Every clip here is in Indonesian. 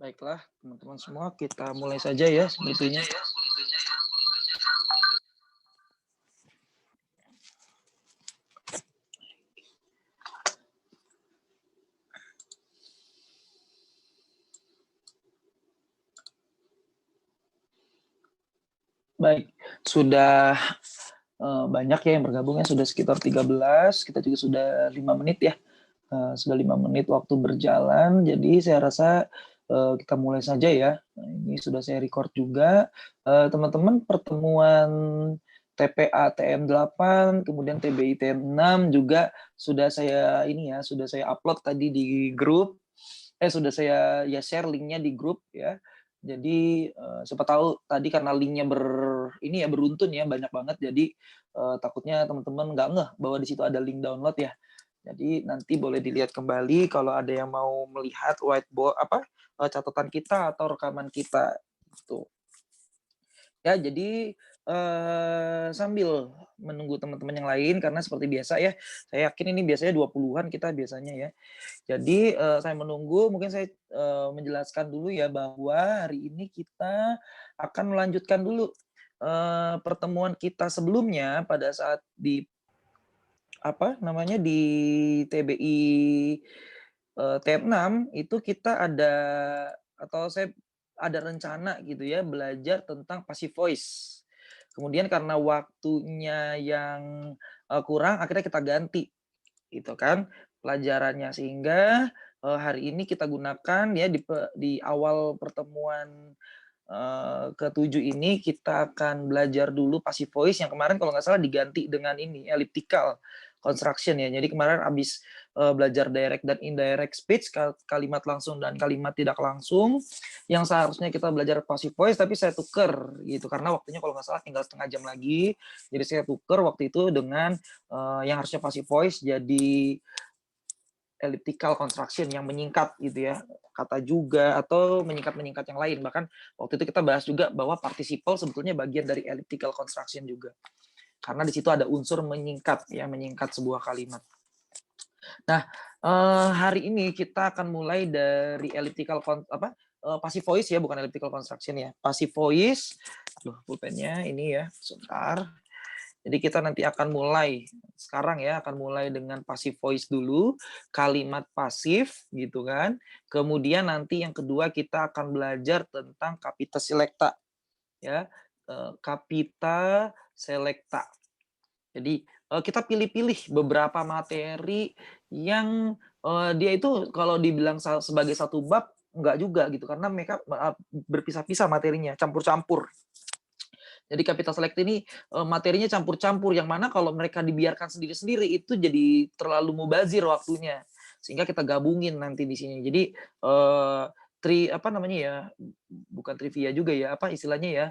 Baiklah, teman-teman semua, kita mulai saja ya sebetulnya. Baik, sudah banyak ya yang bergabung ya, sudah sekitar 13, kita juga sudah 5 menit ya. Sudah 5 menit waktu berjalan, jadi saya rasa kita mulai saja ya. Nah, ini sudah saya record juga. Teman-teman, pertemuan TPA TM8, kemudian TBI TM6 juga sudah saya sudah saya upload tadi di grup. Sudah saya share linknya di grup ya. Jadi siapa tahu tadi karena linknya beruntun ya, banyak banget. Jadi takutnya teman-teman nggak ngeh bahwa di situ ada link download ya. Jadi nanti boleh dilihat kembali kalau ada yang mau melihat whiteboard catatan kita atau rekaman kita gitu. Ya, jadi sambil menunggu teman-teman yang lain karena seperti biasa ya, saya yakin ini biasanya 20-an kita biasanya ya. Jadi saya menunggu, mungkin saya menjelaskan dulu ya bahwa hari ini kita akan melanjutkan dulu pertemuan kita sebelumnya pada saat di di TBI TM6 itu kita saya ada rencana gitu ya belajar tentang passive voice. Kemudian karena waktunya yang kurang akhirnya kita ganti gitu kan pelajarannya sehingga hari ini kita gunakan ya di awal pertemuan ke-7 ini kita akan belajar dulu passive voice yang kemarin kalau nggak salah diganti dengan ini elliptical construction ya. Jadi kemarin habis belajar direct dan indirect speech, kalimat langsung dan kalimat tidak langsung, yang seharusnya kita belajar passive voice tapi saya tuker gitu karena waktunya kalau nggak salah tinggal setengah jam lagi. Jadi saya tuker waktu itu dengan yang harusnya passive voice jadi elliptical construction yang menyingkat gitu ya, kata juga atau menyingkat-menyingkat yang lain. Bahkan waktu itu kita bahas juga bahwa participle sebetulnya bagian dari elliptical construction juga. Karena di situ ada unsur menyingkat ya, menyingkat sebuah kalimat. Nah, hari ini kita akan mulai dari passive voice ya, bukan elliptical construction ya. Passive voice. Pulpennya ini ya, sebentar. Jadi kita nanti akan mulai sekarang ya, akan mulai dengan passive voice dulu, kalimat pasif gitu kan. Kemudian nanti yang kedua kita akan belajar tentang capita selecta ya, capita selecta. Jadi kita pilih-pilih beberapa materi yang dia itu kalau dibilang sebagai satu bab enggak juga gitu karena mereka berpisah-pisah materinya, campur-campur. Jadi capital select ini materinya campur-campur yang mana kalau mereka dibiarkan sendiri-sendiri itu jadi terlalu mubazir waktunya. Sehingga kita gabungin nanti di sini. Jadi bukan trivia juga ya, apa istilahnya ya,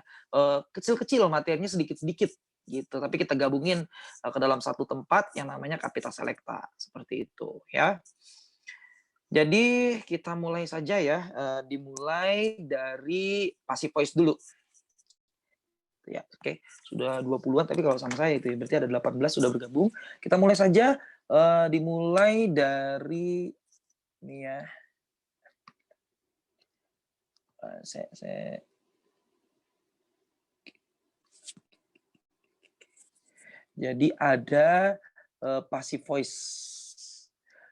kecil-kecil materinya sedikit-sedikit gitu. Tapi kita gabungin ke dalam satu tempat yang namanya capital selecta seperti itu ya. Jadi kita mulai saja ya, dimulai dari passive voice dulu. Ya, oke. Sudah 20-an tapi kalau sama saya itu ya, berarti ada 18 sudah bergabung. Kita mulai saja, dimulai dari ini ya. Saya jadi ada passive voice.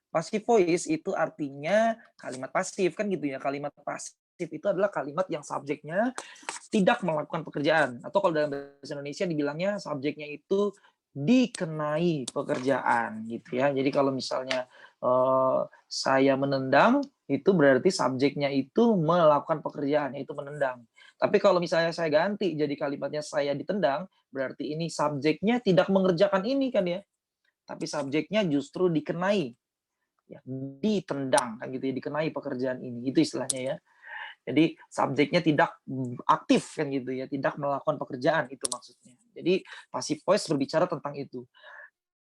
Passive voice itu artinya kalimat pasif kan gitu ya. Kalimat pasif itu adalah kalimat yang subjeknya tidak melakukan pekerjaan atau kalau dalam bahasa Indonesia dibilangnya subjeknya itu dikenai pekerjaan gitu ya. Jadi kalau misalnya saya menendang itu berarti subjeknya itu melakukan pekerjaan yaitu menendang. Tapi kalau misalnya saya ganti jadi kalimatnya saya ditendang berarti ini subjeknya tidak mengerjakan ini kan ya. Tapi subjeknya justru dikenai ya, ditendang kan gitu ya, dikenai pekerjaan ini. Itu istilahnya ya. Jadi subjeknya tidak aktif kan gitu ya, tidak melakukan pekerjaan itu maksudnya. Jadi passive voice berbicara tentang itu.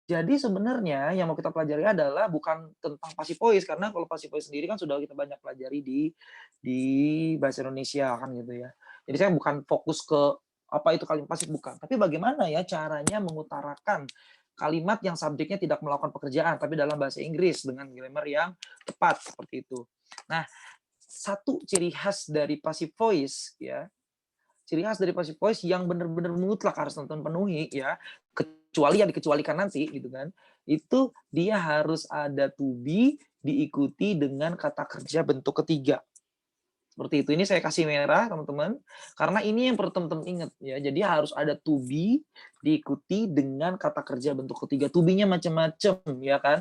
Jadi sebenarnya yang mau kita pelajari adalah bukan tentang passive voice karena kalau passive voice sendiri kan sudah kita banyak pelajari di bahasa Indonesia kan gitu ya. Jadi saya bukan fokus ke apa itu kalimat pasif bukan, tapi bagaimana ya caranya mengutarakan kalimat yang subjeknya tidak melakukan pekerjaan tapi dalam bahasa Inggris dengan grammar yang tepat seperti itu. Nah, satu ciri khas dari passive voice ya, ciri khas dari passive voice yang benar-benar mutlak harus teman-teman penuhi ya, kecuali yang dikecualikan nanti gitu kan, itu dia harus ada to be diikuti dengan kata kerja bentuk ketiga. Seperti itu. Ini saya kasih merah teman-teman, karena ini yang perlu teman-teman ingat ya. Jadi harus ada to be diikuti dengan kata kerja bentuk ketiga. To be-nya macam-macam ya kan.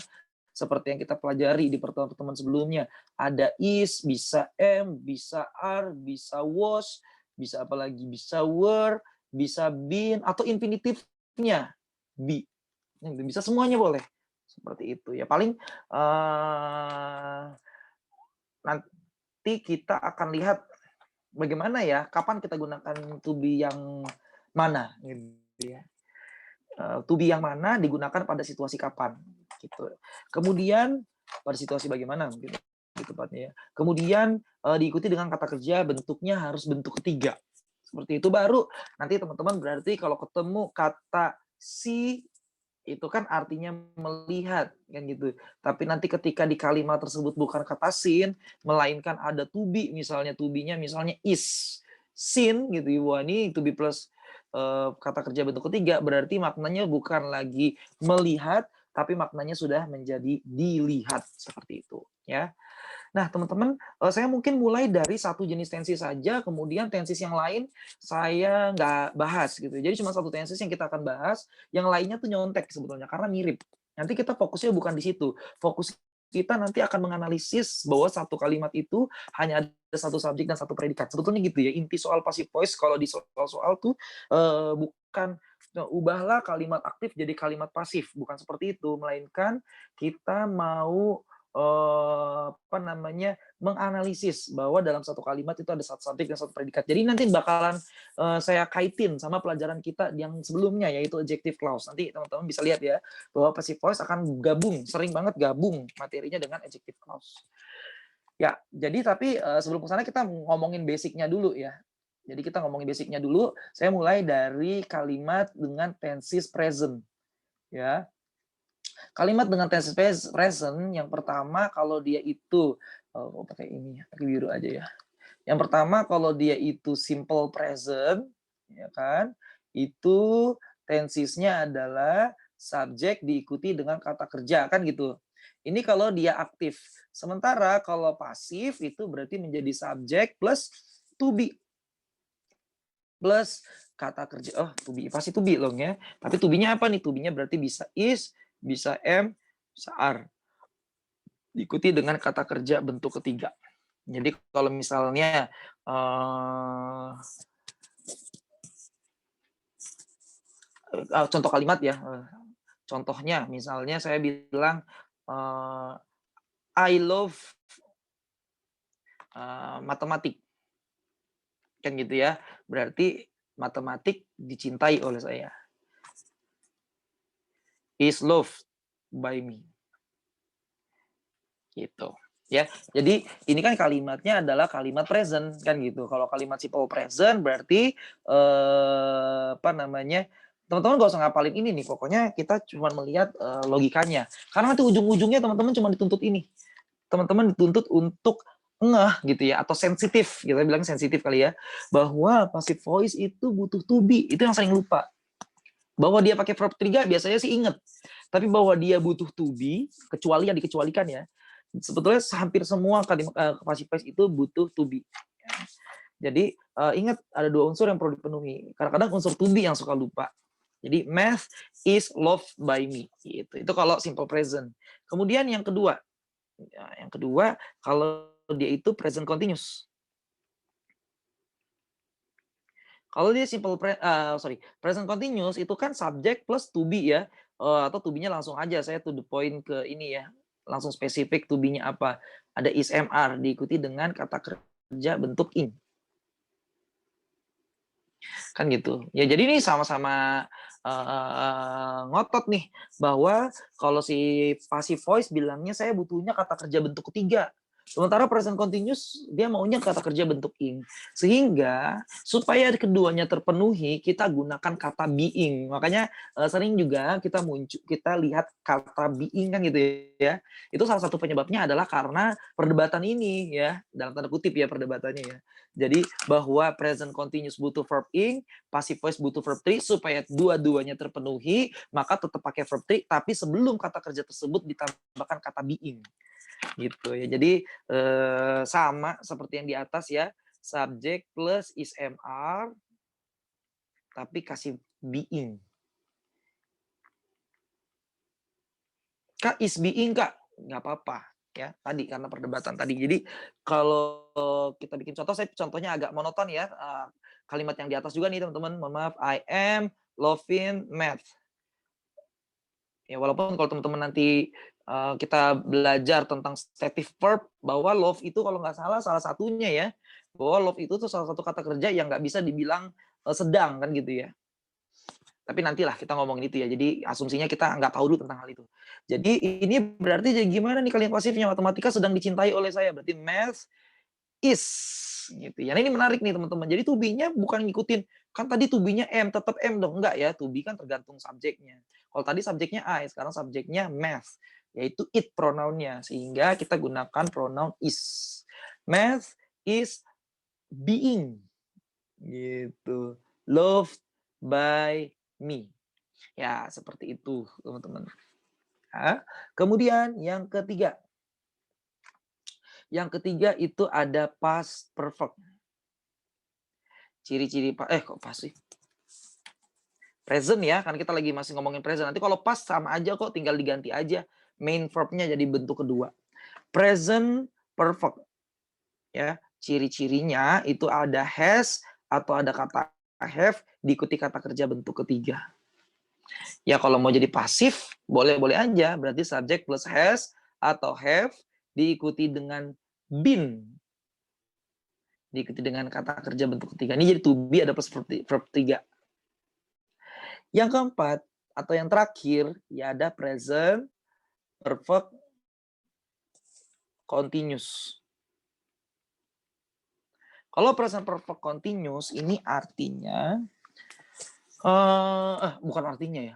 Seperti yang kita pelajari di pertemuan sebelumnya. Ada is, bisa am, bisa are, bisa was, bisa apa lagi? Bisa were, bisa been, atau infinitifnya be. Bisa semuanya boleh. Seperti itu ya. Paling nanti kita akan lihat bagaimana ya, kapan kita gunakan to be yang mana gitu ya. To be yang mana digunakan pada situasi kapan gitu. Kemudian pada situasi bagaimana gitu tepatnya ya. Kemudian diikuti dengan kata kerja bentuknya harus bentuk ketiga. Seperti itu baru nanti teman-teman berarti kalau ketemu kata see itu kan artinya melihat kan gitu. Tapi nanti ketika di kalimat tersebut bukan kata seen, melainkan ada to be, misalnya to be-nya misalnya is seen gitu ya. Wah, ini to be plus kata kerja bentuk ketiga berarti maknanya bukan lagi melihat tapi maknanya sudah menjadi dilihat seperti itu ya. Nah, teman-teman, saya mungkin mulai dari satu jenis tensis saja, kemudian tensis yang lain saya nggak bahas gitu. Jadi cuma satu tensis yang kita akan bahas, yang lainnya tuh nyontek sebetulnya karena mirip. Nanti kita fokusnya bukan di situ. Fokus kita nanti akan menganalisis bahwa satu kalimat itu hanya ada satu subjek dan satu predikat. Sebetulnya gitu ya. Inti soal passive voice kalau di soal-soal tuh bukan ubahlah kalimat aktif jadi kalimat pasif, bukan seperti itu, melainkan kita mau apa namanya, menganalisis bahwa dalam satu kalimat itu ada satu subjek dan satu predikat. Jadi nanti bakalan saya kaitin sama pelajaran kita yang sebelumnya yaitu adjective clause. Nanti teman-teman bisa lihat ya bahwa passive voice akan gabung, sering banget gabung materinya dengan adjective clause. Ya, jadi tapi sebelum ke sana kita ngomongin basicnya dulu ya. Jadi kita ngomongin basicnya dulu. Saya mulai dari kalimat dengan tenses present ya. Kalimat dengan tense present yang pertama kalau dia itu pakai ini ya, pakai biru aja ya. Yang pertama kalau dia itu simple present ya kan, itu tensisnya adalah subjek diikuti dengan kata kerja kan gitu. Ini kalau dia aktif. Sementara kalau pasif itu berarti menjadi subjek plus to be plus kata kerja. Oh, to be pasti to be loh ya. Tapi to be-nya apa nih? To be-nya berarti bisa is, bisa am, bisa are. Diikuti dengan kata kerja bentuk ketiga. Jadi kalau misalnya contoh kalimat ya, contohnya misalnya saya bilang I love matematik, kan gitu ya. Berarti matematik dicintai oleh saya. Is loved by me. Gitu ya. Jadi ini kan kalimatnya adalah kalimat present kan gitu. Kalau kalimat simple present berarti apa namanya? Teman-teman gak usah ngapalin ini nih, pokoknya kita cuma melihat logikanya. Karena nanti ujung-ujungnya teman-teman cuma dituntut ini. Teman-teman dituntut untuk ngeh gitu ya atau sensitif, kita bilang sensitif kali ya, bahwa passive voice itu butuh to be. Itu yang sering lupa. Bahwa dia pakai verb 3 biasanya sih inget. Tapi bahwa dia butuh to be, kecuali yang dikecualikan ya, sebetulnya hampir semua kalimat passive voice itu butuh to be. Jadi ingat ada dua unsur yang perlu dipenuhi. Kadang-kadang unsur to be yang suka lupa. Jadi math is loved by me. Itu kalau simple present. Kemudian yang kedua, kalau dia itu present continuous. Kalau dia present continuous itu kan subject plus to be ya, atau to be-nya langsung aja saya to the point ke ini ya, langsung spesifik to be-nya apa. Ada is, am, are diikuti dengan kata kerja bentuk in. Kan gitu. Ya jadi ini sama-sama ngotot nih bahwa kalau si passive voice bilangnya saya butuhnya kata kerja bentuk ketiga. Sementara present continuous dia maunya kata kerja bentuk ing. Sehingga supaya keduanya terpenuhi, kita gunakan kata being. Makanya sering juga kita lihat kata being kan gitu ya. Itu salah satu penyebabnya adalah karena perdebatan ini ya, dalam tanda kutip ya perdebatannya ya. Jadi bahwa present continuous butuh verb ing, passive voice butuh verb 3 supaya dua-duanya terpenuhi, maka tetap pakai verb 3 tapi sebelum kata kerja tersebut ditambahkan kata being. Gitu ya. Jadi sama seperti yang di atas ya, subject plus is MR tapi kasih being. Kak, is being Kak, nggak apa-apa ya. Tadi karena perdebatan tadi. Jadi kalau kita bikin contoh, saya contohnya agak monoton ya. Kalimat yang di atas juga nih teman-teman. Mohon maaf, I am loving math. Ya walaupun kalau teman-teman nanti kita belajar tentang stative verb bahwa love itu kalau nggak salah satunya ya, bahwa love itu tuh salah satu kata kerja yang nggak bisa dibilang sedang kan gitu ya. Tapi nantilah kita ngomongin itu ya. Jadi asumsinya kita nggak tahu dulu tentang hal itu. Jadi ini berarti jadi gimana nih kalimat pasifnya? Matematika sedang dicintai oleh saya. Berarti math is gitu ya. Nah, ini menarik nih teman-teman. Jadi to be-nya bukan ngikutin kan tadi to be-nya M, tetap M dong. Enggak ya, to be kan tergantung subjeknya. Kalau tadi subjeknya I, sekarang subjeknya math, yaitu it pronounnya. Sehingga kita gunakan pronoun is. Math is being gitu. Loved by me. Ya, seperti itu, teman-teman. Nah, kemudian yang ketiga. Yang ketiga itu ada past perfect. Ciri-ciri kok past sih? Present ya, kan kita lagi masih ngomongin present. Nanti kalau past sama aja kok, tinggal diganti aja main verb-nya jadi bentuk kedua. Present perfect. Ya, ciri-cirinya itu ada has atau ada kata have diikuti kata kerja bentuk ketiga. Ya kalau mau jadi pasif, boleh-boleh aja. Berarti subject plus has atau have diikuti dengan been. Diikuti dengan kata kerja bentuk ketiga. Ini jadi to be ada plus verb 3. Yang keempat atau yang terakhir ya ada present perfect continuous. Kalau present perfect continuous ini artinya bukan artinya ya.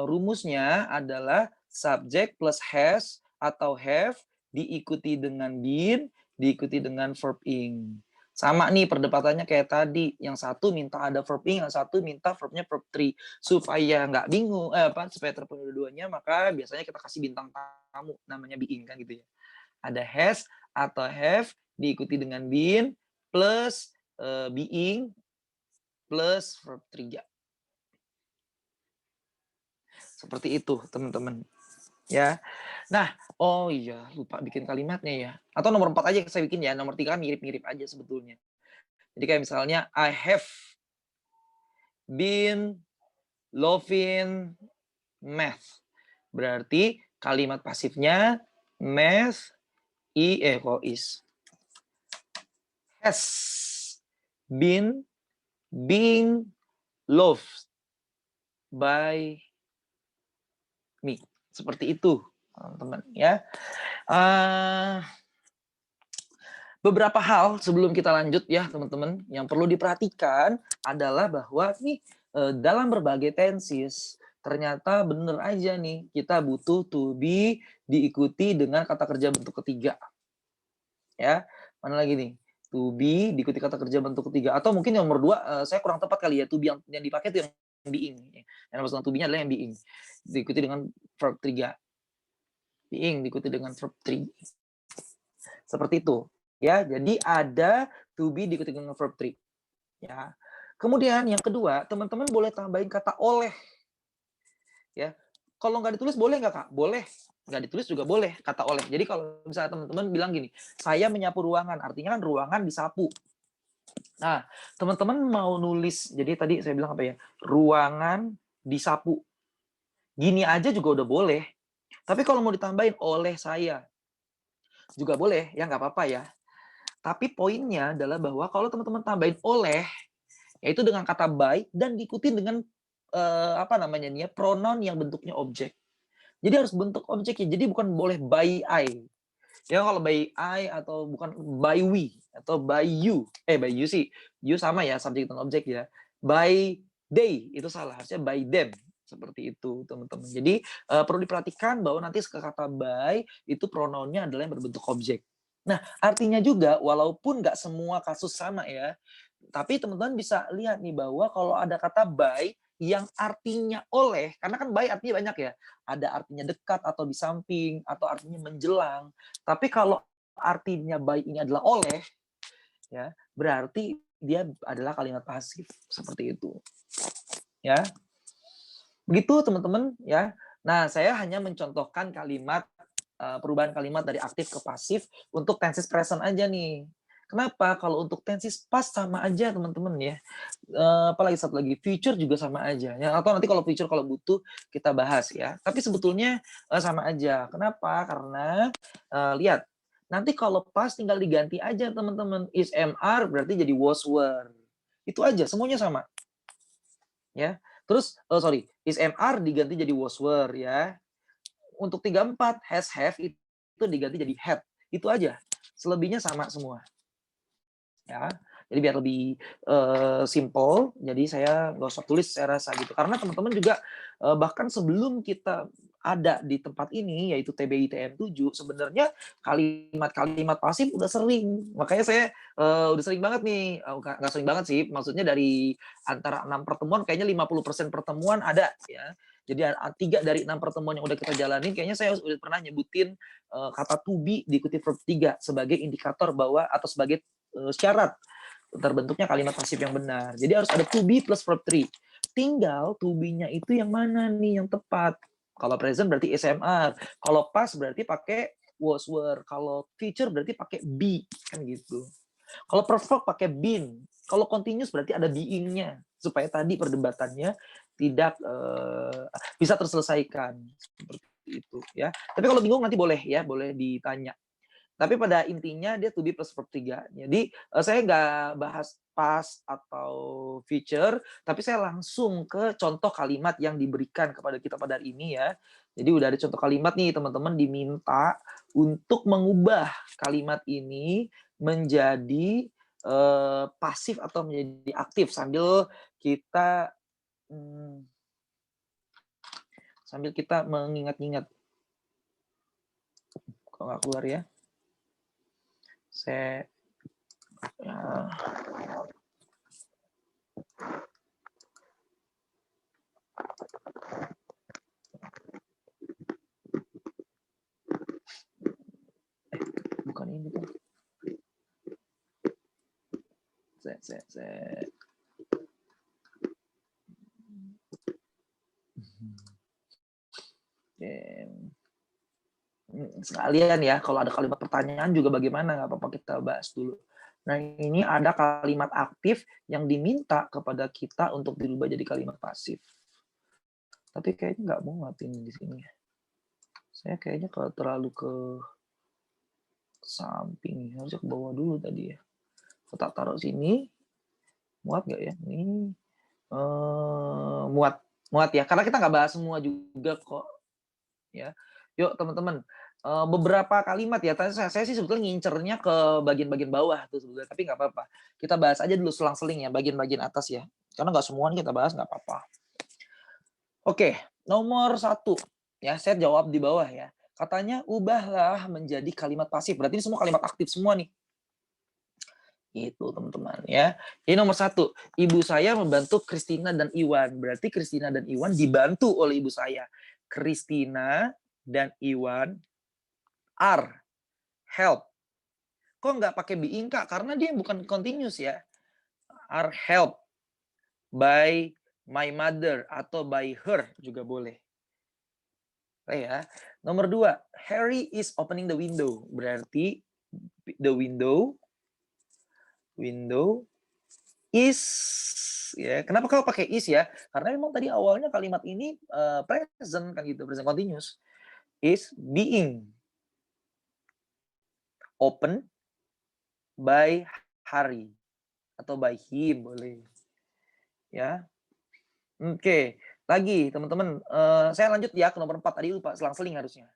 Rumusnya adalah subject plus has atau have diikuti dengan been, diikuti dengan verb ing. Sama nih perdebatannya kayak tadi. Yang satu minta ada verb ing, yang satu minta verbnya verb 3. Supaya nggak bingung, supaya terpenuhi dua-duanya, maka biasanya kita kasih bintang tamu namanya being kan gitu ya. Ada has atau have diikuti dengan been plus being plus verb 3. Seperti itu, teman-teman. Ya. Nah, oh iya, lupa bikin kalimatnya ya. Atau nomor 4 aja saya bikin ya. Nomor 3 kan mirip-mirip aja sebetulnya. Jadi kayak misalnya I have been loving math. Berarti kalimat pasifnya math is has been being loved by me. Seperti itu, teman-teman ya. Beberapa hal sebelum kita lanjut ya teman-teman, yang perlu diperhatikan adalah bahwa nih dalam berbagai tenses ternyata bener aja nih kita butuh to be diikuti dengan kata kerja bentuk ketiga. Ya, mana lagi nih? To be diikuti kata kerja bentuk ketiga atau mungkin yang nomor 2 saya kurang tepat kali ya, to be yang dipakai itu yang being. Yang maksud to be-nya adalah yang being. Diikuti dengan verb 3. Being diikuti dengan verb 3. Seperti itu. Ya, jadi ada to be diikuti dengan verb 3. Ya. Kemudian yang kedua, teman-teman boleh tambahin kata oleh. Ya. Kalau nggak ditulis boleh nggak, Kak? Boleh. Nggak ditulis juga boleh kata oleh. Jadi kalau misalnya teman-teman bilang gini, saya menyapu ruangan, artinya kan ruangan disapu. Nah, teman-teman mau nulis, jadi tadi saya bilang apa ya? Ruangan disapu. Gini aja juga udah boleh. Tapi kalau mau ditambahin oleh saya, juga boleh, ya nggak apa-apa ya. Tapi poinnya adalah bahwa kalau teman-teman tambahin oleh, yaitu dengan kata by dan diikuti dengan pronoun yang bentuknya objek. Jadi harus bentuk objeknya. Jadi bukan boleh by I. Ya kalau by I atau bukan by we atau by you. By you sih, you sama ya subjek dan objek ya. By they itu salah, harusnya by them. Seperti itu, teman-teman. Jadi perlu diperhatikan bahwa nanti kata by itu pronounnya adalah yang berbentuk objek. Nah, artinya juga walaupun nggak semua kasus sama ya, tapi teman-teman bisa lihat nih bahwa kalau ada kata by yang artinya oleh, karena kan by artinya banyak ya. Ada artinya dekat atau di samping atau artinya menjelang. Tapi kalau artinya by ini adalah oleh, ya berarti dia adalah kalimat pasif seperti itu. Ya, begitu teman-teman ya. Nah, saya hanya mencontohkan kalimat perubahan kalimat dari aktif ke pasif untuk tenses present aja nih. Kenapa? Kalau untuk tenses past sama aja teman-teman ya. Apalagi satu lagi future juga sama aja ya. Atau nanti kalau future kalau butuh kita bahas ya. Tapi sebetulnya sama aja. Kenapa? Karena lihat nanti kalau past tinggal diganti aja teman-teman. Is MR berarti jadi was were. Itu aja semuanya sama. Ya. Terus is MR diganti jadi was were ya. Untuk 34 has have itu diganti jadi had. Itu aja. Selebihnya sama semua. Ya. Jadi biar lebih simple, jadi saya nggak usah tulis saya rasa gitu. Karena teman-teman juga bahkan sebelum kita ada di tempat ini yaitu TBI TM7 sebenarnya kalimat-kalimat pasif udah sering. Makanya saya udah sering banget nih, nggak sering banget sih, maksudnya dari antara 6 pertemuan kayaknya 50% pertemuan ada ya. Jadi 3 dari 6 pertemuan yang udah kita jalanin kayaknya saya udah pernah nyebutin kata to be diikuti verb 3 sebagai indikator bahwa atau sebagai syarat terbentuknya kalimat pasif yang benar. Jadi harus ada to be plus verb 3. Tinggal to be-nya itu yang mana nih yang tepat. Kalau present berarti SMR. Kalau past berarti pakai was were. Kalau future berarti pakai be. Kan gitu. Kalau perfect pakai been. Kalau continuous berarti ada being-nya. Supaya tadi perdebatannya tidak bisa terselesaikan. Seperti itu ya. Tapi kalau bingung nanti boleh ya, boleh ditanya. Tapi pada intinya dia to be plus verb 3. Jadi saya nggak bahas past atau future, tapi saya langsung ke contoh kalimat yang diberikan kepada kita pada hari ini ya. Jadi udah ada contoh kalimat nih teman-teman diminta untuk mengubah kalimat ini menjadi pasif atau menjadi aktif sambil kita mengingat-ingat. Kok nggak keluar ya? Saya bukan ini kan. Sekalian ya, kalau ada kalimat pertanyaan juga bagaimana, nggak apa-apa kita bahas dulu. Nah, ini ada kalimat aktif yang diminta kepada kita untuk dirubah jadi kalimat pasif. Tapi kayaknya nggak muat ini di sini. Saya kayaknya kalau terlalu ke samping, harusnya ke bawah dulu tadi ya. Kita taruh sini, muat nggak ya? Ini muat ya, karena kita nggak bahas semua juga kok. Ya, yuk teman-teman. Beberapa kalimat ya, saya sih sebetulnya ngincernya ke bagian-bagian bawah tuh sebetulnya, tapi nggak apa-apa. Kita bahas aja dulu selang-seling ya, bagian-bagian atas ya. Karena nggak semua kita bahas, nggak apa-apa. Oke, nomor 1. Ya, saya jawab di bawah ya. Katanya, ubahlah menjadi kalimat pasif. Berarti ini semua kalimat aktif semua nih. Itu teman-teman ya. Ini nomor 1. Ibu saya membantu Christina dan Iwan. Berarti Christina dan Iwan dibantu oleh ibu saya. Christina dan Iwan are help. Kok nggak pakai being Kak? Karena dia bukan continuous ya. Are helped by my mother atau by her juga boleh. Ya. Nomor 2, Harry is opening the window. Berarti the window is ya. Kenapa kalau pakai is ya? Karena memang tadi awalnya kalimat ini present kan gitu, present continuous. Is being open by Harry atau by him boleh. Ya. Oke, lagi teman-teman, saya lanjut ya ke nomor 4 tadi lupa selang-seling harusnya.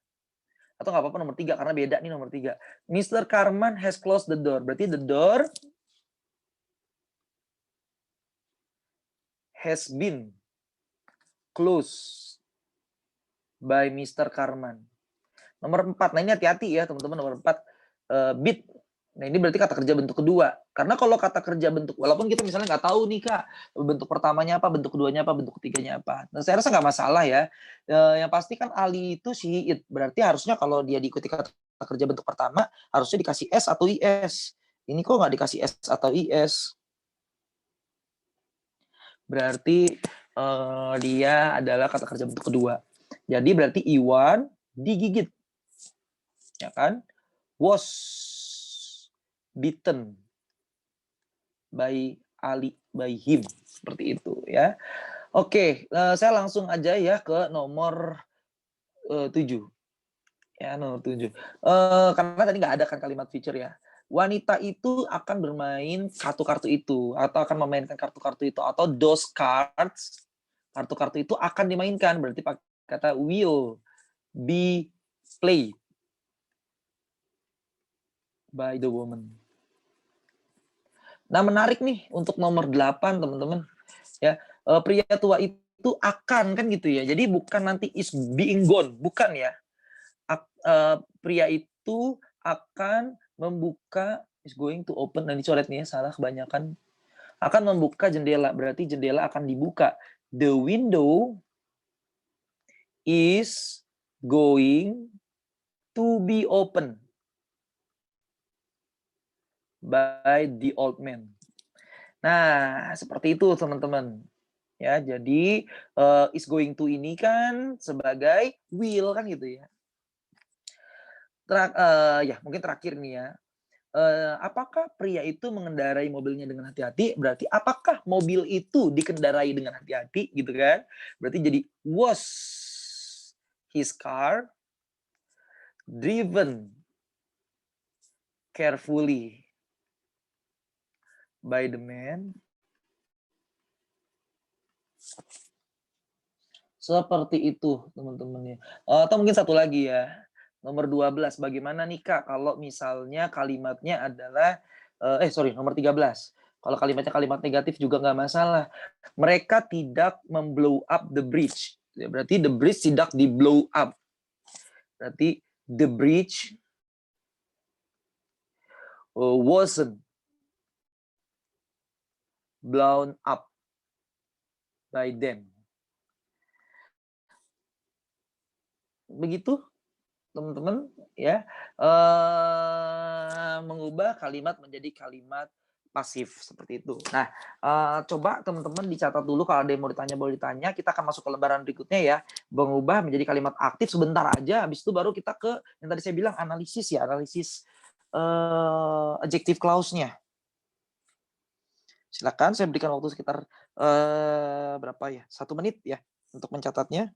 Atau nggak apa-apa nomor 3 karena beda nih nomor 3. Mr. Karman has closed the door. Berarti the door has been closed by Mr. Karman. Nomor 4. Nah, ini hati-hati ya, teman-teman. Nomor 4 bit. Nah, ini berarti kata kerja bentuk kedua. Karena kalau kata kerja bentuk, walaupun kita misalnya nggak tahu nih, Kak, bentuk pertamanya apa, bentuk keduanya apa, bentuk ketiganya apa. Nah, saya rasa nggak masalah ya. Yang pasti kan Ali itu si it. Berarti harusnya kalau dia diikuti kata kerja bentuk pertama, harusnya dikasih S atau IS. Ini kok nggak dikasih S atau IS. Berarti dia adalah kata kerja bentuk kedua. Jadi berarti Iwan digigit. Ya kan? Was beaten by Ali, by him. Seperti itu ya. Oke, saya langsung aja ya ke nomor 7. Ya, nomor 7. Karena tadi nggak ada kan kalimat feature ya. Wanita itu akan bermain kartu-kartu itu atau akan memainkan kartu-kartu itu atau those cards, kartu-kartu itu akan dimainkan, berarti pakai kata will be played by the woman. Nah, menarik nih untuk nomor 8, teman-teman. Ya, pria tua itu akan kan gitu ya. Jadi bukan nanti is being gone, bukan ya. Pria itu akan membuka, is going to open, nah dicoret nih ya, salah kebanyakan. Akan membuka jendela, berarti jendela akan dibuka. The window is going to be open by the old man. Nah, seperti itu teman-teman. Ya, jadi is going to ini kan sebagai will kan gitu ya. Ya mungkin terakhir nih ya. Apakah pria itu mengendarai mobilnya dengan hati-hati? Berarti apakah mobil itu dikendarai dengan hati-hati gitu kan? Berarti jadi was his car driven carefully by the man? Seperti itu teman-teman ya. Atau mungkin satu lagi ya. Nomor 12, bagaimana nih Kak kalau misalnya kalimatnya adalah nomor 13. Kalau kalimatnya kalimat negatif juga nggak masalah. Mereka tidak memblow up the bridge. Ya, berarti the bridge tidak di blow up. Berarti the bridge wasn't blown up by them. Begitu teman-teman ya, mengubah kalimat menjadi kalimat pasif seperti itu. Nah, coba teman-teman dicatat dulu, kalau ada yang mau ditanya boleh ditanya. Kita akan masuk ke lembaran berikutnya ya, mengubah menjadi kalimat aktif sebentar aja, habis itu baru kita ke yang tadi saya bilang analisis ya, analisis adjective clause-nya. Silakan saya berikan waktu sekitar berapa ya? 1 menit ya untuk mencatatnya.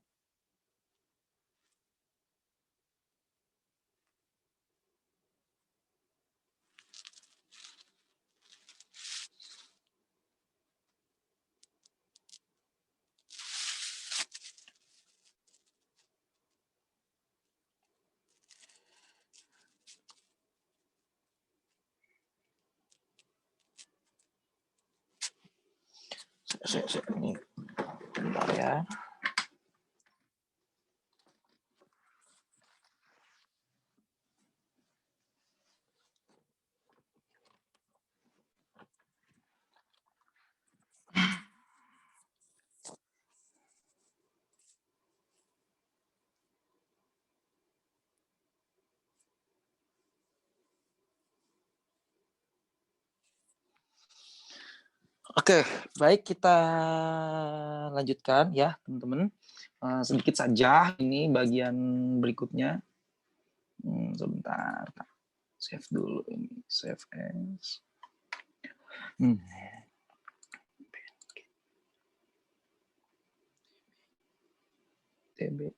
Ini bentar ya. Oke, baik kita lanjutkan ya teman-teman. Sedikit saja ini bagian berikutnya. Sebentar, save dulu ini, save as. TBI.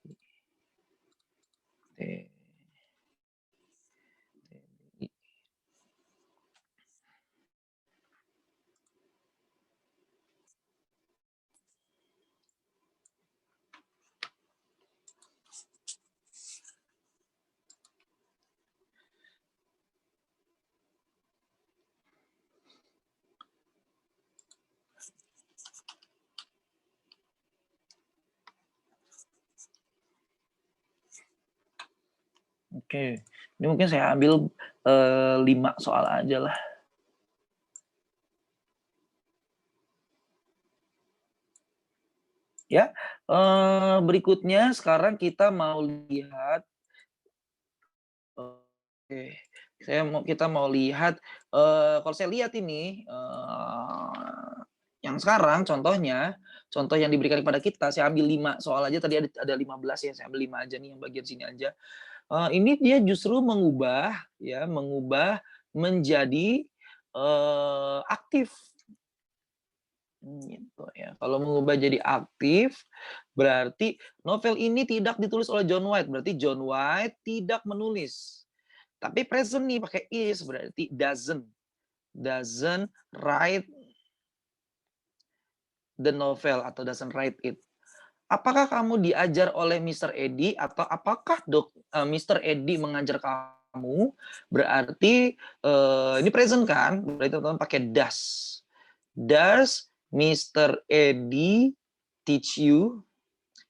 Oke, ini mungkin saya ambil, 5 soal aja lah. Ya, berikutnya sekarang kita mau lihat oke, kita mau lihat, kalau saya lihat ini, yang sekarang contoh yang diberikan kepada kita, saya ambil 5 soal aja tadi ada 15 ya, saya ambil 5 aja nih yang bagian sini aja. Ini dia justru mengubah menjadi, aktif, gitu ya. Kalau mengubah jadi aktif, berarti novel ini tidak ditulis oleh John White, berarti John White tidak menulis. Tapi present nih pakai is, berarti doesn't write the novel atau doesn't write it. Apakah kamu diajar oleh Mister Edi atau apakah Mister Edi mengajar kamu? Berarti, ini present kan, berarti teman-teman pakai does. Does Mister Edi teach you?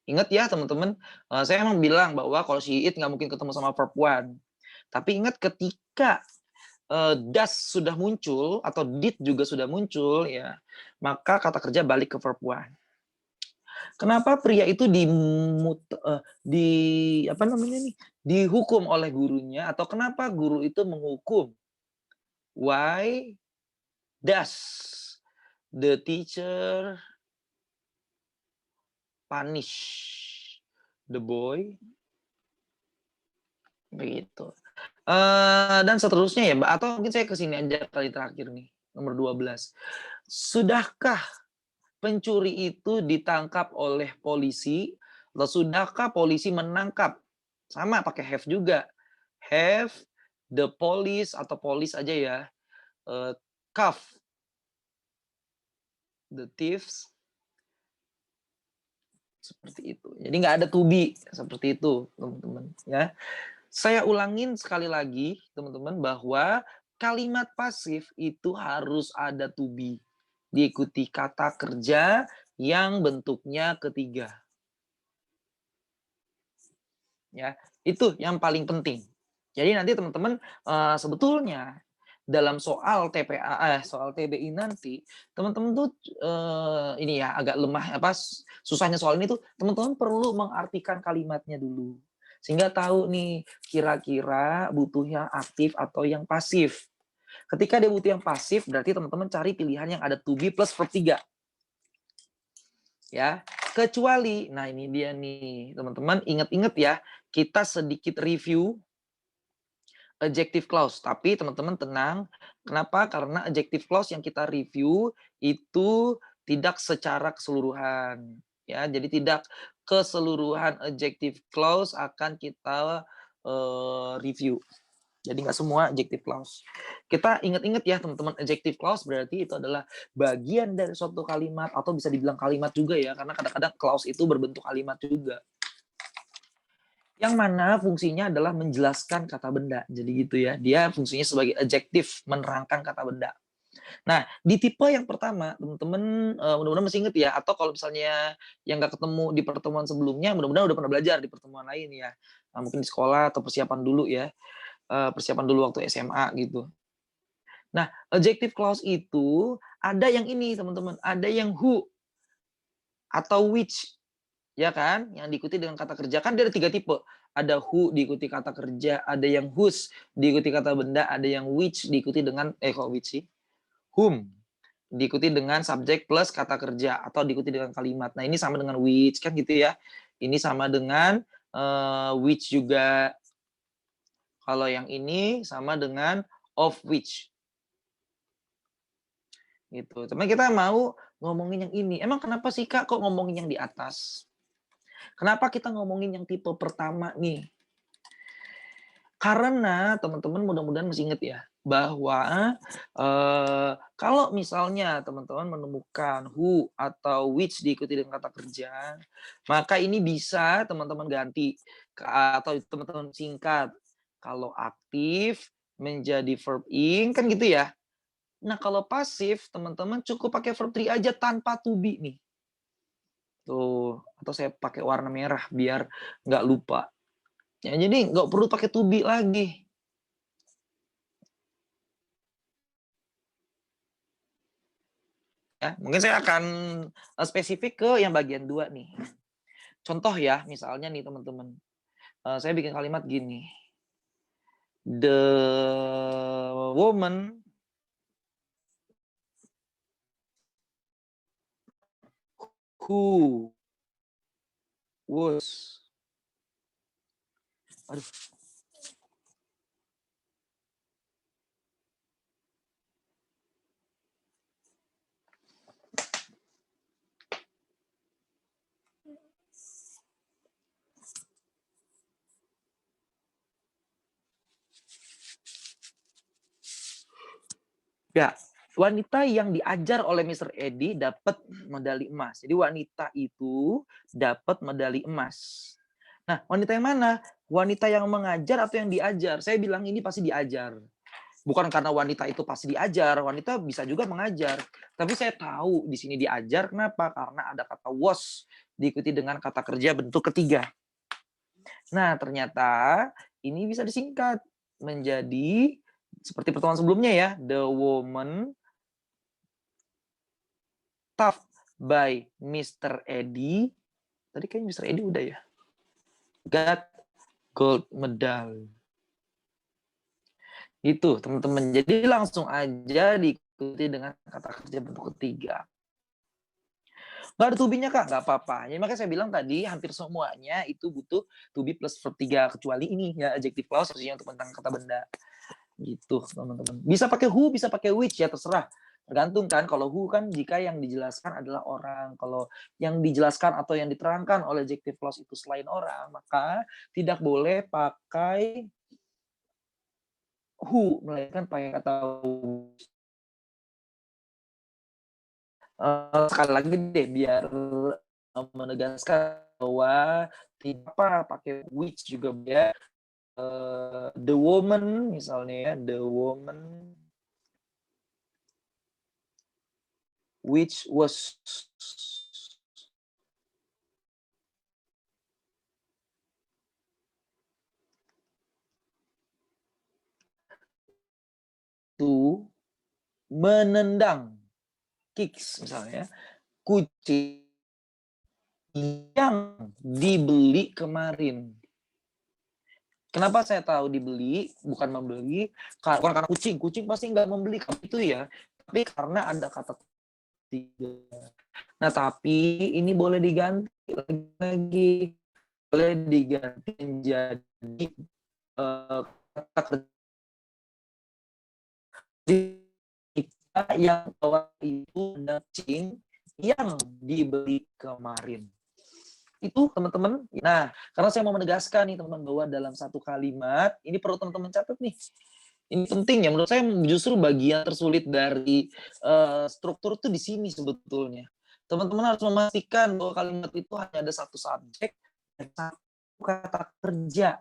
Ingat ya teman-teman, saya emang bilang bahwa kalau she it nggak mungkin ketemu sama verb one. Tapi ingat ketika, does sudah muncul atau did juga sudah muncul ya, maka kata kerja balik ke verb one. Kenapa pria itu di apa namanya nih, dihukum oleh gurunya atau kenapa guru itu menghukum? Why does the teacher punish the boy? Begitu. Dan seterusnya ya, Mbak, atau mungkin saya ke sini aja kali terakhir nih, nomor 12. Sudahkah pencuri itu ditangkap oleh polisi, atau sudahkah polisi menangkap? Sama pakai have juga. Have the police atau police aja ya, cuff the thieves, seperti itu. Jadi nggak ada to be, seperti itu teman-teman ya. Saya ulangin sekali lagi teman-teman bahwa kalimat pasif itu harus ada to be, diikuti kata kerja yang bentuknya ketiga. Ya, itu yang paling penting. Jadi nanti teman-teman, sebetulnya dalam soal soal TBI nanti, teman-teman tuh, ini ya agak lemah susahnya soal ini tuh teman-teman perlu mengartikan kalimatnya dulu. Sehingga tahu nih kira-kira butuh yang aktif atau yang pasif. Ketika dia butuh yang pasif berarti teman-teman cari pilihan yang ada to be plus verb 3. Ya, kecuali nah ini dia nih teman-teman ingat-ingat ya, kita sedikit review adjective clause. Tapi teman-teman tenang, kenapa? Karena adjective clause yang kita review itu tidak secara keseluruhan. Ya, jadi tidak keseluruhan adjective clause akan kita review. Jadi nggak semua adjective clause. Kita ingat-ingat ya teman-teman, adjective clause berarti itu adalah bagian dari suatu kalimat atau bisa dibilang kalimat juga ya, karena kadang-kadang clause itu berbentuk kalimat juga. Yang mana fungsinya adalah menjelaskan kata benda. Jadi gitu ya. Dia fungsinya sebagai adjektif, menerangkan kata benda. Nah, di tipe yang pertama, teman-teman mudah-mudahan masih ingat ya. Atau kalau misalnya yang nggak ketemu di pertemuan sebelumnya, mudah-mudahan udah pernah belajar di pertemuan lain ya. Nah, mungkin di sekolah atau persiapan dulu ya. Persiapan dulu waktu SMA gitu. Nah, adjective clause itu ada yang ini teman-teman. Ada yang who atau which. Ya kan? Yang diikuti dengan kata kerja. Kan dia ada 3 tipe. Ada who diikuti kata kerja, ada yang whose diikuti kata benda, ada yang which diikuti dengan kok which sih? Whom diikuti dengan subjek plus kata kerja atau diikuti dengan kalimat. Nah, ini sama dengan which kan gitu ya. Ini sama dengan which juga. Kalau yang ini sama dengan of which. Gitu. Cuma kita mau ngomongin yang ini. Emang kenapa sih Kak kok ngomongin yang di atas? Kenapa kita ngomongin yang tipe pertama nih? Karena teman-teman mudah-mudahan masih ingat ya, bahwa, kalau misalnya teman-teman menemukan who atau which diikuti dengan kata kerja, maka ini bisa teman-teman ganti atau teman-teman singkat. Kalau aktif menjadi verb ing, kan gitu ya. Nah, kalau pasif teman-teman cukup pakai verb 3 aja tanpa to be nih. Tuh, atau saya pakai warna merah biar nggak lupa. Ya, jadi nggak perlu pakai to be lagi. Ya, mungkin saya akan spesifik ke yang bagian 2 nih. Contoh ya, misalnya nih teman-teman, saya bikin kalimat gini, "The woman who was" aduh, ya, wanita yang diajar oleh Mister Edi dapat medali emas. Jadi wanita itu dapat medali emas. Nah, wanita yang mana? Wanita yang mengajar atau yang diajar? Saya bilang ini pasti diajar. Bukan karena wanita itu pasti diajar, wanita bisa juga mengajar. Tapi saya tahu di sini diajar, kenapa? Karena ada kata was diikuti dengan kata kerja bentuk ketiga. Nah, ternyata ini bisa disingkat menjadi seperti pertemuan sebelumnya ya, the woman taught by Mr. Edi. Tadi kayaknya Mr. Edi udah ya. Got gold medal. Itu teman-teman. Jadi langsung aja diikuti dengan kata kerja bentuk ketiga. Nggak ada to be-nya Kak, nggak apa-apa. Jadi makanya saya bilang tadi hampir semuanya itu butuh to be plus verb 3 kecuali ini ya adjective clause khususnya untuk tentang kata benda. Gitu teman-teman. Bisa pakai who, bisa pakai which ya terserah. Tergantung kan kalau who kan jika yang dijelaskan adalah orang. Kalau yang dijelaskan atau yang diterangkan oleh adjective clause itu selain orang, maka tidak boleh pakai who melainkan pakai kata which. Sekali lagi deh biar, menegaskan bahwa tidak apa pakai which juga ya, the woman misalnya ya, the woman which was to menendang kicks misalnya, kucing yang dibeli kemarin. Kenapa saya tahu dibeli, bukan membeli, bukan karena kucing, kucing pasti nggak membeli itu ya, tapi karena ada kata tiga. Nah, tapi ini boleh diganti lagi, boleh diganti menjadi kata kerja yang bawa itu kucing yang dibeli kemarin. Itu teman-teman. Nah, karena saya mau menegaskan nih teman-teman bahwa dalam satu kalimat, ini perlu teman-teman catat nih. Ini penting ya, menurut saya justru bagian tersulit dari struktur itu di sini sebetulnya. Teman-teman harus memastikan bahwa kalimat itu hanya ada satu subjek dan satu kata kerja.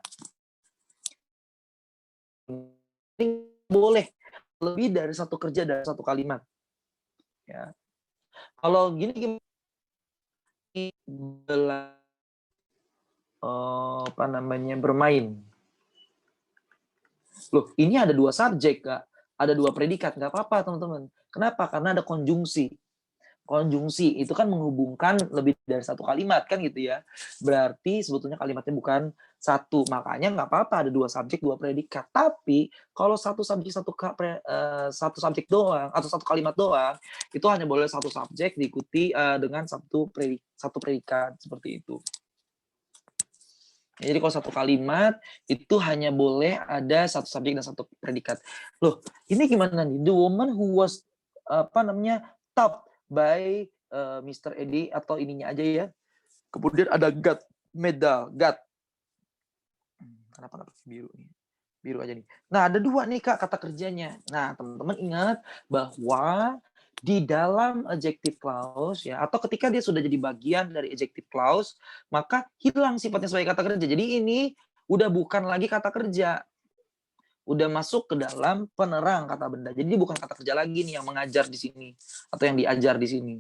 Ini boleh lebih dari satu kerja dalam satu kalimat. Ya. Kalau gini apa namanya bermain. Loh, ini ada 2 subjek, Kak. Ada 2 predikat, nggak apa-apa, teman-teman. Kenapa? Karena ada konjungsi. Konjungsi itu kan menghubungkan lebih dari satu kalimat kan gitu ya. Berarti sebetulnya kalimatnya bukan satu. Makanya nggak apa-apa ada 2 subjek, 2 predikat. Tapi kalau satu subjek satu subjek doang atau satu kalimat doang, itu hanya boleh satu subjek diikuti dengan satu predikat seperti itu. Jadi kalau satu kalimat itu hanya boleh ada satu subjek dan satu predikat. Loh, ini gimana nih? The woman who was taught by Mr. Edi atau ininya aja ya. Kemudian ada got medal, got. Kenapa nggak pakai biru nih? Biru aja nih. Nah, ada 2 nih Kak kata kerjanya. Nah, teman-teman ingat bahwa di dalam adjective clause ya atau ketika dia sudah jadi bagian dari adjective clause, maka hilang sifatnya sebagai kata kerja. Jadi ini udah bukan lagi kata kerja. Udah masuk ke dalam penerang kata benda. Jadi bukan kata kerja lagi nih yang mengajar di sini atau yang diajar di sini.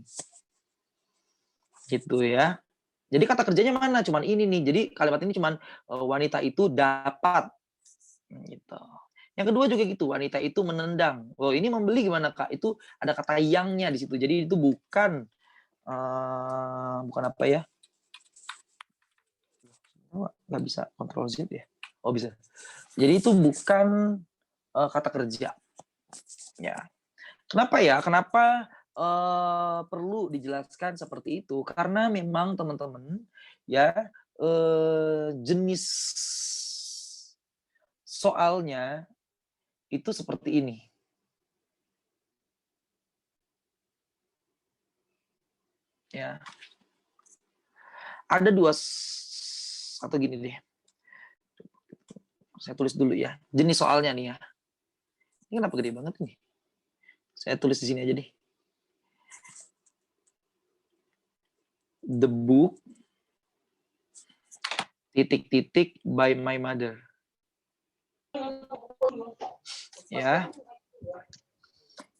Gitu ya. Jadi kata kerjanya mana? Cuman ini nih. Jadi kalimat ini cuman wanita itu dapat gitu. Yang kedua juga gitu, wanita itu menendang. Oh, ini membeli gimana, Kak? Itu ada kata yang-nya di situ. Jadi itu bukan bukan apa ya? Nggak bisa kontrol Z ya? Oh, bisa. Jadi itu bukan kata kerja. Ya. Kenapa ya? Kenapa perlu dijelaskan seperti itu? Karena memang teman-teman ya jenis soalnya itu seperti ini. Ya. Ada atau gini deh. Saya tulis dulu ya. Jenis soalnya nih ya. Ini kenapa gede banget nih? Saya tulis di sini aja deh. The book titik-titik by my mother. Ya.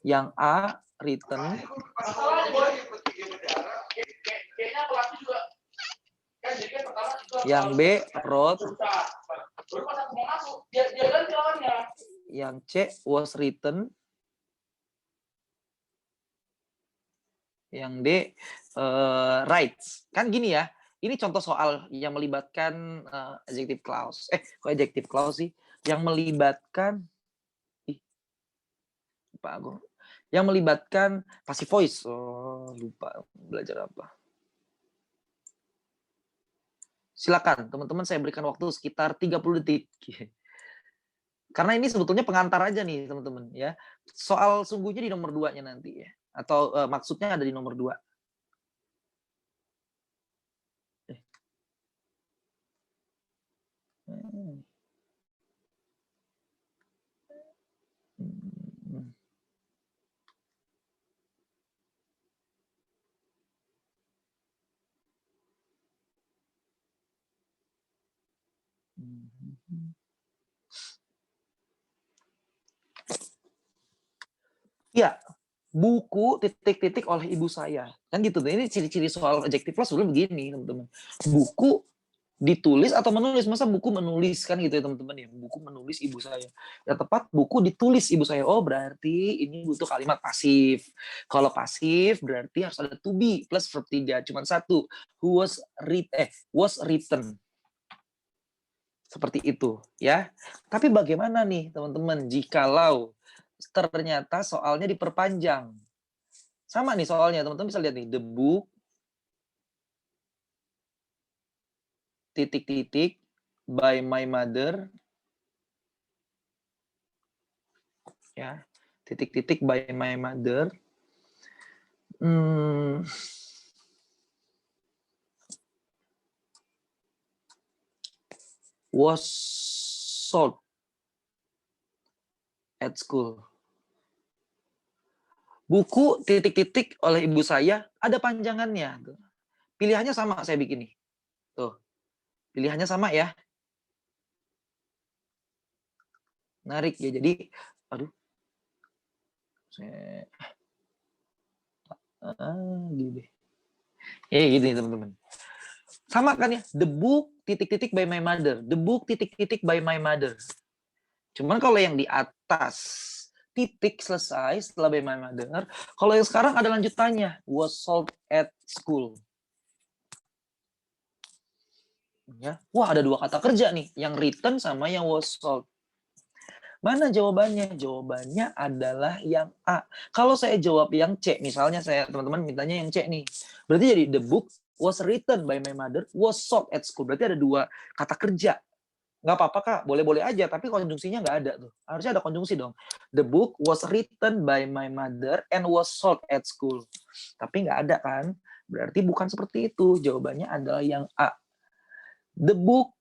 Yang A written. Yang B wrote. Yang C was written. Yang D writes. Kan gini ya. Ini contoh soal yang melibatkan adjective clause. Kok adjective clause sih? Yang melibatkan lupa aku. Yang melibatkan passive voice. Oh, lupa belajar apa. Silakan, teman-teman, saya berikan waktu sekitar 30 detik. Karena ini sebetulnya pengantar aja nih, teman-teman ya. Soal sungguhnya di nomor 2-nya nanti ya. Atau maksudnya ada di nomor 2. Iya, buku titik-titik oleh ibu saya. Kan gitu. Ini ciri-ciri soal adjective clause sebenarnya begini, teman-teman. Buku ditulis atau menulis. Masa buku menulis kan gitu ya, teman-teman ya. Buku menulis ibu saya. Ya tepat, buku ditulis ibu saya. Oh, berarti ini butuh kalimat pasif. Kalau pasif berarti harus ada to be plus verb 3. Cuma satu. Who was written. Seperti itu ya. Tapi bagaimana nih teman-teman jikalau ternyata soalnya diperpanjang? Sama nih soalnya, teman-teman bisa lihat nih, the book titik-titik by my mother ya. Titik-titik by my mother. Was sold at school. Buku titik-titik oleh ibu saya ada panjangannya. Pilihannya sama saya bikin nih. Tuh. Pilihannya sama ya. Menarik ya. Jadi aduh. Gini. Gini teman-teman. Sama kan ya. The book titik-titik by my mother. The book titik-titik by my mother. Cuman kalau yang di atas titik selesai setelah by my mother. Kalau yang sekarang ada lanjutannya. Was sold at school. Ya. Wah, ada 2 kata kerja nih. Yang written sama yang was sold. Mana jawabannya? Jawabannya adalah yang A. Kalau saya jawab yang C, misalnya saya teman-teman mintanya yang C nih. Berarti jadi the book was written by my mother, was sold at school. Berarti ada 2 kata kerja. Nggak apa-apa, Kak. Boleh-boleh aja. Tapi konjungsinya nggak ada tuh. Harusnya ada konjungsi dong. The book was written by my mother and was sold at school. Tapi nggak ada kan? Berarti bukan seperti itu. Jawabannya adalah yang A. The book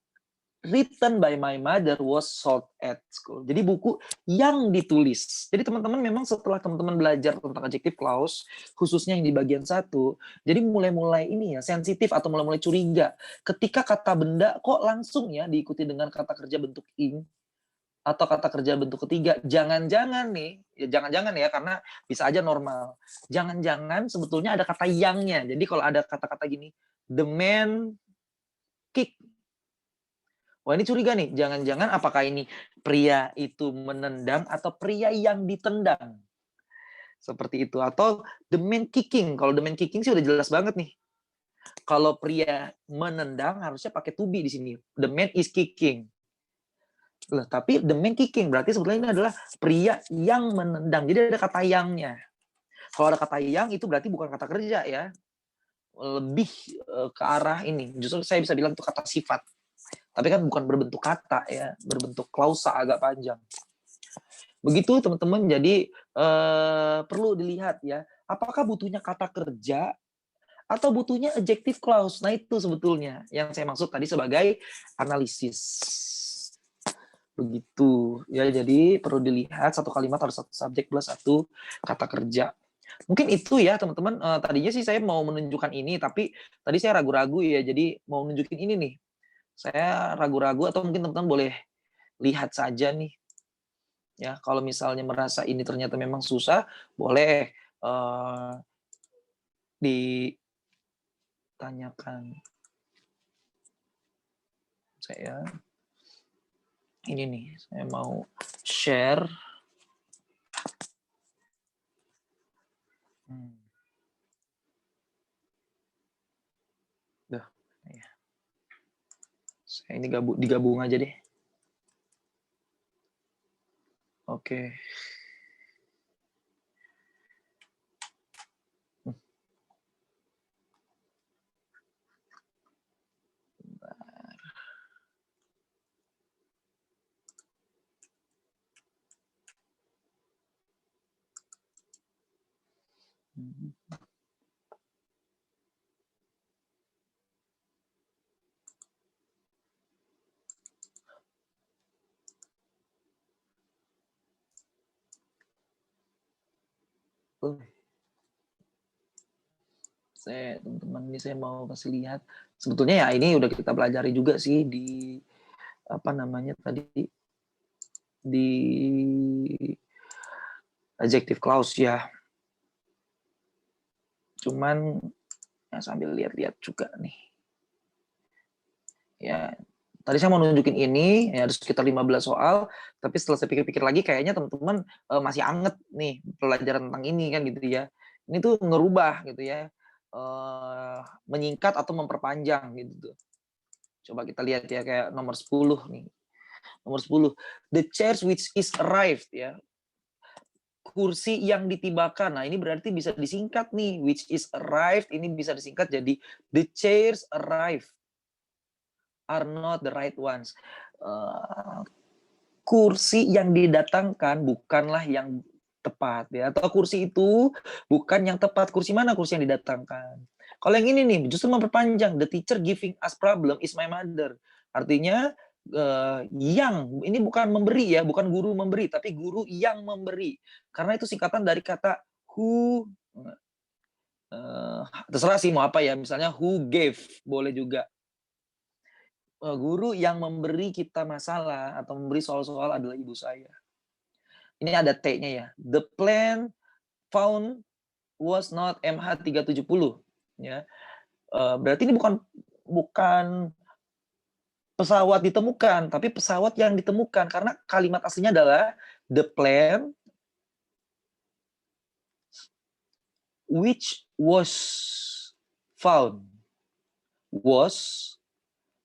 written by my mother was sold at school. Jadi buku yang ditulis. Jadi teman-teman memang setelah teman-teman belajar tentang adjective clause, khususnya yang di bagian 1, jadi mulai-mulai ini ya, sensitif atau mulai-mulai curiga. Ketika kata benda kok langsung ya diikuti dengan kata kerja bentuk ing, atau kata kerja bentuk ketiga, jangan-jangan nih, ya jangan-jangan ya, karena bisa aja normal. Jangan-jangan sebetulnya ada kata yangnya. Jadi kalau ada kata-kata gini, The man kick. Wah, ini curiga nih, jangan-jangan apakah ini pria itu menendang atau pria yang ditendang? Seperti itu, atau the man kicking. Kalau the man kicking sih udah jelas banget nih. Kalau pria menendang harusnya pakai to be di sini. The man is kicking. Loh, tapi the man kicking berarti sebetulnya ini adalah pria yang menendang. Jadi ada kata yangnya. Kalau ada kata yang itu berarti bukan kata kerja ya. Lebih ke arah ini. Justru saya bisa bilang itu kata sifat. Tapi kan bukan berbentuk kata ya, berbentuk klausa agak panjang. Begitu teman-teman, jadi perlu dilihat ya, apakah butuhnya kata kerja atau butuhnya adjective clause. Nah itu sebetulnya yang saya maksud tadi sebagai analisis. Begitu ya, jadi perlu dilihat satu kalimat harus satu subjek plus satu kata kerja. Mungkin itu ya teman-teman, tadinya sih saya mau menunjukkan ini, tapi tadi saya ragu-ragu ya, jadi mau nunjukin ini nih. Saya ragu-ragu atau mungkin teman-teman boleh lihat saja nih. Ya, kalau misalnya merasa ini ternyata memang susah, boleh ditanyakan. Saya ini nih, saya mau share. Dah, ya. Saya ini digabung aja deh. Oke. Teman-teman ini saya mau kasih lihat. Sebetulnya ya ini udah kita pelajari juga sih di apa namanya tadi di adjective clause ya. Cuman ya sambil lihat-lihat juga nih. Ya, tadi saya mau nunjukin ini, ya ada sekitar 15 soal, tapi setelah saya pikir-pikir lagi kayaknya teman-teman masih anget nih pelajaran tentang ini kan gitu ya. Ini tuh ngerubah gitu ya, menyingkat atau memperpanjang gitu tuh. Coba kita lihat ya kayak nomor 10 nih. Nomor 10, the chairs which is arrived ya. Kursi yang ditibakan. Nah, ini berarti bisa disingkat nih, which is arrived ini bisa disingkat jadi the chairs arrived are not the right ones. Kursi yang didatangkan bukanlah yang tepat ya, atau kursi itu bukan yang tepat. Kursi mana kursi yang didatangkan? Kalau yang ini nih justru memperpanjang, the teacher giving us problem is my mother. Artinya yang ini bukan memberi ya, bukan guru memberi, tapi guru yang memberi. Karena itu singkatan dari kata who, terserah sih mau apa ya, misalnya who gave boleh juga. Guru yang memberi kita masalah atau memberi soal-soal adalah ibu saya. Ini ada T-nya ya. The plane found was not MH370 ya. Berarti ini bukan pesawat ditemukan, tapi pesawat yang ditemukan karena kalimat aslinya adalah the plane which was found was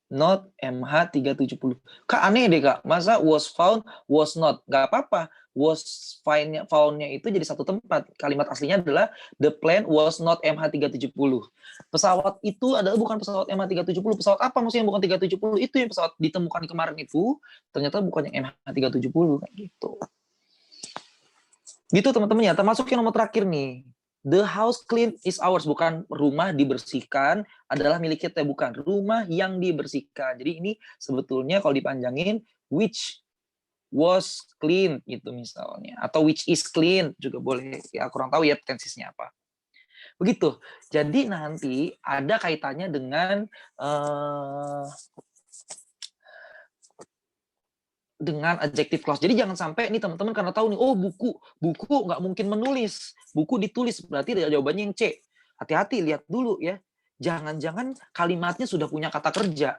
not MH370. Kak aneh deh Kak, masa was found, was not? Gak apa-apa, was found-nya itu jadi satu tempat. Kalimat aslinya adalah the plane was not MH370. Pesawat itu adalah bukan pesawat MH370. Pesawat apa maksudnya bukan 370? Itu yang pesawat ditemukan kemarin itu, ternyata bukan yang MH370 kayak gitu. Gitu teman-teman ya, termasuk yang nomor terakhir nih. The house clean is ours, bukan rumah dibersihkan adalah milik kita, bukan rumah yang dibersihkan. Jadi ini sebetulnya kalau dipanjangin which was clean itu misalnya, atau which is clean juga boleh. Ya kurang tahu ya tensisnya apa. Begitu. Jadi nanti ada kaitannya dengan adjective clause. Jadi jangan sampai nih teman-teman karena tahu nih, oh buku nggak mungkin menulis, buku ditulis, berarti jawabannya yang C. Hati-hati, lihat dulu ya. jangan-jangan kalimatnya sudah punya kata kerja.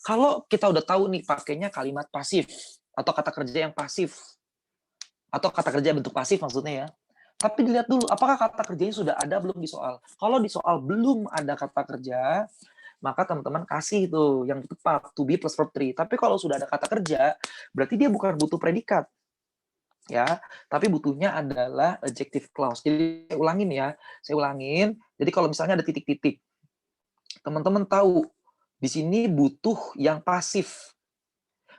Kalau kita udah tahu nih pakainya kalimat pasif atau kata kerja yang pasif atau kata kerja bentuk pasif maksudnya ya. Tapi dilihat dulu apakah kata kerjanya sudah ada belum di soal. Kalau di soal belum ada kata kerja, maka teman-teman kasih itu yang tepat to be plus verb 3. Tapi kalau sudah ada kata kerja, berarti dia bukan butuh predikat. Ya, tapi butuhnya adalah adjective clause. Jadi saya ulangin ya. Saya ulangin. Jadi kalau misalnya ada titik-titik, teman-teman tahu di sini butuh yang pasif.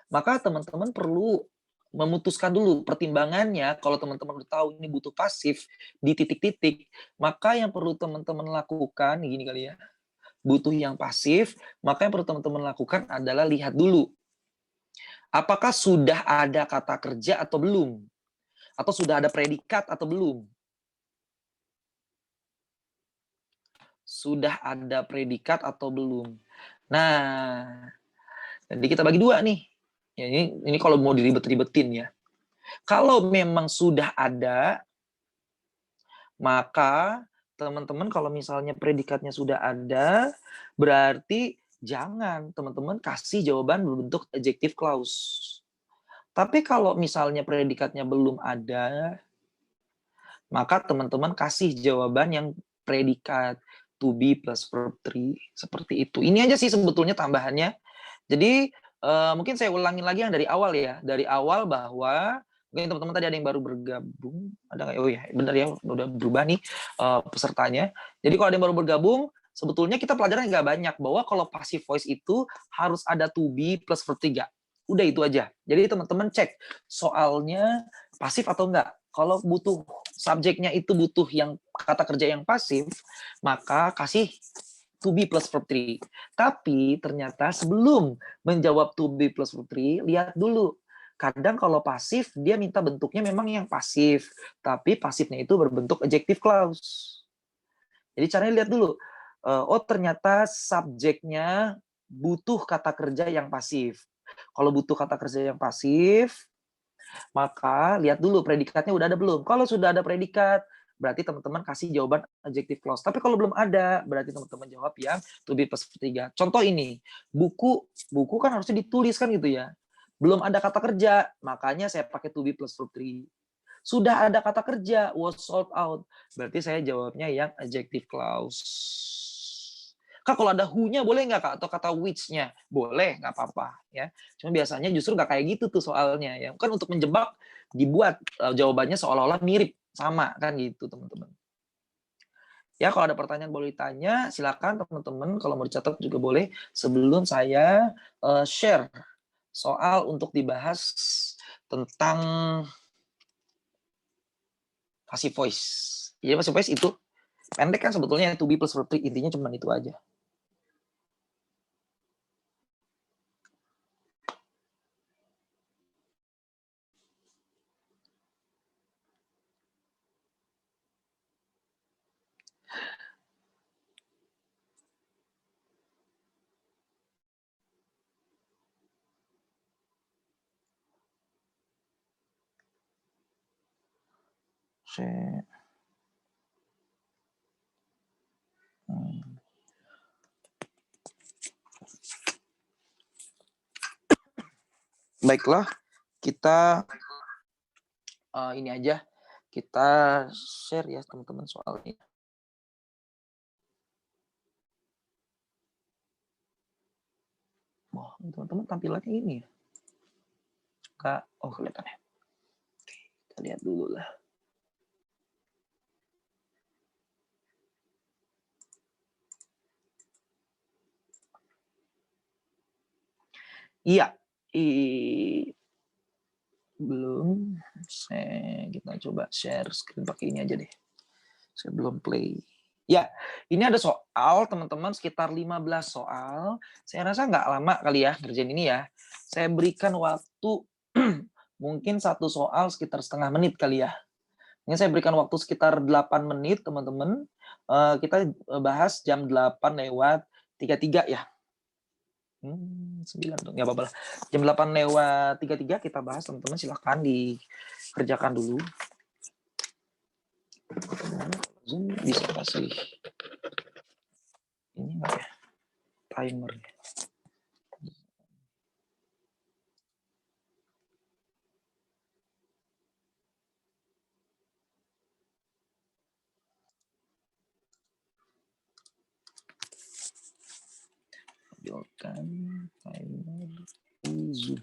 Maka teman-teman perlu memutuskan dulu pertimbangannya. Kalau teman-teman udah tahu ini butuh pasif di titik-titik, maka yang perlu teman-teman lakukan gini kali ya. Butuh yang pasif, maka yang perlu teman-teman lakukan adalah lihat dulu apakah sudah ada kata kerja atau belum? Atau sudah ada predikat atau belum? Sudah ada predikat atau belum? Nah, jadi kita bagi dua nih. Ya, ini kalau mau diribet-ribetin ya. Kalau memang sudah ada, maka teman-teman kalau misalnya predikatnya sudah ada, berarti jangan teman-teman kasih jawaban berbentuk adjective clause. Tapi kalau misalnya predikatnya belum ada, maka teman-teman kasih jawaban yang predikat to be plus verb 3 seperti itu. Ini aja sih sebetulnya tambahannya. Jadi mungkin saya ulangin lagi yang dari awal ya. Dari awal bahwa mungkin teman-teman tadi ada yang baru bergabung, ada nggak? Oh ya, benar ya, udah berubah nih pesertanya. Jadi kalau ada yang baru bergabung, sebetulnya kita pelajaran nggak banyak bahwa kalau passive voice itu harus ada to be plus verb 3. Udah itu aja. Jadi teman-teman cek soalnya pasif atau enggak. Kalau butuh subjeknya itu butuh yang kata kerja yang pasif, maka kasih to be plus verb 3. Tapi ternyata sebelum menjawab to be plus verb 3, lihat dulu. Kadang kalau pasif, dia minta bentuknya memang yang pasif. Tapi pasifnya itu berbentuk adjective clause. Jadi caranya lihat dulu. Oh ternyata subjeknya butuh kata kerja yang pasif. Kalau butuh kata kerja yang pasif, maka lihat dulu predikatnya udah ada belum. Kalau sudah ada predikat, berarti teman-teman kasih jawaban adjective clause. Tapi kalau belum ada, berarti teman-teman jawab yang to be plus 3. Contoh ini, buku kan harusnya ditulis kan gitu ya. Belum ada kata kerja, makanya saya pakai to be plus verb 3. Sudah ada kata kerja, was sold out. Berarti saya jawabnya yang adjective clause. Kak, kalau ada who-nya boleh nggak, Kak? Atau kata which-nya? Boleh, nggak apa-apa. Ya. Cuma biasanya justru nggak kayak gitu tuh soalnya. Ya. Kan untuk menjebak, dibuat jawabannya seolah-olah mirip. Sama, kan gitu, teman-teman. Ya, kalau ada pertanyaan boleh ditanya. Silakan, teman-teman. Kalau mau dicatat juga boleh. Sebelum saya share soal untuk dibahas tentang passive voice. Jadi passive voice itu pendek kan sebetulnya to be plus verb 3, intinya cuma itu aja. Baiklah, kita ini aja, kita share ya teman-teman soalnya. Wah, teman-teman tampilannya ini ya. Kak, oh kelihatan ya. Oke, kita lihat dulu lah. Iya, belum. Kita coba share screen pakai ini aja deh. Saya belum play. Ya, ini ada soal teman-teman sekitar 15 soal. Saya rasa nggak lama kali ya ngerjain ini ya. Saya berikan waktu mungkin satu soal sekitar setengah menit kali ya. Ini saya berikan waktu sekitar 8 menit teman-teman. Kita bahas jam 8:33 ya. 9 dong, nggak apa-apa lah. Jam 8:33 kita bahas teman-teman, silahkan dikerjakan dulu. Zoom bisa kasih ini enggak ya? Timernya. Tampilkan timer Zoom.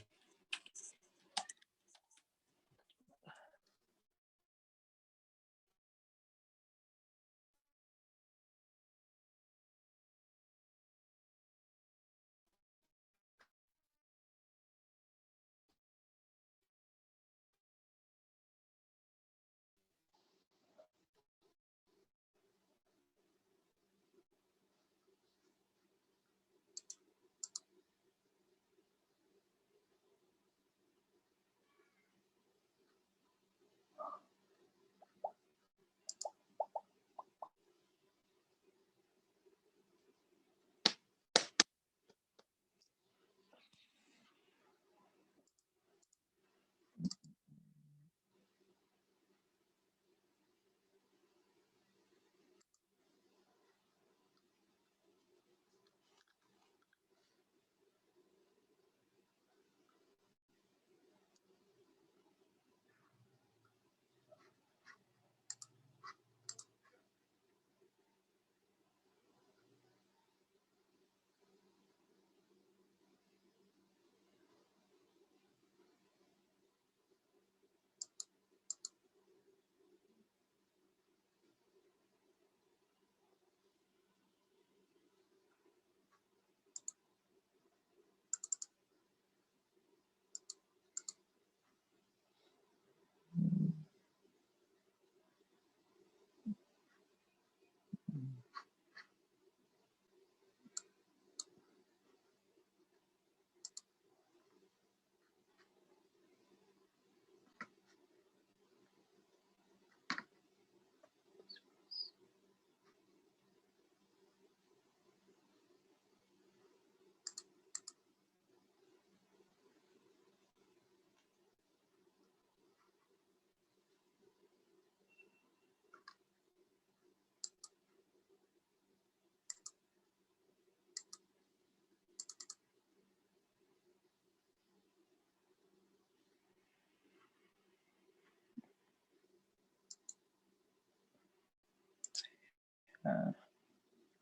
Nah,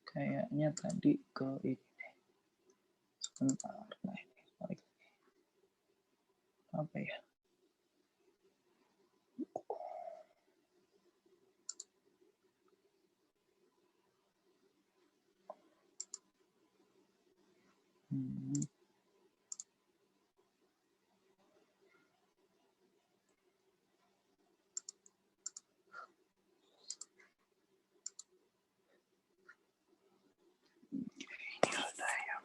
kayaknya tadi ke ini. Sebentar. Nah, ini balik. Apa ya? Ini ada ya.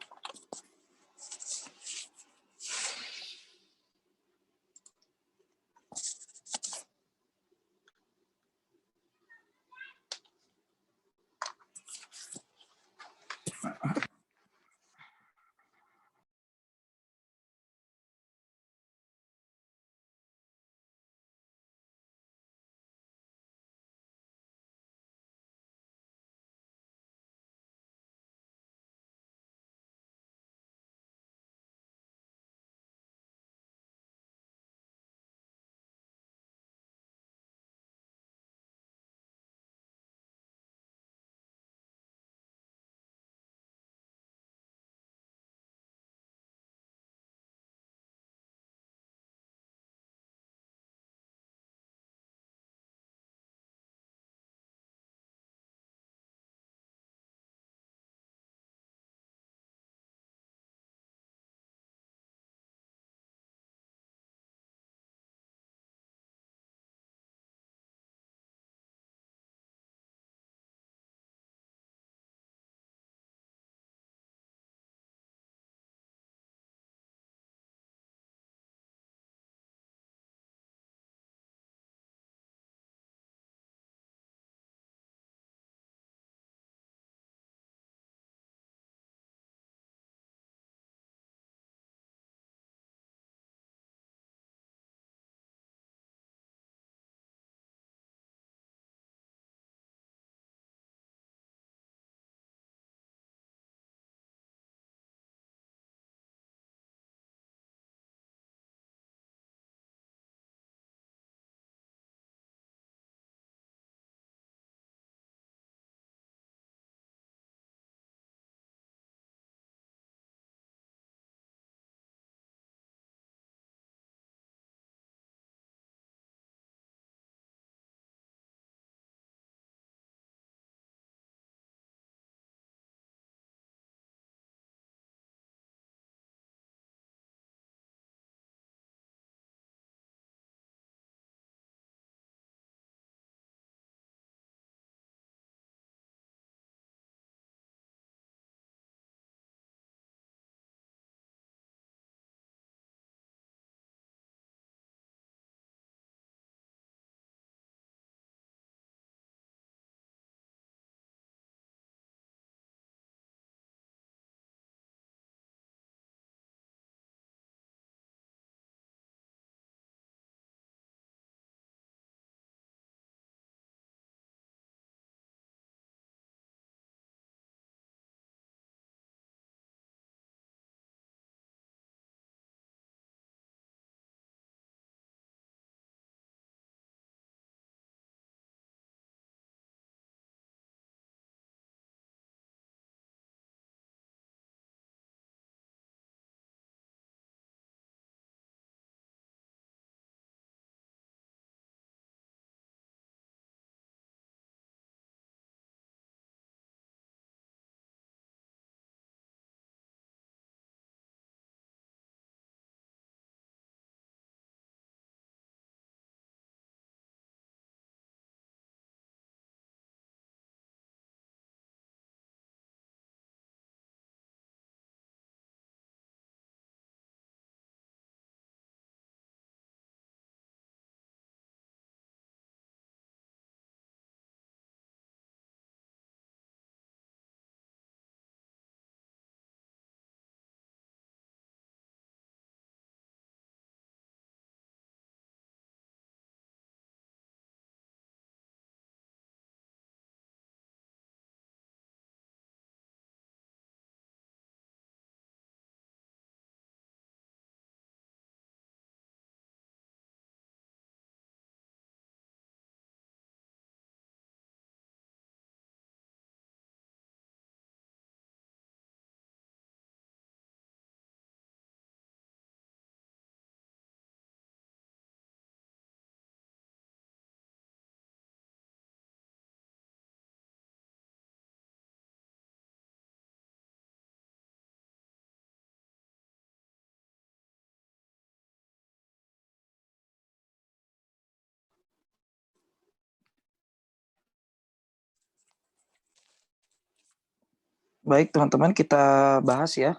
Baik, teman-teman, kita bahas ya.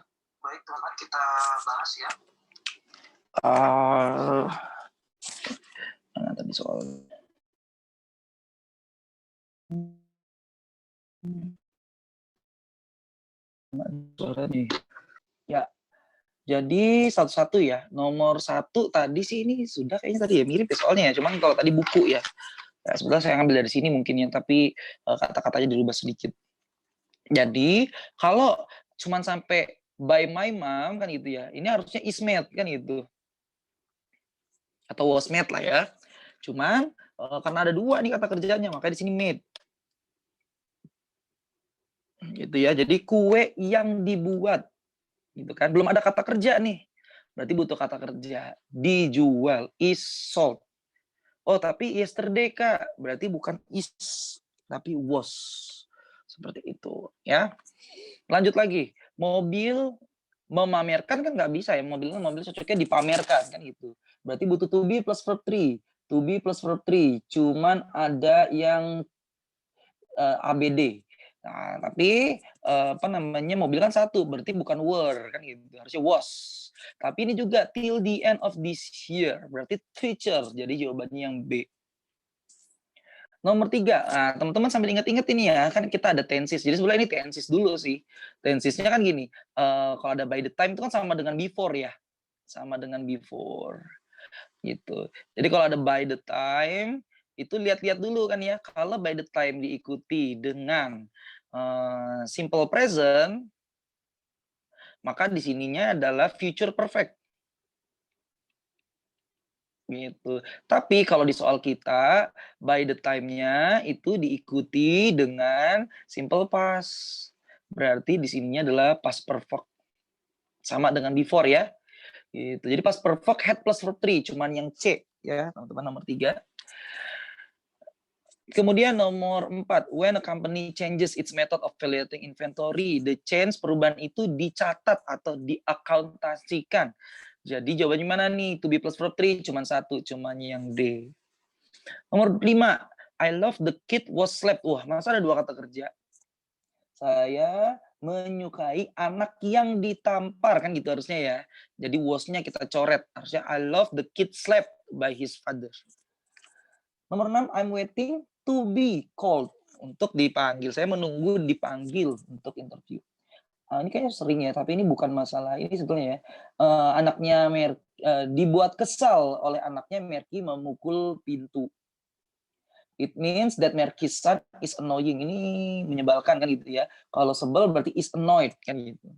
Uh, Mana tadi soal nih? Ya, jadi satu-satu ya. Nomor 1 tadi sih ini sudah kayaknya tadi ya mirip ya soalnya ya. Cuman kalau tadi buku ya. Ya sebenarnya saya ambil dari sini mungkin ya, tapi kata-katanya dirubah sedikit. Jadi kalau cuman sampai by my mom kan gitu ya. Ini harusnya is made kan gitu. Atau was made lah ya. Cuman karena ada 2 nih kata kerjanya, makanya di sini made. Gitu ya. Jadi kue yang dibuat gitu kan. Belum ada kata kerja nih. Berarti butuh kata kerja. Dijual, is sold. Oh, tapi yesterday, Kak. Berarti bukan is, tapi was. Seperti itu, ya. Lanjut lagi. Mobil memamerkan kan nggak bisa ya. Mobil cocoknya dipamerkan kan gitu. Berarti butuh to be plus verb 3. To be plus verb 3. Cuman ada yang ABD. Nah, tapi apa namanya, mobil kan 1, berarti bukan were kan gitu. Harusnya was. Tapi ini juga till the end of this year, berarti future. Jadi jawabannya yang B. Nomor 3, nah, teman-teman sambil ingat-ingat ini ya, kan kita ada tenses. Jadi sebenarnya ini tenses dulu sih. Tensesnya kan gini, kalau ada by the time itu kan sama dengan before ya. Sama dengan before. Gitu. Jadi kalau ada by the time, itu lihat-lihat dulu kan ya. Kalau by the time diikuti dengan simple present, maka di sininya adalah future perfect. Gitu. Tapi kalau di soal kita, by the time-nya itu diikuti dengan simple past. Berarti di sininya adalah past perfect. Sama dengan before ya. Gitu. Jadi past perfect had plus verb 3, cuman yang C ya, teman-teman, nomor 3. Kemudian nomor 4, when a company changes its method of valuating inventory, the change, perubahan itu dicatat atau diakuntasikan. Jadi jawabannya mana nih? To be plus verb 3 cuman 1, cuman yang D. Nomor 5, I love the kid was slept. Wah, masa ada 2 kata kerja? Saya menyukai anak yang ditampar, kan gitu harusnya ya. Jadi was-nya kita coret. Harusnya I love the kid slept by his father. Nomor 6, I'm waiting to be called. Untuk dipanggil. Saya menunggu dipanggil untuk interview. Ini kayaknya sering ya, tapi ini bukan masalah ini sebetulnya ya. Anaknya dibuat kesal oleh anaknya Merky memukul pintu. It means that Merky's son is annoying. Ini menyebalkan kan gitu ya. Kalau sebel berarti is annoyed kan gitu.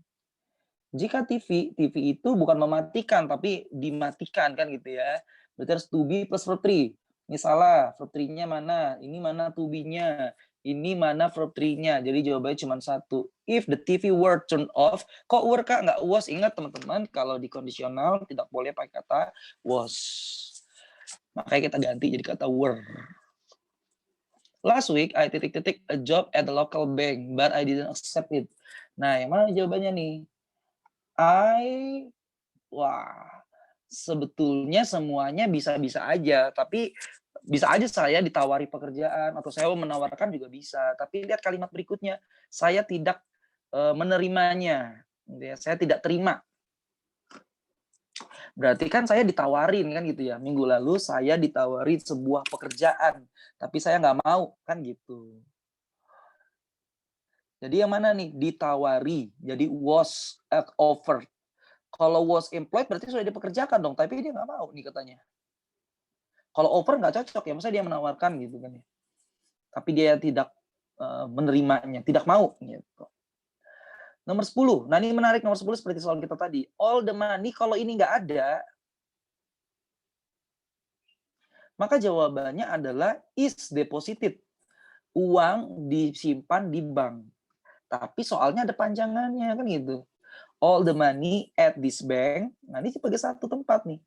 Jika TV itu bukan mematikan tapi dimatikan kan gitu ya. Berarti harus to be plus verb 3. Ini salah, verb 3-nya mana? Ini mana to be-nya? Ini mana verb 3-nya? Jadi jawabannya cuma 1. If the TV were turned off, kok were Kak nggak was? Ingat teman-teman, kalau di kondisional tidak boleh pakai kata was. Makanya kita ganti jadi kata were. Last week, I titik-titik a job at the local bank, but I didn't accept it. Nah, yang mana jawabannya nih? Wah, sebetulnya semuanya bisa-bisa aja, tapi bisa aja saya ditawari pekerjaan atau saya menawarkan juga bisa. Tapi lihat kalimat berikutnya, saya tidak menerimanya, gitu ya. Saya tidak terima. Berarti kan saya ditawarin kan gitu ya. Minggu lalu saya ditawari sebuah pekerjaan, tapi saya nggak mau kan gitu. Jadi yang mana nih? Ditawari. Jadi was offered. Kalau was employed berarti sudah dipekerjakan dong, tapi dia nggak mau nih katanya. Kalau offer nggak cocok ya, masa dia menawarkan gitu kan ya. Tapi dia tidak menerimanya, tidak mau gitu. Nomor 10. Nah, ini menarik nomor 10 seperti soal kita tadi. All the money, kalau ini nggak ada, maka jawabannya adalah is deposited. Uang disimpan di bank. Tapi soalnya ada panjangannya kan gitu. All the money at this bank. Nah, ini sebagai satu tempat nih.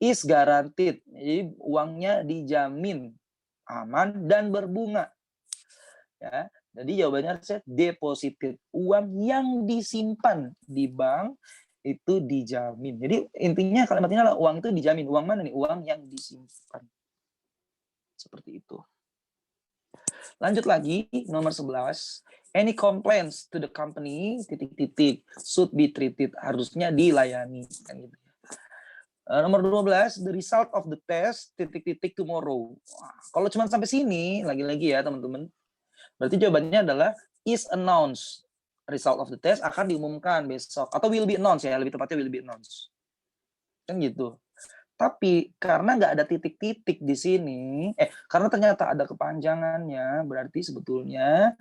Is guaranteed. Jadi uangnya dijamin aman dan berbunga. Ya. Jadi jawabannya harusnya deposited. Uang yang disimpan di bank itu dijamin. Jadi intinya kalimat ini adalah uang itu dijamin. Uang mana nih? Uang yang disimpan. Seperti itu. Lanjut lagi, nomor 11. Any complaints to the company, titik-titik, should be treated, harusnya dilayani. Kan gitu. Nomor 12, the result of the test, titik-titik tomorrow. Wah, kalau cuma sampai sini, lagi-lagi ya teman-teman, berarti jawabannya adalah is announced. Result of the test akan diumumkan besok. Atau will be announced ya, lebih tepatnya will be announced. Kan gitu. Tapi karena nggak ada titik-titik di sini, karena ternyata ada kepanjangannya, berarti sebetulnya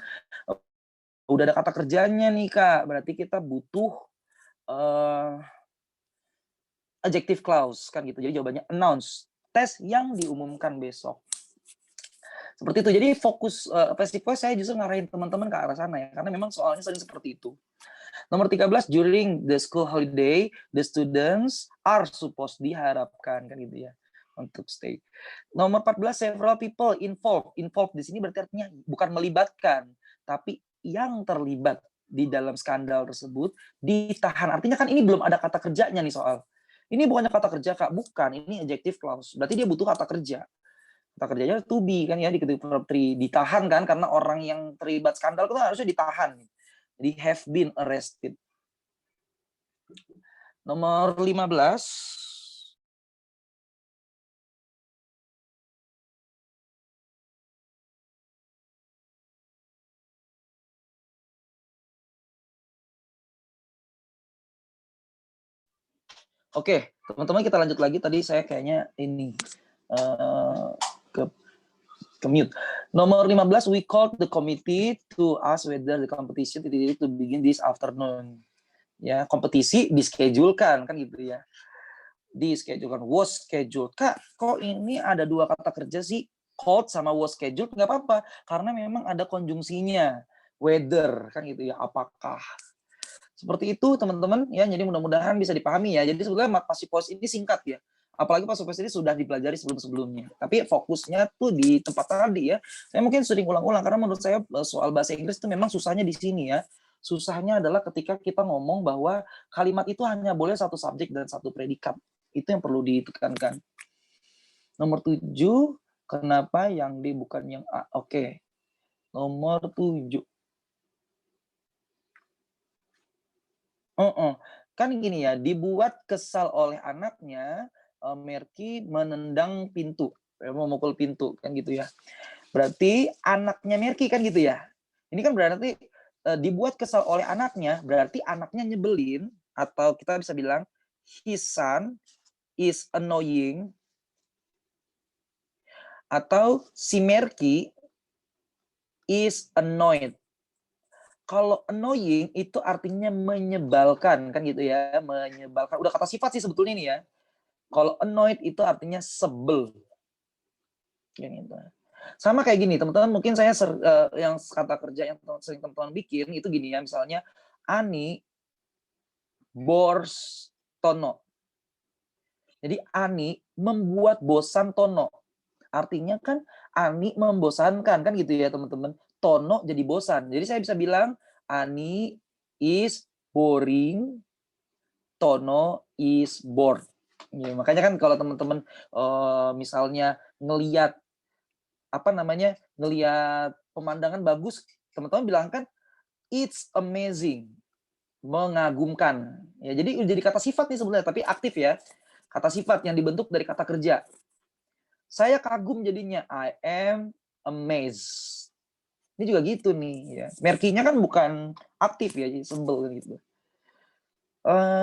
udah ada kata kerjanya nih Kak. Berarti kita butuh adjective clause kan gitu. Jadi jawabannya announce, tes yang diumumkan besok. Seperti itu. Jadi fokus passive voice saya justru ngarahin teman-teman ke arah sana ya, karena memang soalnya sering seperti itu. Nomor 13, during the school holiday, the students are supposed, diharapkan kan gitu ya, untuk stay. Nomor 14, several people involved. Involved di sini berarti artinya bukan melibatkan, tapi yang terlibat di dalam skandal tersebut ditahan. Artinya kan ini belum ada kata kerjanya nih soal. Ini bukannya kata kerja Kak, bukan, ini adjective clause. Berarti dia butuh kata kerja. Kata kerjanya to be kan ya di ketika verb 3, ditahan kan, karena orang yang terlibat skandal itu harusnya ditahan. Jadi have been arrested. Nomor 15. Oke, teman-teman kita lanjut lagi. Tadi saya kayaknya ini ke mute. Nomor 15, we called the committee to ask whether the competition to begin this afternoon. Ya, kompetisi dischedule-kan kan gitu ya. Dischedule-kan, was scheduled. Kak, kok ini ada dua kata kerja sih? Called sama was scheduled, nggak apa-apa. Karena memang ada konjungsinya. Whether, kan gitu ya, apakah. Seperti itu teman-teman ya, jadi mudah-mudahan bisa dipahami ya. Jadi sebetulnya passive voice ini singkat ya. Apalagi passive voice ini sudah dipelajari sebelum-sebelumnya. Tapi fokusnya tuh di tempat tadi ya. Saya mungkin sering ulang-ulang karena menurut saya soal bahasa Inggris itu memang susahnya di sini ya. Susahnya adalah ketika kita ngomong bahwa kalimat itu hanya boleh satu subjek dan satu predikat. Itu yang perlu ditekankan. Nomor 7, kenapa yang D bukan yang A? Oke. Nomor 7. Kan gini ya, dibuat kesal oleh anaknya, Merky menendang pintu, memukul pintu kan gitu ya. Berarti anaknya Merky kan gitu ya. Ini kan berarti dibuat kesal oleh anaknya, berarti anaknya nyebelin, atau kita bisa bilang his son is annoying, atau si Merky is annoyed. Kalau annoying itu artinya menyebalkan kan gitu ya, menyebalkan. Udah kata sifat sih sebetulnya ini ya. Kalau annoyed itu artinya sebel. Yang itu. Sama kayak gini, teman-teman, mungkin saya yang kata kerja yang sering teman-teman bikin itu gini ya, misalnya Ani bores Tono. Jadi Ani membuat bosan Tono. Artinya kan Ani membosankan kan gitu ya, teman-teman. Tono jadi bosan. Jadi saya bisa bilang Ani is boring, Tono is bored. Ya, makanya kan kalau teman-teman misalnya ngelihat ngelihat pemandangan bagus, teman-teman bilang kan it's amazing, mengagumkan. Ya, jadi kata sifat nih sebenarnya, tapi aktif ya. Kata sifat yang dibentuk dari kata kerja. Saya kagum jadinya I am amazed. Ini juga gitu nih ya. Merkinya kan bukan aktif ya, jadi sebel gitu.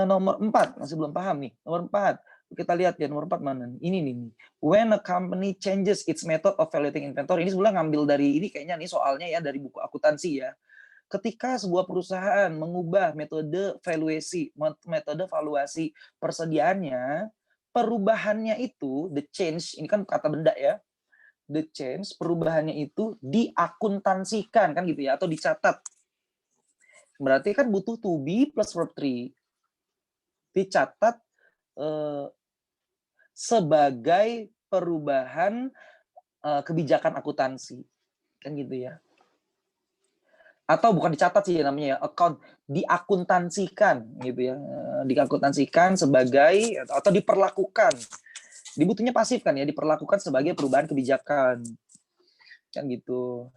Nomor 4, masih belum paham nih. Nomor 4, kita lihat ya nomor 4 mana nih. Ini nih. When a company changes its method of valuating inventory, ini sebenarnya ngambil dari ini kayaknya nih soalnya ya dari buku akuntansi ya. Ketika sebuah perusahaan mengubah metode valuasi persediaannya, perubahannya itu, the change, ini kan kata benda ya, the change, perubahannya itu diakuntansikan kan gitu ya, atau dicatat. Berarti kan butuh to be plus verb 3. Dicatat sebagai perubahan kebijakan akuntansi. Kan gitu ya. Atau bukan dicatat sih namanya ya, account, diakuntansikan gitu ya. Diakuntansikan sebagai atau diperlakukan. Dibutuhnya pasif kan ya, diperlakukan sebagai perubahan kebijakan. Kan gitu.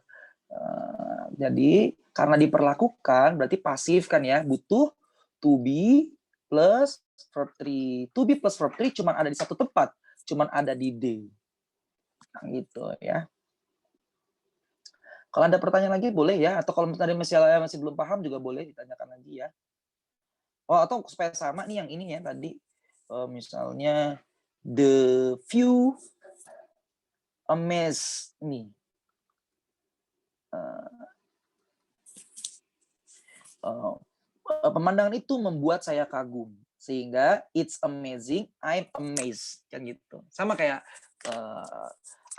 Jadi karena diperlakukan berarti pasif kan ya, butuh to be plus verb 3. To be plus verb 3 cuma ada di satu tempat, cuma ada di D. Nah, gitu ya. Kalau ada pertanyaan lagi boleh ya, atau kalau misalnya masih belum paham juga boleh ditanyakan lagi ya. Oh, atau supaya sama nih yang ini ya tadi, misalnya the view amaze nih. Pemandangan itu membuat saya kagum, sehingga it's amazing, I'm amazed, kan gitu. Sama kayak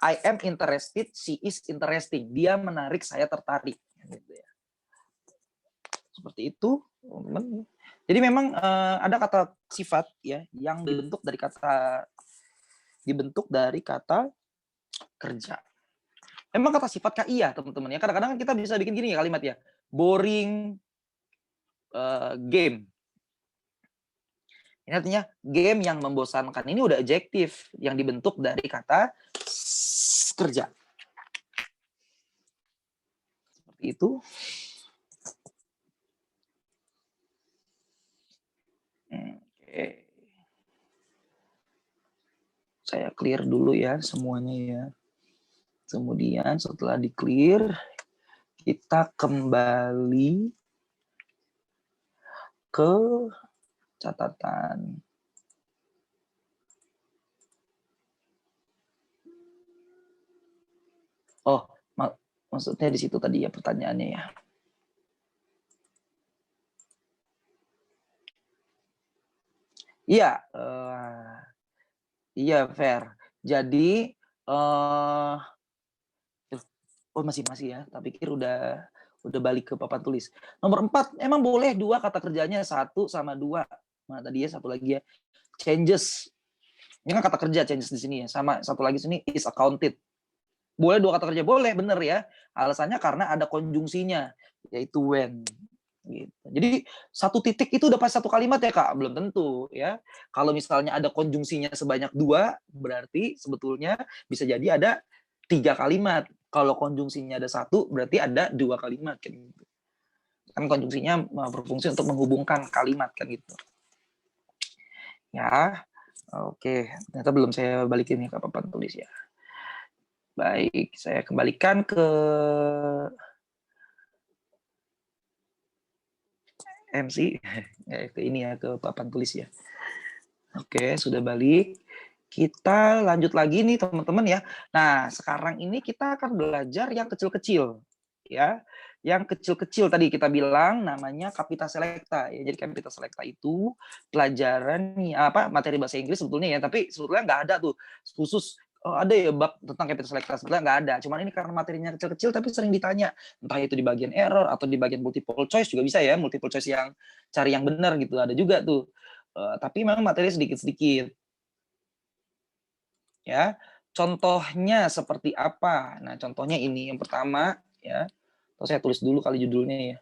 I am interested, she is interesting. Dia menarik, saya tertarik, gitu ya. Seperti itu. Jadi memang ada kata sifat ya yang dibentuk dari kata kerja. Memang kata sifat KIA, teman-teman ya. Kadang-kadang kita bisa bikin gini ya kalimat ya. Boring game. Ini artinya game yang membosankan. Ini udah adjektif yang dibentuk dari kata kerja. Seperti itu. Oke. Saya clear dulu ya semuanya ya. Kemudian setelah di clear, kita kembali ke catatan. Oh, maksudnya di situ tadi ya pertanyaannya ya. Iya, iya fair. Jadi, oh masih ya. Tak pikir udah balik ke papan tulis. Nomor 4, emang boleh 2 kata kerjanya 1 sama 2. Mana tadi ya, satu lagi ya. Changes. Ini kan kata kerja changes di sini ya. Sama satu lagi sini is accounted. Boleh 2 kata kerja, boleh bener ya. Alasannya karena ada konjungsinya, yaitu when. Gitu. Jadi satu titik itu udah pas satu kalimat ya Kak? Belum tentu ya. Kalau misalnya ada konjungsinya sebanyak 2, berarti sebetulnya bisa jadi ada 3 kalimat. Kalau konjungsinya ada 1, berarti ada 2 kalimat kan gitu. Kan konjungsinya berfungsi untuk menghubungkan kalimat kan gitu. Ya, oke. Ternyata belum saya balikin ya ke papan tulis ya. Baik, saya kembalikan ke MC, ke ini ya, ke papan tulis ya. Oke, sudah balik. Kita lanjut lagi nih teman-teman ya. Nah, sekarang ini kita akan belajar yang kecil-kecil ya. Yang kecil-kecil tadi kita bilang namanya Capita Selecta ya. Jadi Capita Selecta itu pelajaran materi bahasa Inggris sebetulnya ya, tapi sebetulnya nggak ada tuh khusus ada ya bab tentang Capita Selecta, sebetulnya nggak ada. Cuman ini karena materinya kecil-kecil tapi sering ditanya, entah itu di bagian error atau di bagian multiple choice juga bisa ya, multiple choice yang cari yang benar gitu ada juga tuh. Tapi memang materi sedikit-sedikit. Ya. Contohnya seperti apa? Nah, contohnya ini yang pertama ya. Atau saya tulis dulu kali judulnya ya.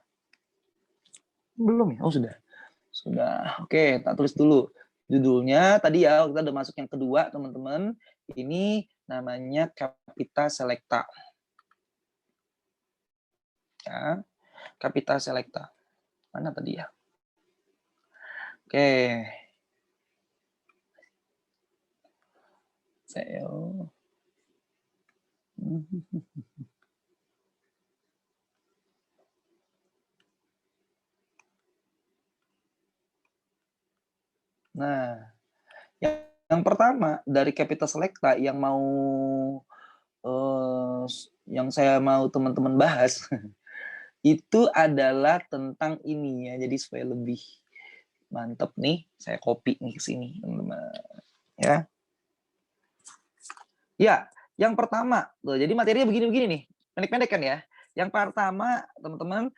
Belum ya? Oh, sudah. Sudah. Oke, tak tulis dulu. Judulnya tadi ya, kita udah masuk yang kedua, teman-teman. Ini namanya Capita Selecta. Ya. Capita Selecta. Mana tadi ya? Oke. Saya Nah, yang pertama dari Capita Selecta yang yang saya mau teman-teman bahas itu adalah tentang ini ya. Jadi supaya lebih mantep nih, saya copy nih ke sini, teman-teman. Ya. Ya, yang pertama, tuh, jadi materinya begini-begini nih, pendek-pendek kan ya. Yang pertama, teman-teman,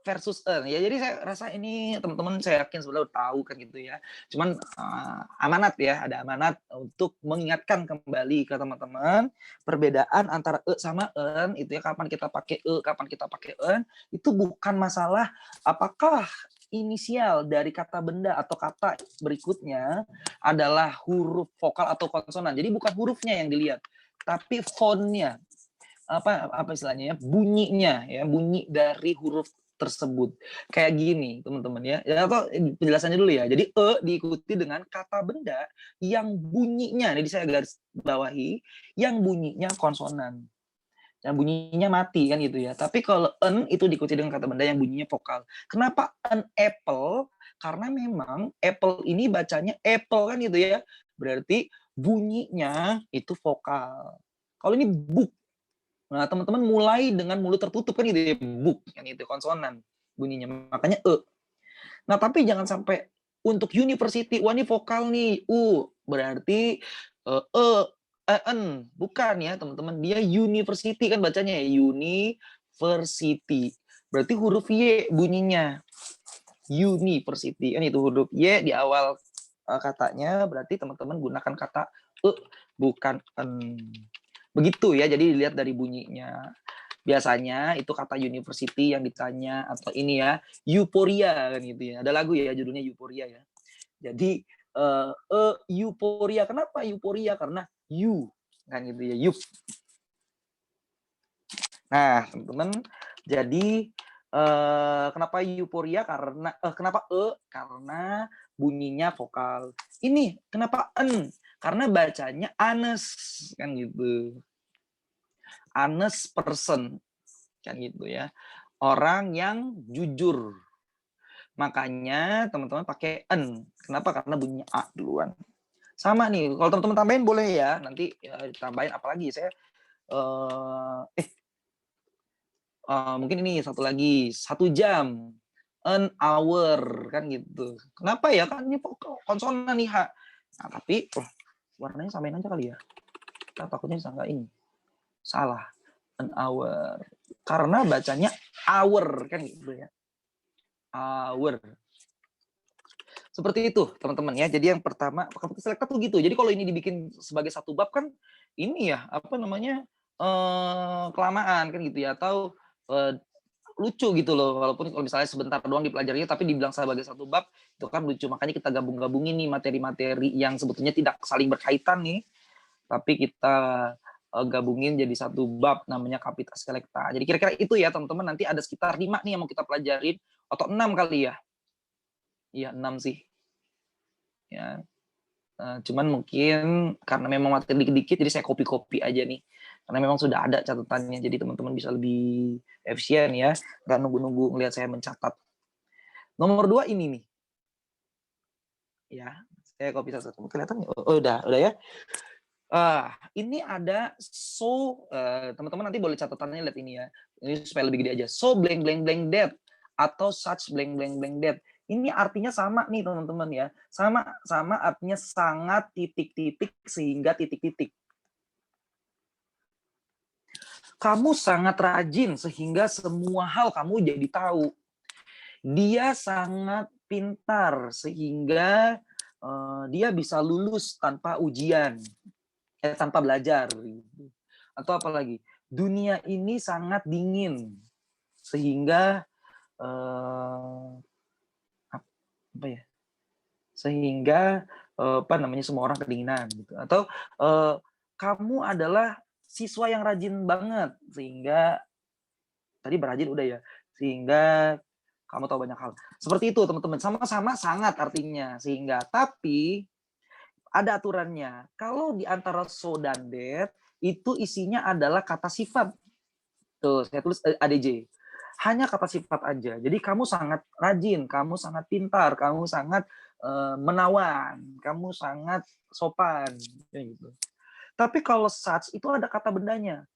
versus en. Ya jadi saya rasa ini teman-teman saya yakin sebenarnya udah tahu kan gitu ya. Cuman amanat ya, ada amanat untuk mengingatkan kembali ke teman-teman perbedaan antara sama en itu ya, kapan kita pakai kapan kita pakai en itu bukan masalah apakah inisial dari kata benda atau kata berikutnya adalah huruf vokal atau konsonan. Jadi bukan hurufnya yang dilihat, tapi fontnya. apa istilahnya ya, bunyinya ya, bunyi dari huruf tersebut. Kayak gini, teman-teman ya. Ya atau penjelasannya dulu ya. Jadi diikuti dengan kata benda yang bunyinya, ini saya garis bawahi, yang bunyinya konsonan. Yang bunyinya mati kan gitu ya. Tapi kalau en itu diikuti dengan kata benda yang bunyinya vokal. Kenapa an apple? Karena memang apple ini bacanya apple kan gitu ya. Berarti bunyinya itu vokal. Kalau ini book. Nah, teman-teman mulai dengan mulut tertutup kan gitu ya, book kan itu konsonan bunyinya. Makanya e. Nah, tapi jangan sampai untuk university, wah ini vokal nih, berarti en, bukan ya teman-teman, dia university kan bacanya ya, university. Berarti huruf Y bunyinya, university, kan itu huruf Y di awal katanya, berarti teman-teman gunakan kata bukan en. Begitu ya, jadi dilihat dari bunyinya. Biasanya itu kata university yang ditanya atau ini ya euforia kan gitu ya. Ada lagu ya judulnya Euforia ya. Jadi euforia. Kenapa euforia? Karena you kan gitu ya. You. Nah, teman-teman, jadi kenapa euforia? Karena kenapa karena bunyinya vokal. Ini kenapa en? Karena bacanya anes kan gitu. Honest person kan gitu ya, orang yang jujur. Makanya teman-teman pakai en. Kenapa? Karena bunyinya a duluan. Sama nih, kalau teman-teman tambahin boleh ya, nanti ya, tambahin apalagi saya mungkin ini satu lagi, 1 jam, an hour kan gitu. Kenapa ya, kan ini konsonan nih ha. Nah, tapi warnanya samain aja kali ya, kan takutnya disangka ini salah. An hour, karena bacanya hour kan gitu ya, hour. Seperti itu teman-teman ya. Jadi yang pertama fakultas selekta tuh gitu. Jadi kalau ini dibikin sebagai satu bab kan ini ya apa namanya kelamaan kan gitu ya, atau lucu gitu loh, walaupun kalau misalnya sebentar doang dipelajarinya tapi dibilang sebagai satu bab itu kan lucu. Makanya kita gabung-gabungin nih materi-materi yang sebetulnya tidak saling berkaitan nih, tapi kita gabungin jadi satu bab namanya Kapitas Selekta. Jadi kira-kira itu ya teman-teman, nanti ada sekitar 5 nih yang mau kita pelajarin, atau 6 kali ya. Iya 6 sih. Ya. Cuman mungkin karena memang materi dikit-dikit jadi saya copy-copy aja nih. Karena memang sudah ada catatannya, jadi teman-teman bisa lebih efisien ya, nggak nunggu-nunggu ngelihat saya mencatat. Nomor 2 ini nih. Ya, saya copy satu. Kelihatan? Oh, udah ya. Ini ada teman-teman nanti boleh catatannya lihat ini ya. Ini supaya lebih gede aja. So blank blank blank that atau such blank blank blank that. Ini artinya sama nih teman-teman ya. Sama artinya sangat titik-titik sehingga titik-titik. Kamu sangat rajin sehingga semua hal kamu jadi tahu. Dia sangat pintar sehingga dia bisa lulus tanpa ujian. Tanpa belajar gitu. Atau apalagi dunia ini sangat dingin sehingga apa ya, sehingga apa namanya, semua orang kedinginan gitu. Atau kamu adalah siswa yang rajin banget sehingga tadi berajin udah ya, sehingga kamu tahu banyak hal. Seperti itu teman-teman, sama-sama sangat artinya sehingga. Tapi ada aturannya. Kalau di antara so dan that itu isinya adalah kata sifat. Tuh, saya tulis ADJ. Hanya kata sifat aja. Jadi kamu sangat rajin, kamu sangat pintar, kamu sangat menawan, kamu sangat sopan, gitu. Tapi kalau such itu ada kata bendanya.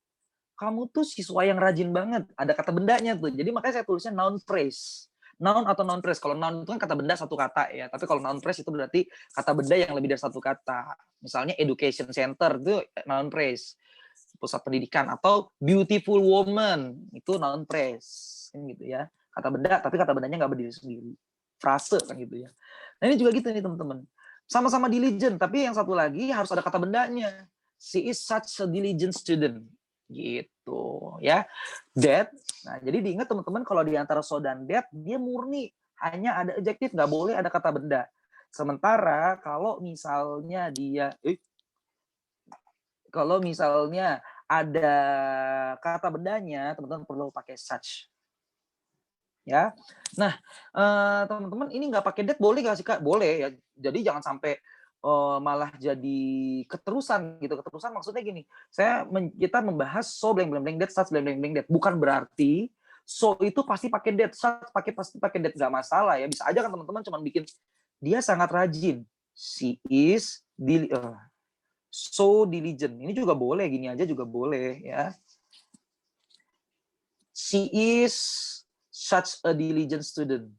Kamu tuh siswa yang rajin banget, ada kata bendanya tuh. Jadi makanya saya tulisnya noun phrase. Noun atau noun phrase. Kalau noun itu kan kata benda satu kata ya. Tapi kalau noun phrase itu berarti kata benda yang lebih dari satu kata. Misalnya education center itu noun phrase, pusat pendidikan. Atau beautiful woman itu noun phrase, kan gitu ya. Kata benda, tapi kata bendanya nggak berdiri sendiri. Frase kan gitu ya. Nah ini juga gitu nih teman-teman. Sama-sama diligent, tapi yang satu lagi harus ada kata bendanya. She is such a diligent student. Gitu ya. That, nah jadi diingat teman-teman, kalau di antara so dan that dia murni hanya ada adjektif, nggak boleh ada kata benda. Sementara kalau misalnya dia kalau misalnya ada kata bendanya, teman-teman perlu pakai such. Ya. Nah, teman-teman ini nggak pakai that boleh nggak sih, Kak? Boleh ya. Jadi jangan sampai, malah jadi keterusan gitu. Keterusan maksudnya gini, kita membahas so blank blank blank that, such blank blank blank that. Bukan berarti so itu pasti pakai that, such pasti pakai that, nggak masalah ya. Bisa aja kan teman-teman cuman bikin, dia sangat rajin. She is so diligent. Ini juga boleh, gini aja juga boleh ya. She is such a diligent student.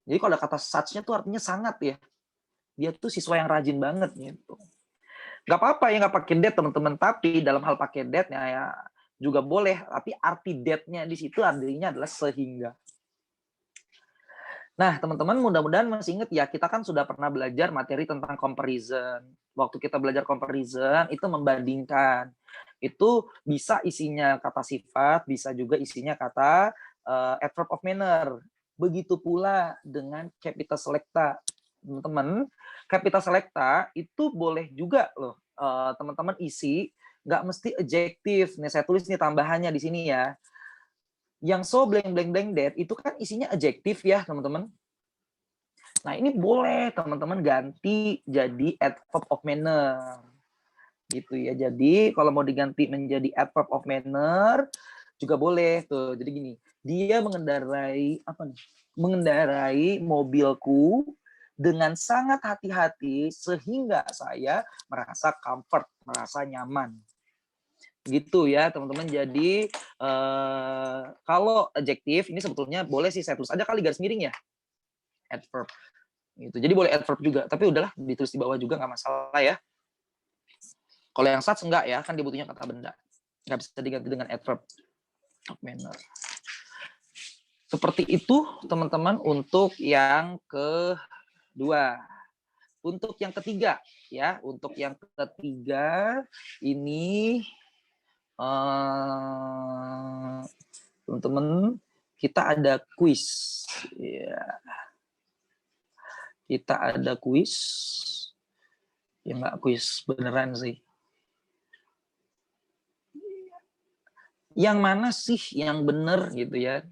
Jadi kalau ada kata such-nya tuh artinya sangat ya. Dia tuh siswa yang rajin banget gitu. Gak apa-apa ya nggak pakai that teman-teman, tapi dalam hal pakai that ya juga boleh, tapi arti that-nya di situ artinya adalah sehingga. Nah, teman-teman mudah-mudahan masih ingat ya, kita kan sudah pernah belajar materi tentang comparison. Waktu kita belajar comparison, itu membandingkan. Itu bisa isinya kata sifat, bisa juga isinya kata adverb of manner. Begitu pula dengan capital selecta. Teman-teman, capital selecta itu boleh juga loh teman-teman isi, nggak mesti adjektif. Nih saya tulis nih tambahannya di sini ya. Yang so blank blank blank that itu kan isinya adjektif ya teman-teman. Nah ini boleh teman-teman ganti jadi adverb of manner gitu ya. Jadi kalau mau diganti menjadi adverb of manner juga boleh tuh. Jadi gini, dia mengendarai apa nih? Mengendarai mobilku dengan sangat hati-hati sehingga saya merasa comfort, merasa nyaman. Gitu ya teman-teman. Jadi kalau adjektif ini sebetulnya boleh sih saya tulis aja kali garis miring ya, adverb gitu. Jadi boleh adverb juga, tapi udahlah ditulis di bawah juga nggak masalah ya. Kalau yang such enggak ya, kan dia butuhnya kata benda, nggak bisa diganti dengan adverb of manner. Seperti itu teman-teman untuk yang kedua. Untuk yang ketiga ya, untuk yang ketiga ini teman-teman, kita ada kuis. Ya. Kita ada kuis. Ya nggak kuis beneran sih. Yang mana sih yang bener gitu ya?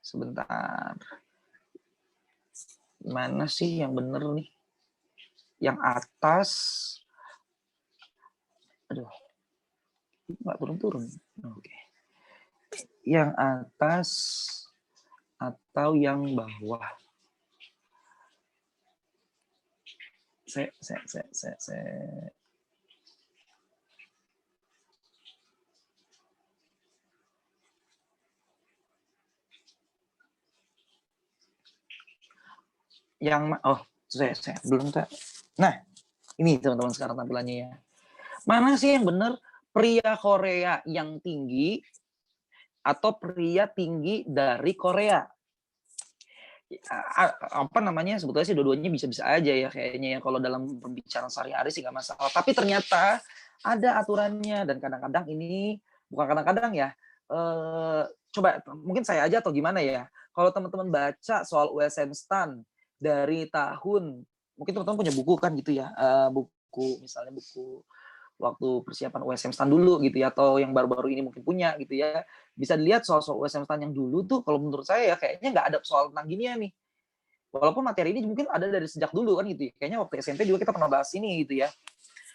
Sebentar. Mana sih yang bener nih? Yang atas. Aduh. Nggak turun-turun. Oke. Yang atas atau yang bawah? Saya saya belum tak. Nah, ini teman-teman sekarang tampilannya ya. Mana sih yang benar, pria Korea yang tinggi atau pria tinggi dari Korea? Apa namanya, sebetulnya sih dua-duanya bisa-bisa aja ya kayaknya ya, kalau dalam pembicaraan sehari-hari sih nggak masalah. Tapi ternyata ada aturannya dan kadang-kadang ini, bukan kadang-kadang ya, coba mungkin saya aja atau gimana ya, kalau teman-teman baca soal USM STAN dari tahun, mungkin teman-teman punya buku kan gitu ya, buku misalnya buku waktu persiapan USM STAN dulu gitu ya, atau yang baru-baru ini mungkin punya gitu ya, bisa dilihat soal-soal USM STAN yang dulu tuh kalau menurut saya ya kayaknya nggak ada soal tentang ginian nih. Walaupun materi ini mungkin ada dari sejak dulu kan gitu ya, kayaknya waktu SMP juga kita pernah bahas ini gitu ya.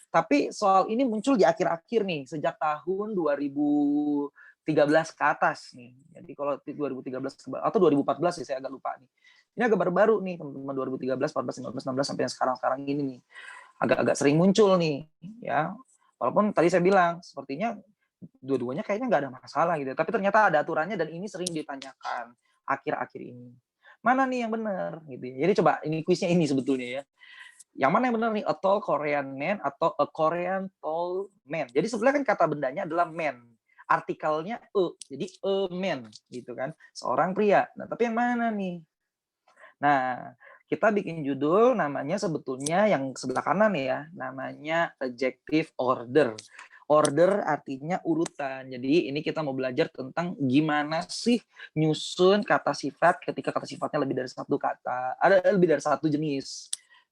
Tapi soal ini muncul di akhir-akhir nih, sejak tahun 2013 ke atas nih. Jadi kalau 2013 atau 2014 ya, saya agak lupa nih. Ini agak baru-baru nih teman-teman, 2013, 14, 15, 16 sampai yang sekarang-sekarang ini nih. Agak-agak sering muncul nih ya. Walaupun tadi saya bilang sepertinya dua-duanya kayaknya nggak ada masalah gitu. Tapi ternyata ada aturannya dan ini sering ditanyakan akhir-akhir ini. Mana nih yang benar gitu ya. Jadi coba ini kuisnya ini sebetulnya ya. Yang mana yang benar nih, a tall Korean man atau a Korean tall man. Jadi sebenarnya kan kata bendanya adalah man. Artikelnya jadi a man gitu kan. Seorang pria. Nah, tapi yang mana nih? Nah, kita bikin judul namanya sebetulnya yang sebelah kanan ya, namanya adjective order. Order artinya urutan. Jadi ini kita mau belajar tentang gimana sih nyusun kata sifat ketika kata sifatnya lebih dari satu kata. Ada lebih dari satu jenis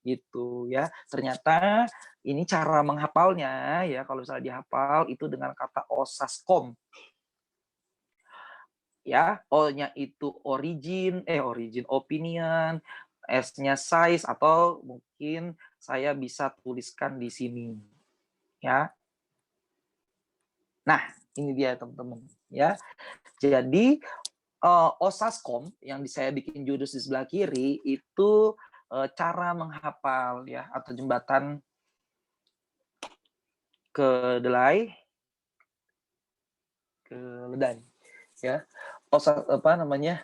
gitu ya. Ternyata ini cara menghafalnya ya, kalau misalnya dihafal itu dengan kata osaskom ya. O-nya itu opinion, S-nya size atau mungkin saya bisa tuliskan di sini ya. Nah, ini dia teman-teman ya. Jadi Osaskom yang saya bikin jurus di sebelah kiri itu, cara menghafal ya atau jembatan kedelai, keledai ya. Apa namanya,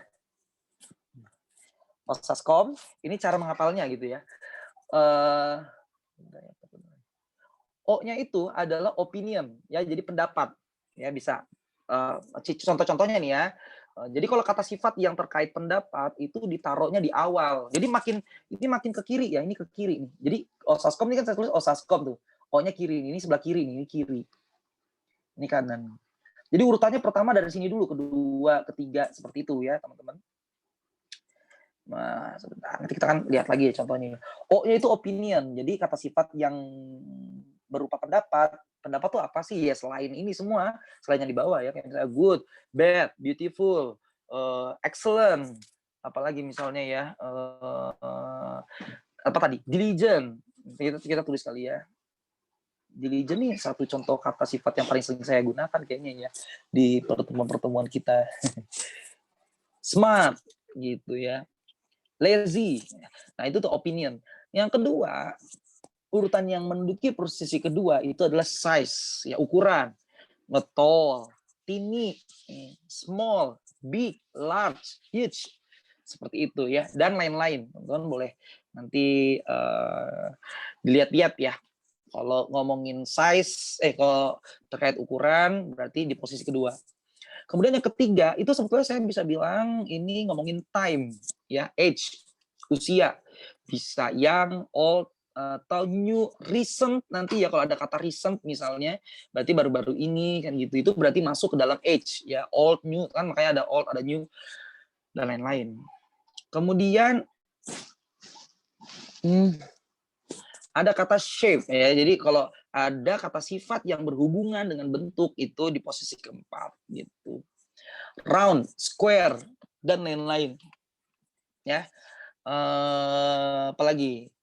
Osaskom ini cara menghafalnya gitu ya. Eee, O-nya itu adalah opinion ya, jadi pendapat ya bisa, contoh-contohnya nih ya, jadi kalau kata sifat yang terkait pendapat itu ditaruhnya di awal. Jadi ini makin ke kiri ya, ini ke kiri nih. Jadi osaskom ini kan saya tulis osaskom tuh, O-nya kiri, ini sebelah kiri nih, ini kiri, ini kanan. Jadi urutannya pertama dari sini dulu, kedua, ketiga, seperti itu ya teman-teman. Nah, sebentar, nanti kita kan lihat lagi ya contohnya. O-nya itu opinion, jadi kata sifat yang berupa pendapat. Pendapat tuh apa sih? Ya selain ini semua, selain yang di bawah ya, kayak misalnya good, bad, beautiful, excellent, apalagi misalnya ya, apa tadi, diligent, kita tulis kali ya. Diligent nih satu contoh kata sifat yang paling sering saya gunakan kayaknya ya, di pertemuan-pertemuan kita. Smart, gitu ya. Lazy. Nah, itu tuh opinion. Yang kedua, urutan yang menduduki posisi kedua itu adalah size, ya ukuran. Tall, tiny, small, big, large, huge. Seperti itu ya, dan lain-lain. Teman-teman boleh nanti dilihat-lihat ya. Kalau ngomongin size, kalau terkait ukuran berarti di posisi kedua. Kemudian yang ketiga, itu sebetulnya saya bisa bilang ini ngomongin time, ya, age, usia. Bisa young, old, atau new, recent nanti ya kalau ada kata recent misalnya, berarti baru-baru ini kan gitu. Itu berarti masuk ke dalam age, ya, old, new, kan makanya ada old, ada new, dan lain-lain. Kemudian ada kata shape ya. Jadi kalau ada kata sifat yang berhubungan dengan bentuk itu di posisi keempat gitu. Round, square, dan lain-lain. Ya. Apalagi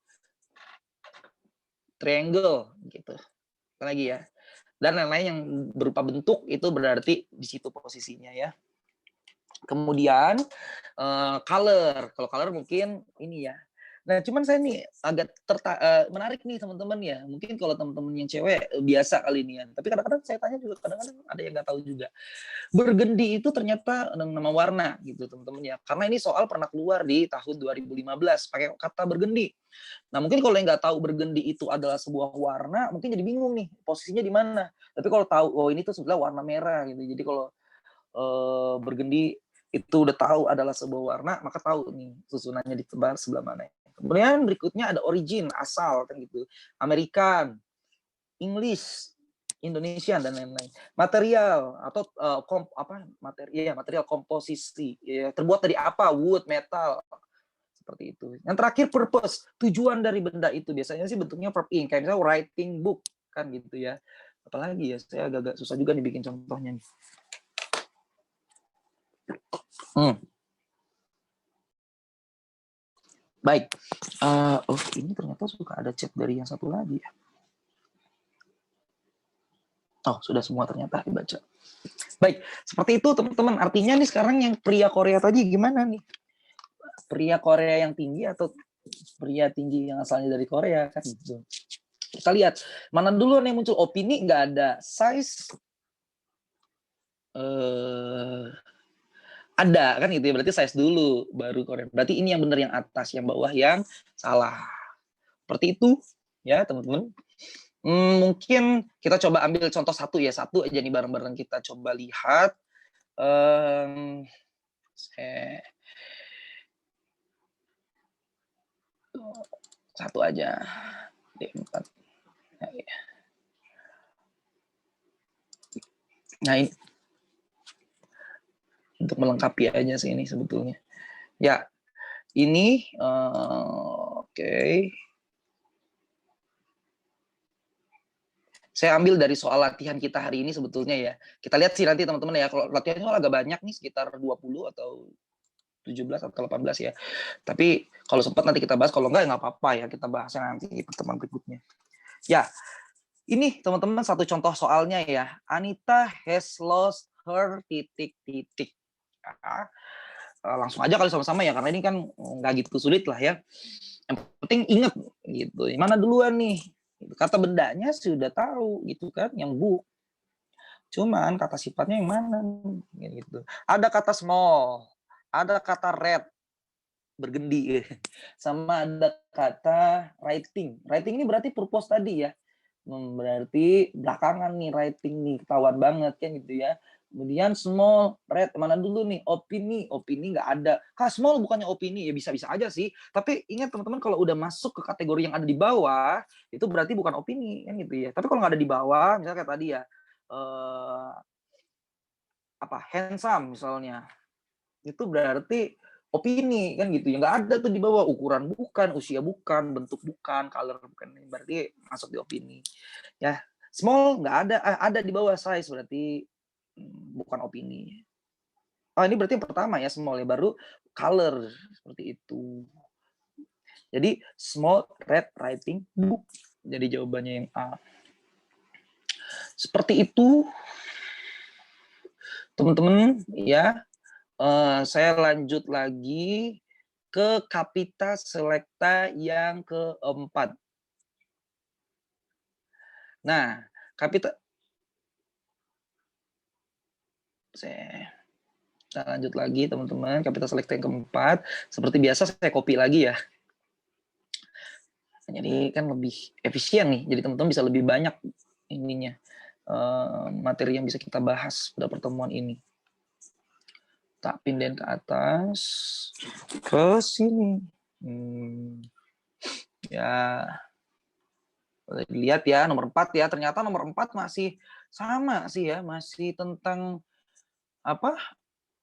triangle gitu. Apalagi ya. Dan lain-lain yang berupa bentuk itu berarti di situ posisinya ya. Kemudian color. Kalau color mungkin ini ya. Nah, cuman saya nih agak menarik nih teman-teman ya. Mungkin kalau teman-teman yang cewek biasa kali ini ya. Tapi kadang-kadang saya tanya juga, kadang-kadang ada yang nggak tahu juga. Burgundy itu ternyata nama warna gitu teman-teman ya. Karena ini soal pernah keluar di tahun 2015 pakai kata burgundy. Nah, mungkin kalau yang nggak tahu burgundy itu adalah sebuah warna, mungkin jadi bingung nih posisinya di mana. Tapi kalau tahu, oh ini tuh sebenarnya warna merah gitu. Jadi kalau burgundy itu udah tahu adalah sebuah warna, maka tahu nih susunannya di sebelah mana. Kemudian berikutnya ada origin, asal kan gitu. American, English, Indonesian dan lain-lain. Material atau material komposisi ya, terbuat dari apa? Wood, metal, seperti itu. Yang terakhir purpose, tujuan dari benda itu biasanya sih bentuknya verb ing, kayak misalnya writing book kan gitu ya. Apalagi ya, saya agak-agak susah juga nih bikin contohnya nih. Baik. Ini ternyata suka ada chat dari yang satu lagi ya. Oh, sudah semua ternyata dibaca. Baik, seperti itu teman-teman. Artinya nih sekarang yang pria Korea tadi gimana nih? Pria Korea yang tinggi atau pria tinggi yang asalnya dari Korea kan gitu. Kita lihat mana dulu yang muncul, opini nggak ada, size ada kan gitu ya, berarti size dulu baru Korea. Berarti ini yang benar yang atas, yang bawah yang salah. Seperti itu ya teman-teman. Mungkin kita coba ambil contoh satu aja nih bareng-bareng kita coba lihat. Satu aja. D4. Nah ini untuk melengkapi aja sih ini sebetulnya. Ya, ini oke. Saya ambil dari soal latihan kita hari ini sebetulnya ya. Kita lihat sih nanti teman-teman ya, kalau latihannya agak banyak nih, sekitar 20 atau 17 atau 18 ya. Tapi kalau sempat nanti kita bahas, kalau enggak ya nggak apa-apa ya, kita bahasnya nanti di pertemuan berikutnya. Ya, ini teman-teman satu contoh soalnya ya. Anita has lost her titik-titik. Nah, langsung aja kali sama-sama ya, karena ini kan nggak gitu sulit lah ya. Yang penting ingat gitu, mana duluan nih? Kata bendanya sudah tahu gitu kan, yang book. Cuman kata sifatnya yang mana gitu. Ada kata small, ada kata red, bergendi, sama ada kata writing. Writing ini berarti purpose tadi ya. Berarti belakangan nih writing nih, ketahuan banget kan gitu ya. Kemudian small, red, mana dulu nih? Opini nggak ada. Kak, small bukannya opini? Ya bisa-bisa aja sih. Tapi ingat teman-teman, kalau udah masuk ke kategori yang ada di bawah, itu berarti bukan opini kan gitu ya. Tapi kalau nggak ada di bawah, misalnya kayak tadi ya, handsome misalnya, itu berarti opini kan gitu ya. Nggak ada tuh di bawah, ukuran bukan, usia bukan, bentuk bukan, color bukan, berarti masuk di opini ya. Small nggak ada, ada di bawah size, berarti bukan opini. Oh, ini berarti yang pertama ya, small ya, baru color seperti itu. Jadi small red writing book, jadi jawabannya yang A. Seperti itu teman-teman ya. Saya lanjut lagi ke Capita Selecta yang keempat. Nah, Capita, kita lanjut lagi teman-teman, Capita Selecta yang keempat. Seperti biasa saya copy lagi ya. Jadi kan lebih efisien nih, jadi teman-teman bisa lebih banyak ininya, materi yang bisa kita bahas pada pertemuan ini. Tak pindahin ke atas, ke sini. Ya, lihat ya, nomor 4 ya, ternyata nomor 4 masih sama sih ya, masih tentang apa,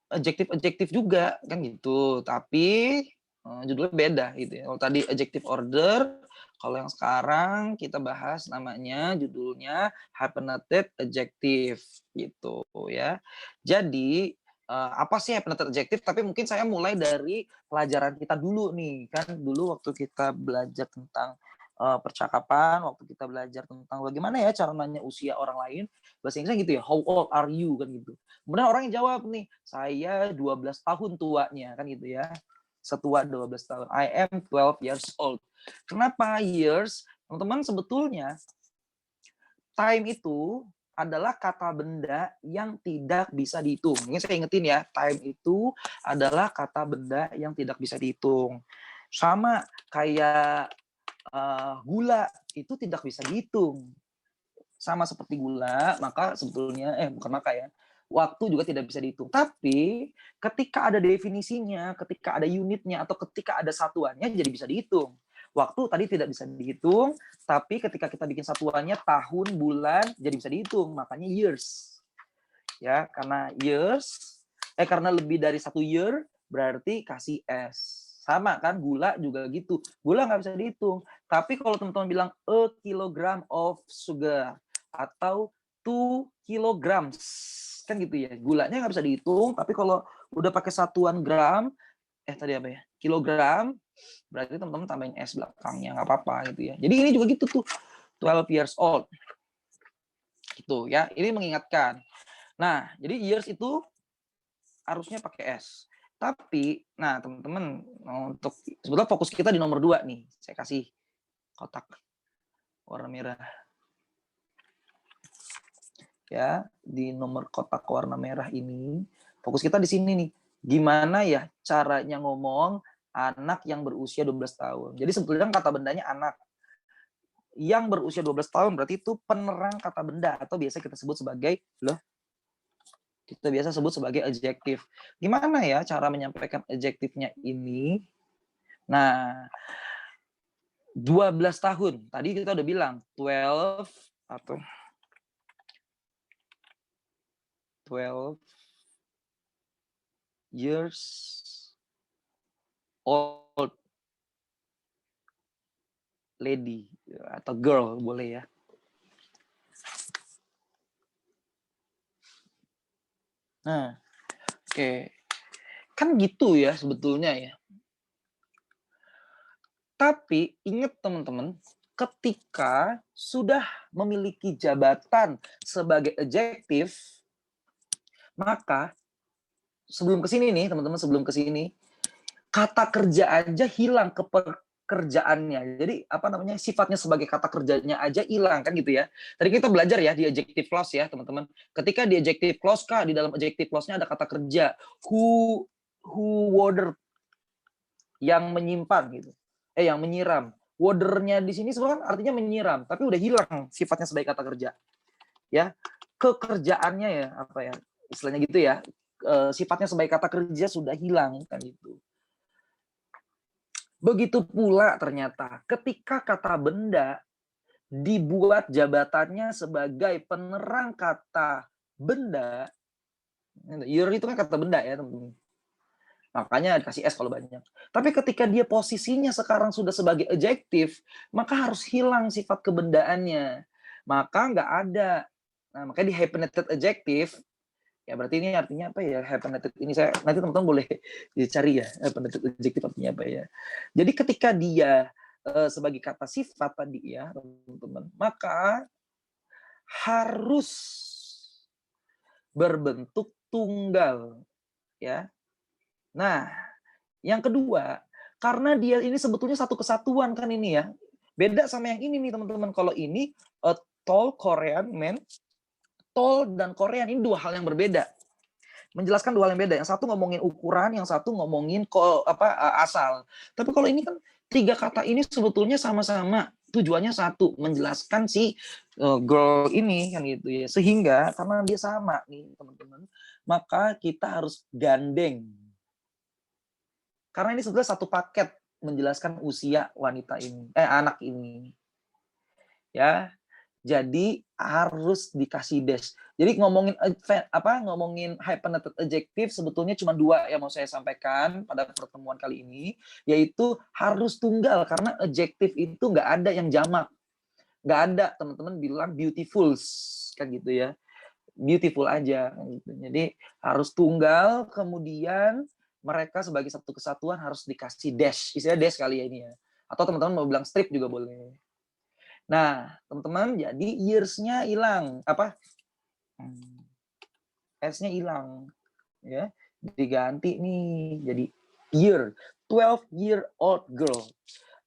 adjektif juga kan gitu, tapi judulnya beda gitu ya. Kalau tadi adjective order, kalau yang sekarang kita bahas namanya judulnya hyphenated adjective gitu ya. Jadi apa sih hyphenated adjective? Tapi mungkin saya mulai dari pelajaran kita dulu nih, kan dulu waktu kita belajar tentang percakapan, waktu kita belajar tentang bagaimana ya cara nanya usia orang lain, bahasa Inggrisnya gitu ya, how old are you kan gitu. Kemudian orang yang jawab nih, saya 12 tahun tuanya kan gitu ya. Setua 12 tahun. I am 12 years old. Kenapa years? Teman-teman, sebetulnya time itu adalah kata benda yang tidak bisa dihitung. Ini saya ingetin ya, time itu adalah kata benda yang tidak bisa dihitung. Sama kayak gula, itu tidak bisa dihitung. Sama seperti gula, maka sebetulnya bukan maka ya, waktu juga tidak bisa dihitung. Tapi ketika ada definisinya, ketika ada unitnya, atau ketika ada satuannya, jadi bisa dihitung. Waktu tadi tidak bisa dihitung, tapi ketika kita bikin satuannya tahun, bulan, jadi bisa dihitung. Makanya years. Ya, karena years, karena lebih dari 1 year, berarti kasih S. Sama kan, gula juga gitu. Gula nggak bisa dihitung. Tapi kalau teman-teman bilang a kilogram of sugar, atau 2 kilograms, kan gitu ya. Gulanya nggak bisa dihitung, tapi kalau udah pakai satuan gram, tadi apa ya, kilogram, berarti teman-teman tambahin S belakangnya, nggak apa-apa gitu ya. Jadi ini juga gitu tuh, 12 years old. Gitu ya, ini mengingatkan. Nah, jadi years itu harusnya pakai S. Tapi, nah teman-teman, untuk sebetulnya fokus kita di nomor 2 nih. Saya kasih kotak warna merah. Ya, di nomor kotak warna merah ini, fokus kita di sini nih. Gimana ya caranya ngomong anak yang berusia 12 tahun. Jadi sebetulnya kata bendanya anak. Yang berusia 12 tahun berarti itu penerang kata benda, atau biasa kita sebut sebagai kita biasa sebut sebagai adjektif. Gimana ya cara menyampaikan adjektifnya ini? Nah, 12 tahun. Tadi kita udah bilang 12 atau 12 years old lady atau girl boleh ya. Nah, oke. Kan gitu ya sebetulnya ya. Tapi ingat teman-teman, ketika sudah memiliki jabatan sebagai adjektif, maka sebelum ke sini nih teman-teman, sebelum ke sini, kata kerja aja hilang ke pekerjaannya. Jadi apa namanya, sifatnya sebagai kata kerjanya aja hilang kan gitu ya. Tadi kita belajar ya di adjective clause ya teman-teman. Ketika di adjective clause Kak, di dalam adjective clause-nya ada kata kerja. Who water, yang menyimpan gitu. Yang menyiram. Water-nya di sini sebenarnya artinya menyiram, tapi udah hilang sifatnya sebagai kata kerja. Ya, kekerjaannya ya apa ya, istilahnya gitu ya. Sifatnya sebagai kata kerja sudah hilang kan gitu. Begitu pula ternyata ketika kata benda dibuat jabatannya sebagai penerang kata benda, year itu kan kata benda ya teman-teman. Makanya dikasih S kalau banyak. Tapi ketika dia posisinya sekarang sudah sebagai adjektif, maka harus hilang sifat kebendaannya. Maka nggak ada. Nah, makanya di hyphenated adjective, ya berarti ini artinya apa ya? Hyphenated ini saya nanti teman-teman boleh dicari ya, hyphenated adjective artinya apa ya. Jadi ketika dia sebagai kata sifat tadi ya, teman-teman, maka harus berbentuk tunggal ya. Nah, yang kedua, karena dia ini sebetulnya satu kesatuan kan ini ya. Beda sama yang ini nih teman-teman. Kalau ini a tall Korean man, tall dan Korean ini dua hal yang berbeda. Menjelaskan dua hal yang beda. Yang satu ngomongin ukuran, yang satu ngomongin asal. Tapi kalau ini kan tiga kata ini sebetulnya sama-sama tujuannya satu, menjelaskan si girl ini kan gitu ya. Sehingga karena dia sama nih teman-teman, maka kita harus gandeng. Karena ini sebetulnya satu paket menjelaskan usia wanita ini, anak ini. Ya. Jadi harus dikasih dash. Jadi ngomongin hyphenated adjective sebetulnya cuma dua yang mau saya sampaikan pada pertemuan kali ini, yaitu harus tunggal karena adjective itu nggak ada yang jamak. Nggak ada teman-teman bilang beautiful kan gitu ya. Beautiful aja gitu. Jadi harus tunggal, kemudian mereka sebagai satu kesatuan harus dikasih dash. Istilah dash kali ya ini ya. Atau teman-teman mau bilang strip juga boleh. Nah, teman-teman, jadi years-nya hilang. S-nya hilang. Ya. Diganti nih, jadi year. 12-year-old girl.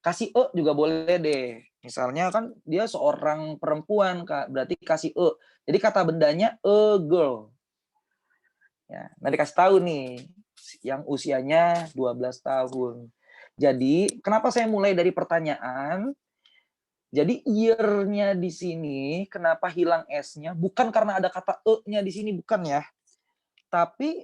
Kasih E juga boleh deh. Misalnya kan dia seorang perempuan, Kak. Berarti kasih E. Jadi kata bendanya a girl. Ya, nanti kasih tahu nih, yang usianya 12 tahun. Jadi, kenapa saya mulai dari pertanyaan? Jadi year-nya di sini kenapa hilang S-nya? Bukan karena ada kata E-nya di sini, bukan ya. Tapi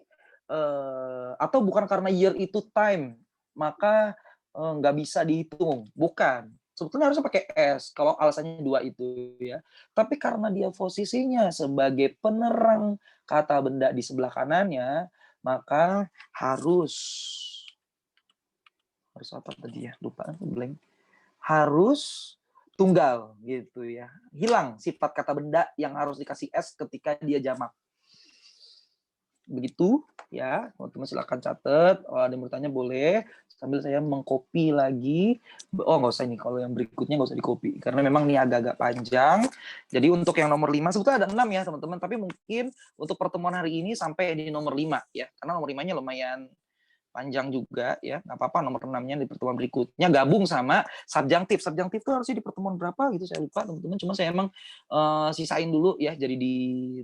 atau bukan karena year itu time, maka nggak bisa dihitung. Bukan. Sebetulnya harusnya pakai S kalau alasannya dua itu ya. Tapi karena dia posisinya sebagai penerang kata benda di sebelah kanannya, maka harus apa tadi ya? Lupa blank. Harus tunggal gitu ya. Hilang sifat kata benda yang harus dikasih S ketika dia jamak. Begitu ya, teman-teman silakan catat. Ada yang bertanya boleh sambil saya mengcopy lagi. Oh nggak usah ini, kalau yang berikutnya nggak usah di-copy karena memang ini agak-agak panjang. Jadi untuk yang nomor 5 sebetulnya ada 6 ya teman-teman, tapi mungkin untuk pertemuan hari ini sampai di nomor 5 ya, karena nomor 5-nya lumayan panjang juga ya, nggak apa-apa nomor 6-nya di pertemuan berikutnya gabung sama subjunctive. Subjunctive itu harusnya di pertemuan berapa gitu saya lupa teman-teman, cuma saya emang sisain dulu ya jadi di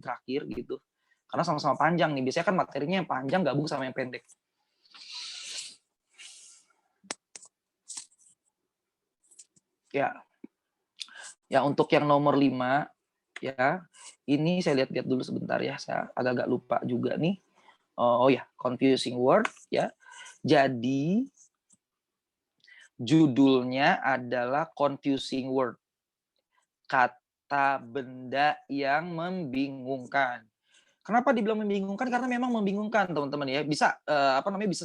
terakhir gitu. Karena sama-sama panjang nih, biasanya kan materinya yang panjang gabung sama yang pendek. Ya. Ya untuk yang nomor 5 ya, ini saya lihat-lihat dulu sebentar ya, saya agak-agak lupa juga nih. Oh ya, confusing word ya. Jadi judulnya adalah confusing word. Kata benda yang membingungkan. Kenapa dibilang membingungkan? Karena memang membingungkan, teman-teman ya. Bisa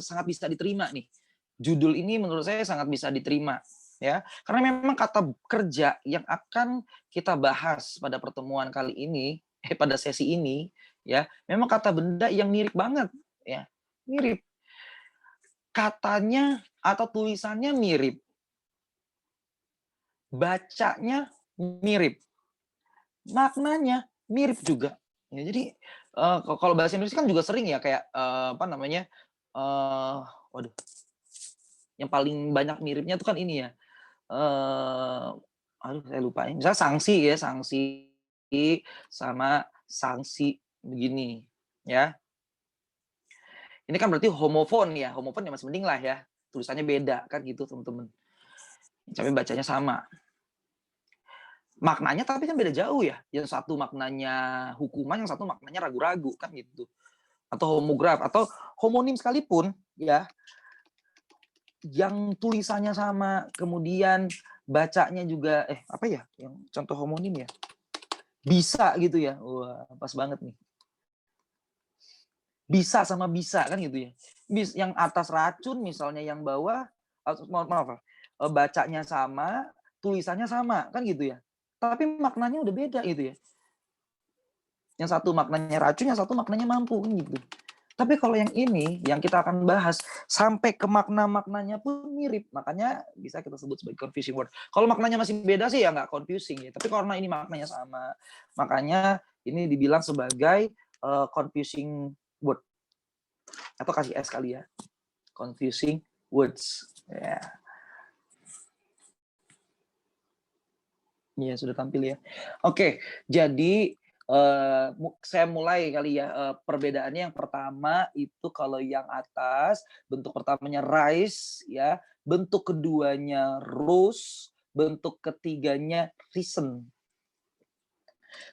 sangat bisa diterima nih. Judul ini menurut saya sangat bisa diterima ya. Karena memang kata kerja yang akan kita bahas pada pertemuan kali ini, pada sesi ini ya. Memang kata benda yang mirip banget, ya, mirip. Katanya atau tulisannya mirip, bacanya mirip, maknanya mirip juga. Ya, jadi kalau bahasa Indonesia kan juga sering ya kayak apa namanya, waduh, yang paling banyak miripnya tuh kan ini ya, aduh saya lupa ya, misalnya sanksi ya, sanksi sama sanksi begini, ya. Ini kan berarti homofon ya masih mending lah ya, tulisannya beda kan gitu teman-teman, tapi bacanya sama. Maknanya tapi kan beda jauh ya, yang satu maknanya hukuman, yang satu maknanya ragu-ragu kan gitu. Atau homograf atau homonim sekalipun ya, yang tulisannya sama, kemudian bacanya juga apa ya, yang contoh homonim ya? Bisa gitu ya. Wah, pas banget nih. Bisa sama bisa kan gitu ya. Yang atas racun misalnya, yang bawah maaf, bacanya sama, tulisannya sama kan gitu ya. Tapi maknanya udah beda gitu ya. Yang satu maknanya racun, yang satu maknanya mampu kan gitu. Tapi kalau yang ini, yang kita akan bahas, sampai ke makna-maknanya pun mirip. Makanya bisa kita sebut sebagai confusing word. Kalau maknanya masih beda sih ya nggak confusing ya. Tapi karena ini maknanya sama, makanya ini dibilang sebagai confusing word. Atau kasih S kali ya. Confusing words. Ya. Iya, sudah tampil ya. Oke, jadi saya mulai kali ya, perbedaannya yang pertama itu kalau yang atas, bentuk pertamanya rise ya, bentuk keduanya rose, bentuk ketiganya risen.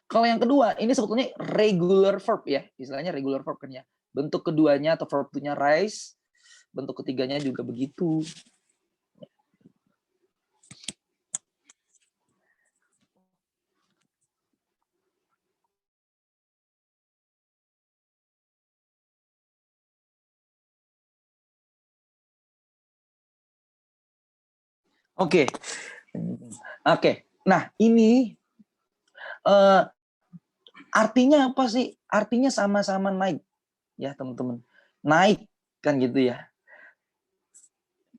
Kalau yang kedua, ini sebetulnya regular verb ya, istilahnya regular verb kan ya. Bentuk keduanya atau verb nya rise, bentuk ketiganya juga begitu. Oke. Oke. Nah, ini artinya apa sih? Artinya sama-sama naik ya, teman-teman. Naik kan gitu ya.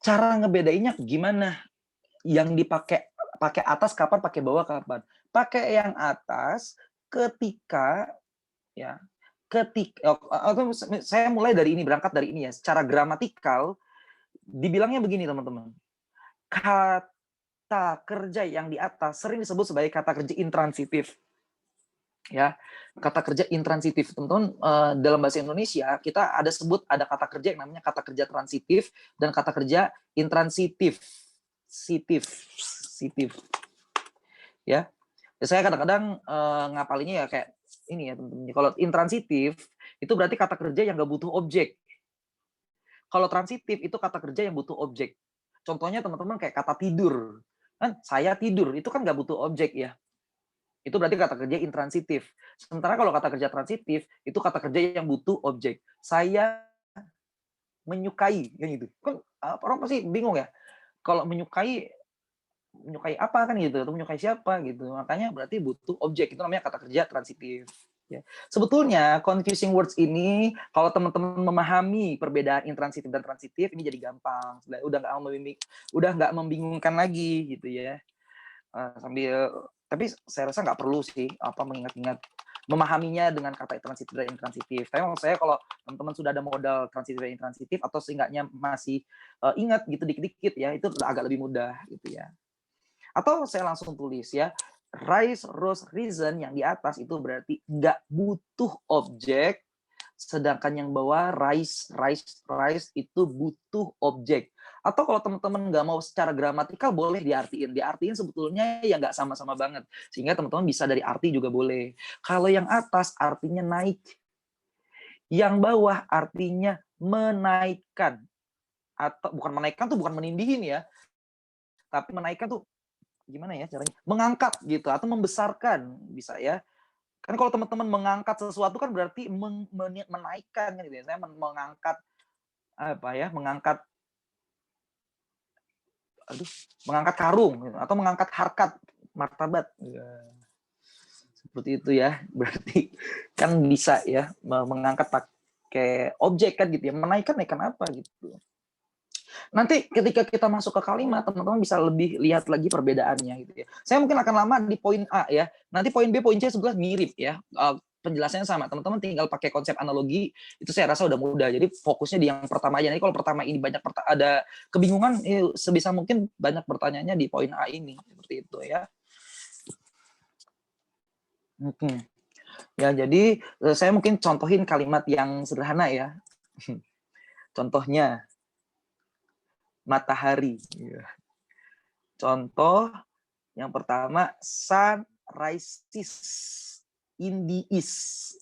Cara ngebedainnya gimana? Yang pakai atas kapan, pakai bawah kapan? Pakai yang atas ketika ya, atau saya mulai dari ini, berangkat dari ini ya. Secara gramatikal dibilangnya begini, teman-teman. Kata kerja yang di atas sering disebut sebagai kata kerja intransitif. Ya, kata kerja intransitif, teman-teman, dalam bahasa Indonesia kita ada kata kerja yang namanya kata kerja transitif dan kata kerja intransitif. Sitif. Ya. Saya kadang-kadang ngapalinnya ya kayak ini ya, teman-teman. Kalau intransitif itu berarti kata kerja yang nggak butuh objek. Kalau transitif itu kata kerja yang butuh objek. Contohnya teman-teman kayak kata tidur. Kan saya tidur itu kan nggak butuh objek ya. Itu berarti kata kerja intransitif. Sementara kalau kata kerja transitif, itu kata kerja yang butuh objek. Saya menyukai, kan gitu. Kan orang pasti bingung ya. Kalau menyukai apa kan gitu, atau menyukai siapa gitu. Makanya berarti butuh objek. Itu namanya kata kerja transitif. Ya. Sebetulnya confusing words ini kalau teman-teman memahami perbedaan intransitif dan transitif ini jadi gampang. Udah nggak membingungkan lagi gitu ya. Sambil tapi saya rasa nggak perlu sih mengingat-ingat memahaminya dengan kata transitif dan intransitif. Tapi maksud saya kalau teman-teman sudah ada modal transitif dan intransitif atau seenggaknya masih ingat gitu dikit-dikit ya, itu agak lebih mudah gitu ya. Atau saya langsung tulis ya, rise, rose, reason yang di atas itu berarti nggak butuh objek, sedangkan yang bawah rise itu butuh objek. Atau kalau teman-teman nggak mau secara gramatikal boleh diartiin sebetulnya ya nggak sama-sama banget, sehingga teman-teman bisa dari arti juga boleh. Kalau yang atas artinya naik, yang bawah artinya menaikkan, atau bukan menaikkan tuh bukan menindihin ya, tapi menaikkan tuh gimana ya caranya, mengangkat gitu atau membesarkan bisa ya. Kan kalau teman-teman mengangkat sesuatu kan berarti menaikkan kan gitu ya. Saya mengangkat apa ya, mengangkat karung gitu, atau mengangkat harkat martabat. Ya. Seperti itu ya. Berarti kan bisa ya mengangkat pakai objek kan gitu ya. Menaikkan apa gitu. Nanti ketika kita masuk ke kalimat, teman-teman bisa lebih lihat lagi perbedaannya gitu ya. Saya mungkin akan lama di poin A ya. Nanti poin B, poin C sebetulnya mirip ya. Penjelasannya sama. Teman-teman tinggal pakai konsep analogi, itu saya rasa udah mudah. Jadi fokusnya di yang pertama aja. Nanti kalau pertama ini banyak ada kebingungan, sebisa mungkin banyak bertanyanya di poin A ini. Seperti itu ya. Ya, jadi saya mungkin contohin kalimat yang sederhana ya. Contohnya, matahari. Contoh yang pertama, sun rises in the east.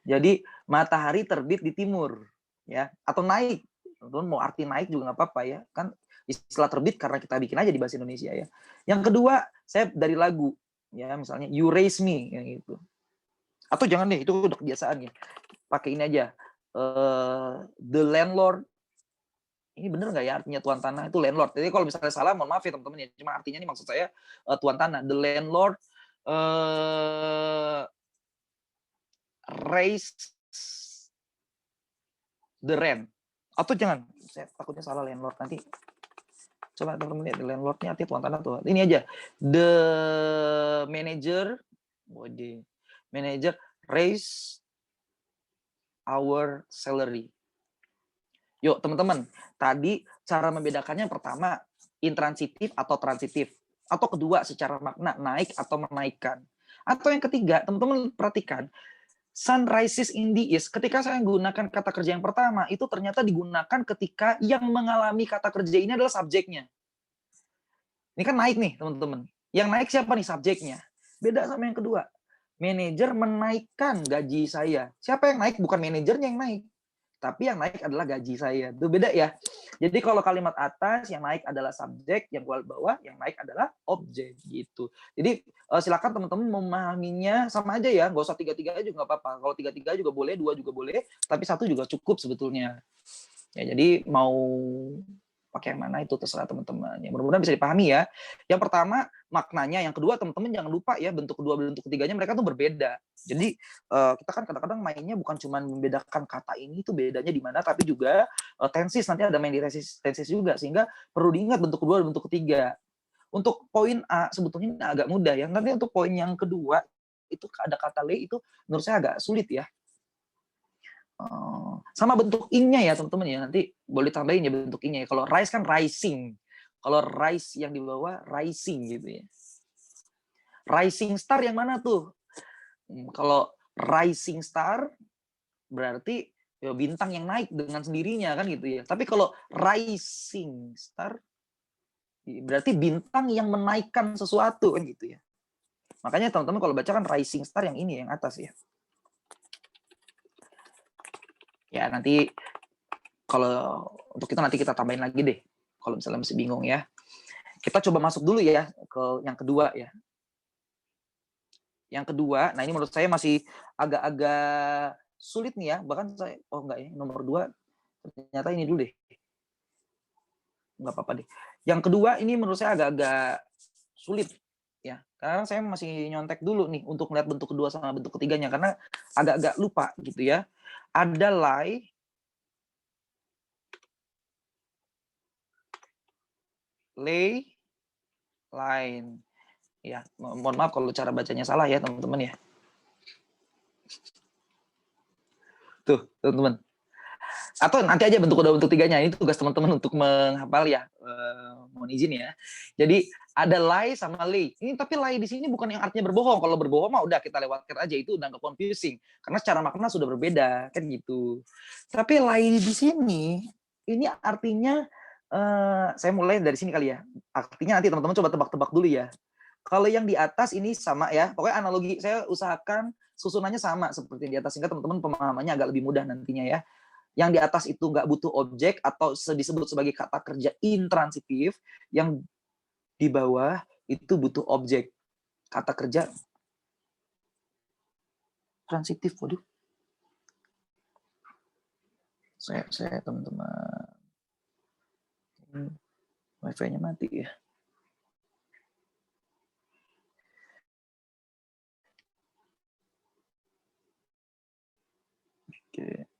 Jadi matahari terbit di timur, ya, atau naik. Teman-teman mau arti naik juga nggak apa-apa ya, kan istilah terbit karena kita bikin aja di bahasa Indonesia ya. Yang kedua, saya dari lagu, ya misalnya You Raise Me, yang itu. Atau jangan deh, itu udah kebiasaan ya. Pakai ini aja, The Landlord. Ini bener nggak ya artinya tuan tanah itu landlord. Jadi kalau misalnya salah, mohon maaf ya teman-teman ya. Cuma artinya ini maksud saya tuan tanah. The landlord raise the rent. Atau jangan, saya takutnya salah landlord nanti. Coba teman-teman lihat, the landlordnya artinya tuan tanah tuh. Ini aja, the manager, manager raise our salary. Yuk teman-teman, tadi cara membedakannya pertama intransitif atau transitif. Atau kedua secara makna naik atau menaikkan. Atau yang ketiga, teman-teman perhatikan, sun rises in the east. Ketika saya menggunakan kata kerja yang pertama, itu ternyata digunakan ketika yang mengalami kata kerja ini adalah subjeknya. Ini kan naik nih teman-teman. Yang naik siapa nih subjeknya? Beda sama yang kedua. Manajer menaikkan gaji saya. Siapa yang naik? Bukan manajernya yang naik. Tapi yang naik adalah gaji saya. Itu beda ya. Jadi kalau kalimat atas yang naik adalah subjek, yang bawah yang naik adalah objek gitu. Jadi silakan teman-teman memahaminya sama aja ya, nggak usah tiga-tiga juga nggak apa-apa. Kalau tiga-tiga juga boleh, dua juga boleh, tapi satu juga cukup sebetulnya. Ya, jadi mau pakai yang mana itu terserah teman-teman. Ya, mudah-mudahan bisa dipahami ya. Yang pertama maknanya, yang kedua teman-teman jangan lupa ya bentuk kedua bentuk ketiganya mereka tuh berbeda. Jadi kita kan kadang-kadang mainnya bukan cuma membedakan kata ini itu bedanya di mana, tapi juga tensis, nanti ada main di tensis juga, sehingga perlu diingat bentuk kedua dan bentuk ketiga. Untuk poin A sebetulnya ini agak mudah ya. Nanti untuk poin yang kedua itu ada kata le, itu menurut saya agak sulit ya. Sama bentuk ing-nya ya teman-teman ya, nanti boleh tambahin ya bentuk ing-nya ya. Kalau rise kan rising, kalau rise yang di bawah rising gitu ya. Rising star yang mana tuh? Kalau rising star berarti ya bintang yang naik dengan sendirinya kan gitu ya. Tapi kalau rising star berarti bintang yang menaikkan sesuatu kan gitu ya. Makanya teman-teman kalau baca kan rising star yang ini yang atas ya. Ya nanti kalau untuk itu nanti kita tambahin lagi deh. Kalau misalnya masih bingung ya. Kita coba masuk dulu ya ke yang kedua ya. Yang kedua, nah ini menurut saya masih agak-agak sulit nih ya. Bahkan saya, oh enggak ya, nomor 2 ternyata ini dulu deh. Enggak apa-apa deh. Yang kedua ini menurut saya agak-agak sulit ya. Karena saya masih nyontek dulu nih untuk melihat bentuk kedua sama bentuk ketiganya karena agak-agak lupa gitu ya. Ada lay, line. Ya, mohon maaf kalau cara bacanya salah ya teman-teman ya. Tuh, teman-teman. Atau nanti aja bentuk kedua bentuk tiganya. Ini tugas teman-teman untuk menghafal ya. Mohon izin ya. Jadi ada lie sama lay. Ini tapi lie di sini bukan yang artinya berbohong. Kalau berbohong mah udah kita lewatkan aja, itu udah nggak confusing. Karena secara makna sudah berbeda kan gitu. Tapi lie di sini ini artinya saya mulai dari sini kali ya. Artinya nanti teman-teman coba tebak-tebak dulu ya. Kalau yang di atas ini sama ya. Pokoknya analogi saya usahakan susunannya sama seperti yang di atas sehingga teman-teman pemahamannya agak lebih mudah nantinya ya. Yang di atas itu nggak butuh objek atau disebut sebagai kata kerja intransitif, yang di bawah itu butuh objek. Kata kerja transitif, waduh. Saya teman-teman. Wifi-nya mati ya. Oke.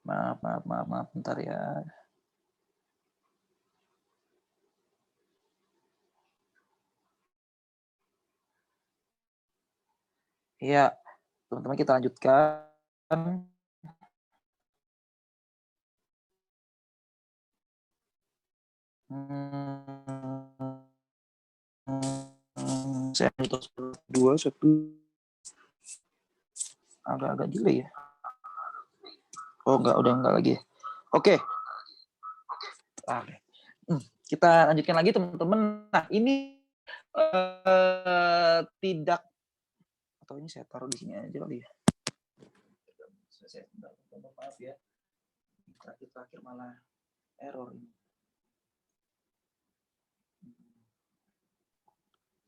Maaf, bentar ya. Iya, teman-teman kita lanjutkan. Saya minus 2, 1. Agak-agak delay ya. Oh, udah enggak lagi. Oke. Kita lanjutkan lagi teman-teman. Nah, ini tidak, atau ini saya taruh di sini aja kali ya. Maaf ya. Terakhir malah error ini.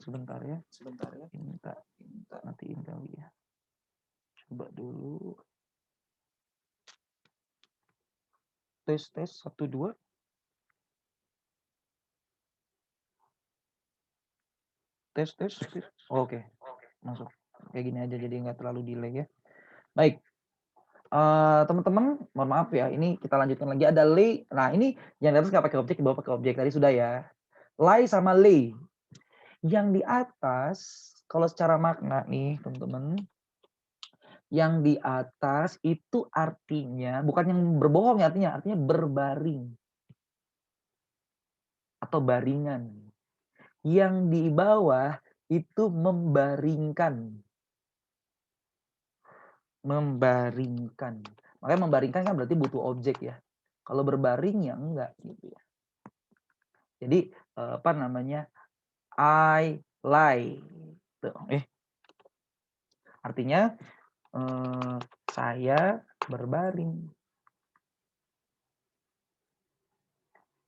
Sebentar ya. Minta matiin kali ya. Coba dulu. Tes 1 2. Tes. Oke. Masuk. Kayak gini aja jadi nggak terlalu delay ya. Baik. Teman-teman, mohon maaf ya, ini kita lanjutkan lagi ada lay. Nah, ini yang di atas nggak pakai objek, di bawah pakai objek tadi sudah ya. Lie sama lay. Yang di atas, kalau secara makna nih, teman-teman, yang di atas itu artinya bukan yang berbohong ya, artinya berbaring atau baringan. Yang di bawah itu membaringkan. Makanya membaringkan kan berarti butuh objek ya. Kalau berbaring ya enggak gitu ya. Jadi apa namanya? I lie. Artinya saya berbaring.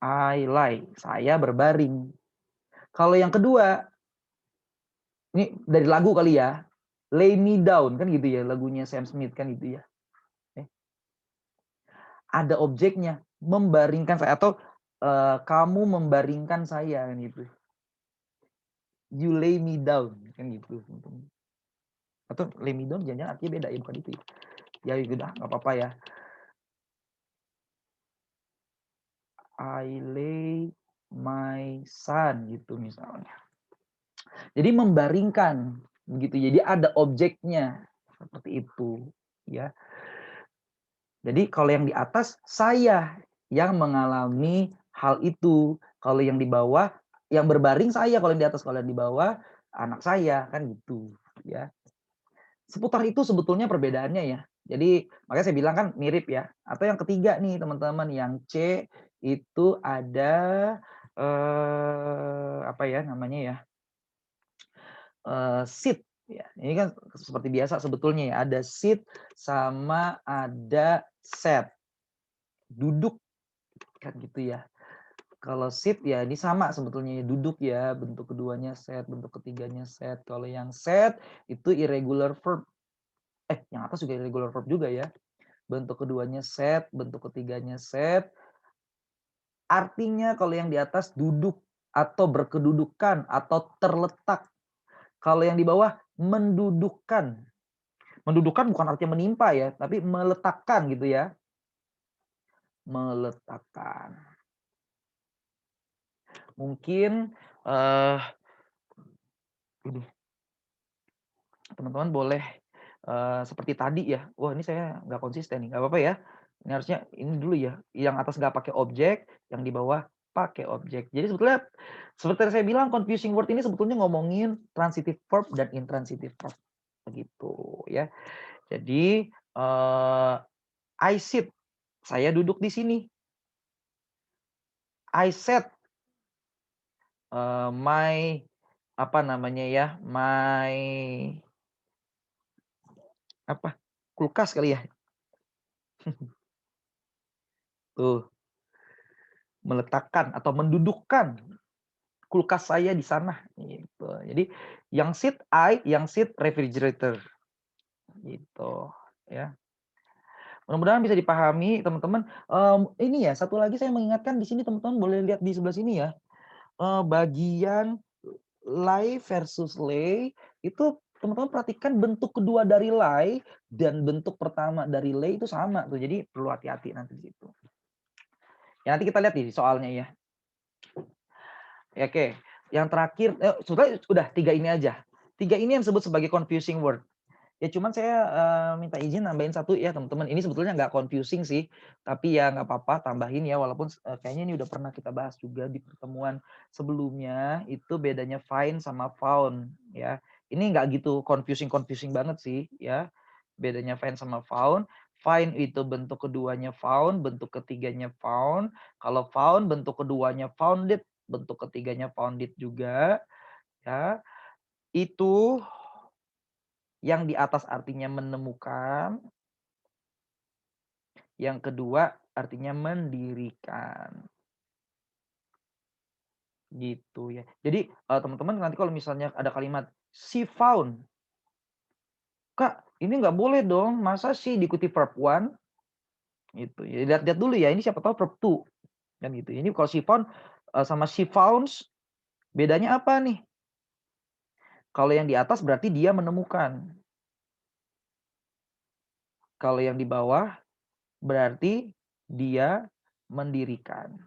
I lie, saya berbaring. Kalau yang kedua, ini dari lagu kali ya, Lay Me Down kan gitu ya, lagunya Sam Smith kan gitu ya. Ada objeknya, membaringkan saya atau kamu membaringkan saya kan gitu. You lay me down kan gitu. Atau lay me down jangan artinya beda ya, bukan itu ya. Ya udah nggak apa-apa ya. I lay my son gitu misalnya. Jadi membaringkan begitu. Jadi ada objeknya seperti itu ya. Jadi kalau yang di atas saya yang mengalami hal itu. Kalau yang di bawah yang berbaring saya, kalau yang di atas, kalau yang di bawah anak saya kan gitu ya. Seputar itu sebetulnya perbedaannya ya. Jadi makanya saya bilang kan mirip ya. Atau yang ketiga nih teman-teman, yang C itu ada apa ya namanya ya? Sit ya. Ini kan seperti biasa sebetulnya ya, ada sit sama ada sat. Duduk kan gitu ya. Kalau sit ya ini sama sebetulnya duduk ya, bentuk keduanya sat, bentuk ketiganya sat. Kalau yang sat itu irregular verb. Yang atas juga irregular verb juga ya. Bentuk keduanya sat, bentuk ketiganya sat. Artinya kalau yang di atas duduk atau berkedudukan atau terletak. Kalau yang di bawah mendudukkan. Mendudukkan bukan artinya menimpa ya, tapi meletakkan gitu ya. Meletakkan. Mungkin teman-teman boleh seperti tadi ya. Wah ini saya nggak konsisten nih, nggak apa-apa ya. Ini harusnya ini dulu ya. Yang atas nggak pakai objek, yang di bawah pakai objek. Jadi sebetulnya seperti saya bilang confusing word ini sebetulnya ngomongin transitive verb dan intransitive verb. Begitu ya. Jadi I sit, saya duduk di sini. I sat, my apa namanya ya, my apa kulkas kali ya. Tuh meletakkan atau mendudukkan kulkas saya di sana gitu. Jadi yang sit I, yang sit refrigerator gitu ya. Mudah-mudahan bisa dipahami teman-teman. Ini ya satu lagi saya mengingatkan di sini teman-teman boleh lihat di sebelah sini ya. Bagian lie versus lay itu teman-teman perhatikan bentuk kedua dari lie dan bentuk pertama dari lay itu sama tuh. Jadi perlu hati-hati nanti di situ. Ya nanti kita lihat di soalnya ya. Ya, oke, yang terakhir sebetulnya udah 3 ini aja. 3 ini yang disebut sebagai confusing word. Ya cuman saya, minta izin nambahin 1 ya teman-teman. Ini sebetulnya nggak confusing sih, tapi ya nggak apa-apa tambahin ya walaupun kayaknya ini udah pernah kita bahas juga di pertemuan sebelumnya, itu bedanya find sama found ya. Ini nggak gitu confusing banget sih ya, bedanya find sama found. Find itu bentuk keduanya found, bentuk ketiganya found. Kalau found bentuk keduanya founded, bentuk ketiganya founded juga ya. Itu yang di atas artinya menemukan, yang kedua artinya mendirikan. Gitu ya. Jadi, teman-teman nanti kalau misalnya ada kalimat, "She found." Kak, ini nggak boleh dong, masa sih diikuti verb one? Gitu ya. Lihat-lihat dulu ya, ini siapa tahu verb two, kan gitu. Ini kalau she found, sama she founds, bedanya apa nih? Kalau yang di atas berarti dia menemukan. Kalau yang di bawah berarti dia mendirikan.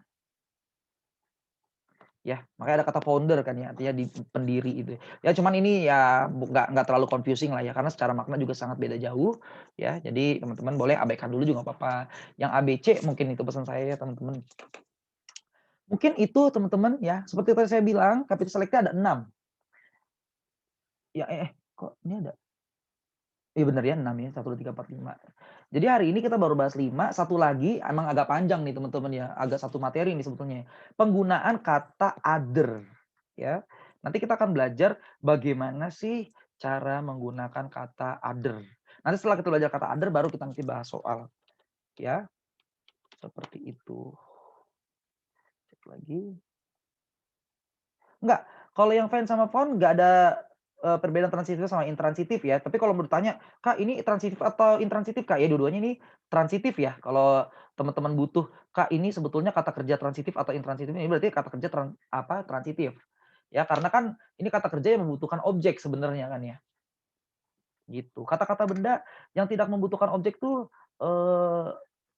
Ya, makanya ada kata founder kan ya, artinya di pendiri itu. Ya cuman ini ya nggak terlalu confusing lah ya, karena secara makna juga sangat beda jauh ya. Jadi teman-teman boleh abaikan dulu juga nggak apa-apa. Yang ABC mungkin itu pesan saya ya teman-teman. Mungkin itu teman-teman ya, seperti tadi saya bilang capital select-nya ada 6. Ya, kok ini ada? Iya bener ya 6 ya, 1, 2, 3, 4, 5. Jadi hari ini kita baru bahas 5, satu lagi emang agak panjang nih teman-teman ya, agak satu materi nih sebetulnya. Penggunaan kata other ya. Nanti kita akan belajar bagaimana sih cara menggunakan kata other. Nanti setelah kita belajar kata other baru kita nanti bahas soal ya. Seperti itu. Cek lagi. Enggak, kalau yang find sama found nggak ada, perbedaan transitif sama intransitif ya. Tapi kalau mau ditanya, "Kak, ini transitif atau intransitif, Kak?" Ya dua-duanya ini transitif ya. Kalau teman-teman butuh, "Kak, ini sebetulnya kata kerja transitif atau intransitif?" Ini berarti kata kerja transitif. Ya, karena kan ini kata kerja yang membutuhkan objek sebenarnya kan ya, gitu. Kata-kata benda yang tidak membutuhkan objek tuh,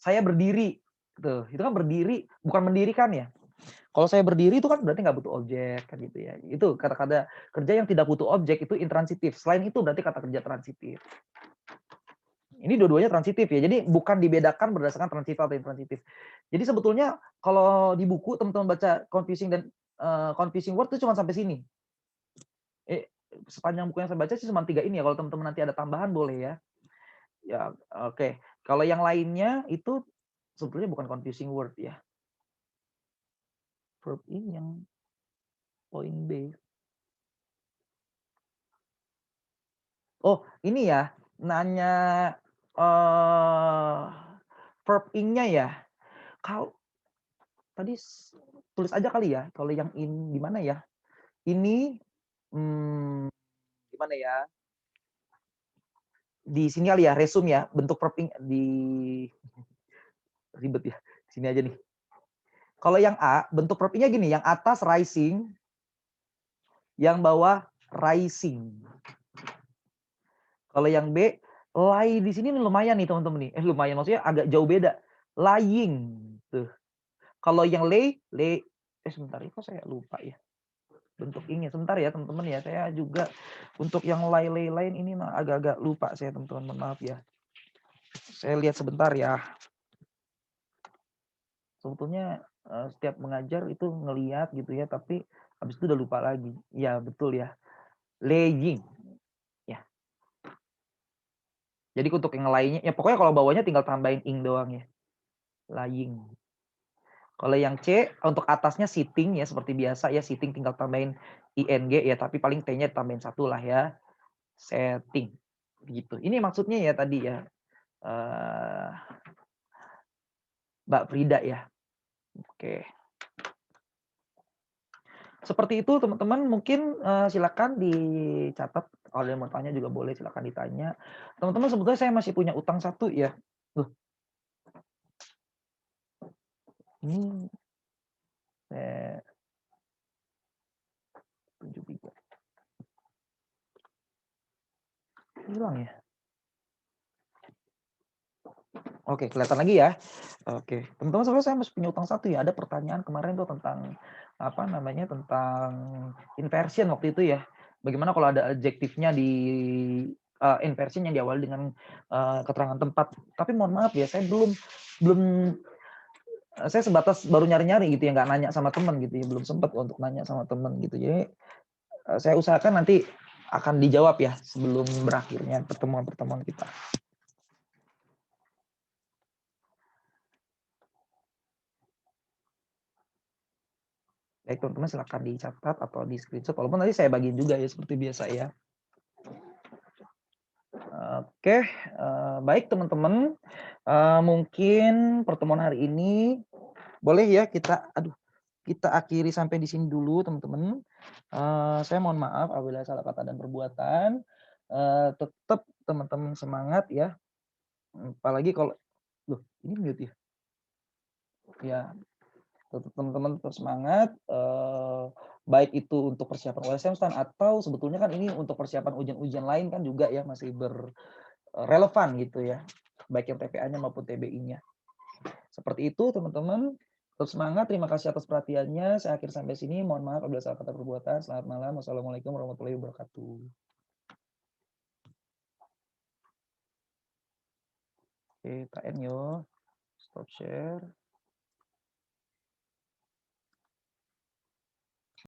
saya berdiri, gitu. Itu kan berdiri, bukan mendirikan ya. Kalau saya berdiri itu kan berarti nggak butuh objek kan gitu ya. Itu kata-kata kerja yang tidak butuh objek itu intransitif. Selain itu berarti kata kerja transitif. Ini dua-duanya transitif ya. Jadi bukan dibedakan berdasarkan transitif atau intransitif. Jadi sebetulnya kalau di buku teman-teman baca confusing dan confusing word itu cuma sampai sini. Sepanjang buku yang saya baca sih cuma 3 ini ya. Kalau teman-teman nanti ada tambahan boleh ya. Ya, oke. Kalau yang lainnya itu sebetulnya bukan confusing word ya. Verb ini yang poin B. Oh, ini ya, nanya, eee, verb ing-nya ya? Kalau tadi tulis aja kali ya, kalau yang di mana ya? Ini, mmm, gimana ya, di sini kali ya, resume ya, bentuk verb ing di ribet ya, sini aja nih. Kalau yang A, bentuk verb ing-nya gini, yang atas rising, yang bawah rising. Kalau yang B, lie di sini lumayan nih teman-teman nih, lumayan maksudnya agak jauh beda, lying, tuh. Kalau yang sebentar ya, kok saya lupa ya, bentuk ing-nya. Sebentar ya teman-teman ya, saya juga untuk yang lay lain ini agak-agak lupa saya teman-teman, mohon maaf ya. Saya lihat sebentar ya. Sebetulnya, setiap mengajar itu ngelihat gitu ya, tapi habis itu udah lupa lagi. Iya betul ya, laying, ya. Jadi untuk yang lainnya ya pokoknya kalau bawahnya tinggal tambahin ing doang ya, lying. Kalau yang C, untuk atasnya sitting ya seperti biasa ya, sitting tinggal tambahin ing ya, tapi paling T-nya tambahin 1 lah ya, setting, gitu. Ini maksudnya ya tadi ya, eee, Mbak Frida ya, oke. Seperti itu teman-teman mungkin, silakan dicatat, kalau ada yang mau tanya juga boleh silakan ditanya. Teman-teman sebetulnya saya masih punya utang 1 ya. Loh, ini saya 73. hilang ya? Oke, kelihatan lagi ya. Oke, teman-teman sebenarnya saya masih punya utang satu ya, ada pertanyaan kemarin tuh tentang, apa namanya, tentang inversion waktu itu ya. Bagaimana kalau ada adjektifnya di, inversion yang diawali dengan, keterangan tempat. Tapi mohon maaf ya, saya belum, saya sebatas baru nyari-nyari gitu ya, nggak nanya sama temen gitu ya, belum sempat untuk nanya sama temen gitu. Jadi, saya usahakan nanti akan dijawab ya sebelum berakhirnya pertemuan-pertemuan kita. Baik teman-teman silahkan dicatat atau di-screenshot, walaupun nanti saya bagiin juga ya seperti biasa ya. Oke, baik teman-teman, mungkin pertemuan hari ini boleh ya kita akhiri sampai di sini dulu teman-teman. Saya mohon maaf apabila salah kata dan perbuatan, tetap teman-teman semangat ya, apalagi kalau loh ini mute ya? Ya, tetap teman-teman tetap semangat, baik itu untuk persiapan USM-STAN atau sebetulnya kan ini untuk persiapan ujian-ujian lain kan juga ya masih relevan gitu ya, baik yang TPA-nya maupun TBI-nya. Seperti itu teman-teman, tetap semangat, terima kasih atas perhatiannya, saya akhiri sampai sini, mohon maaf apabila salah kata perbuatan. Selamat malam, wassalamualaikum warahmatullahi wabarakatuh. Oke, tak end yo, stop share.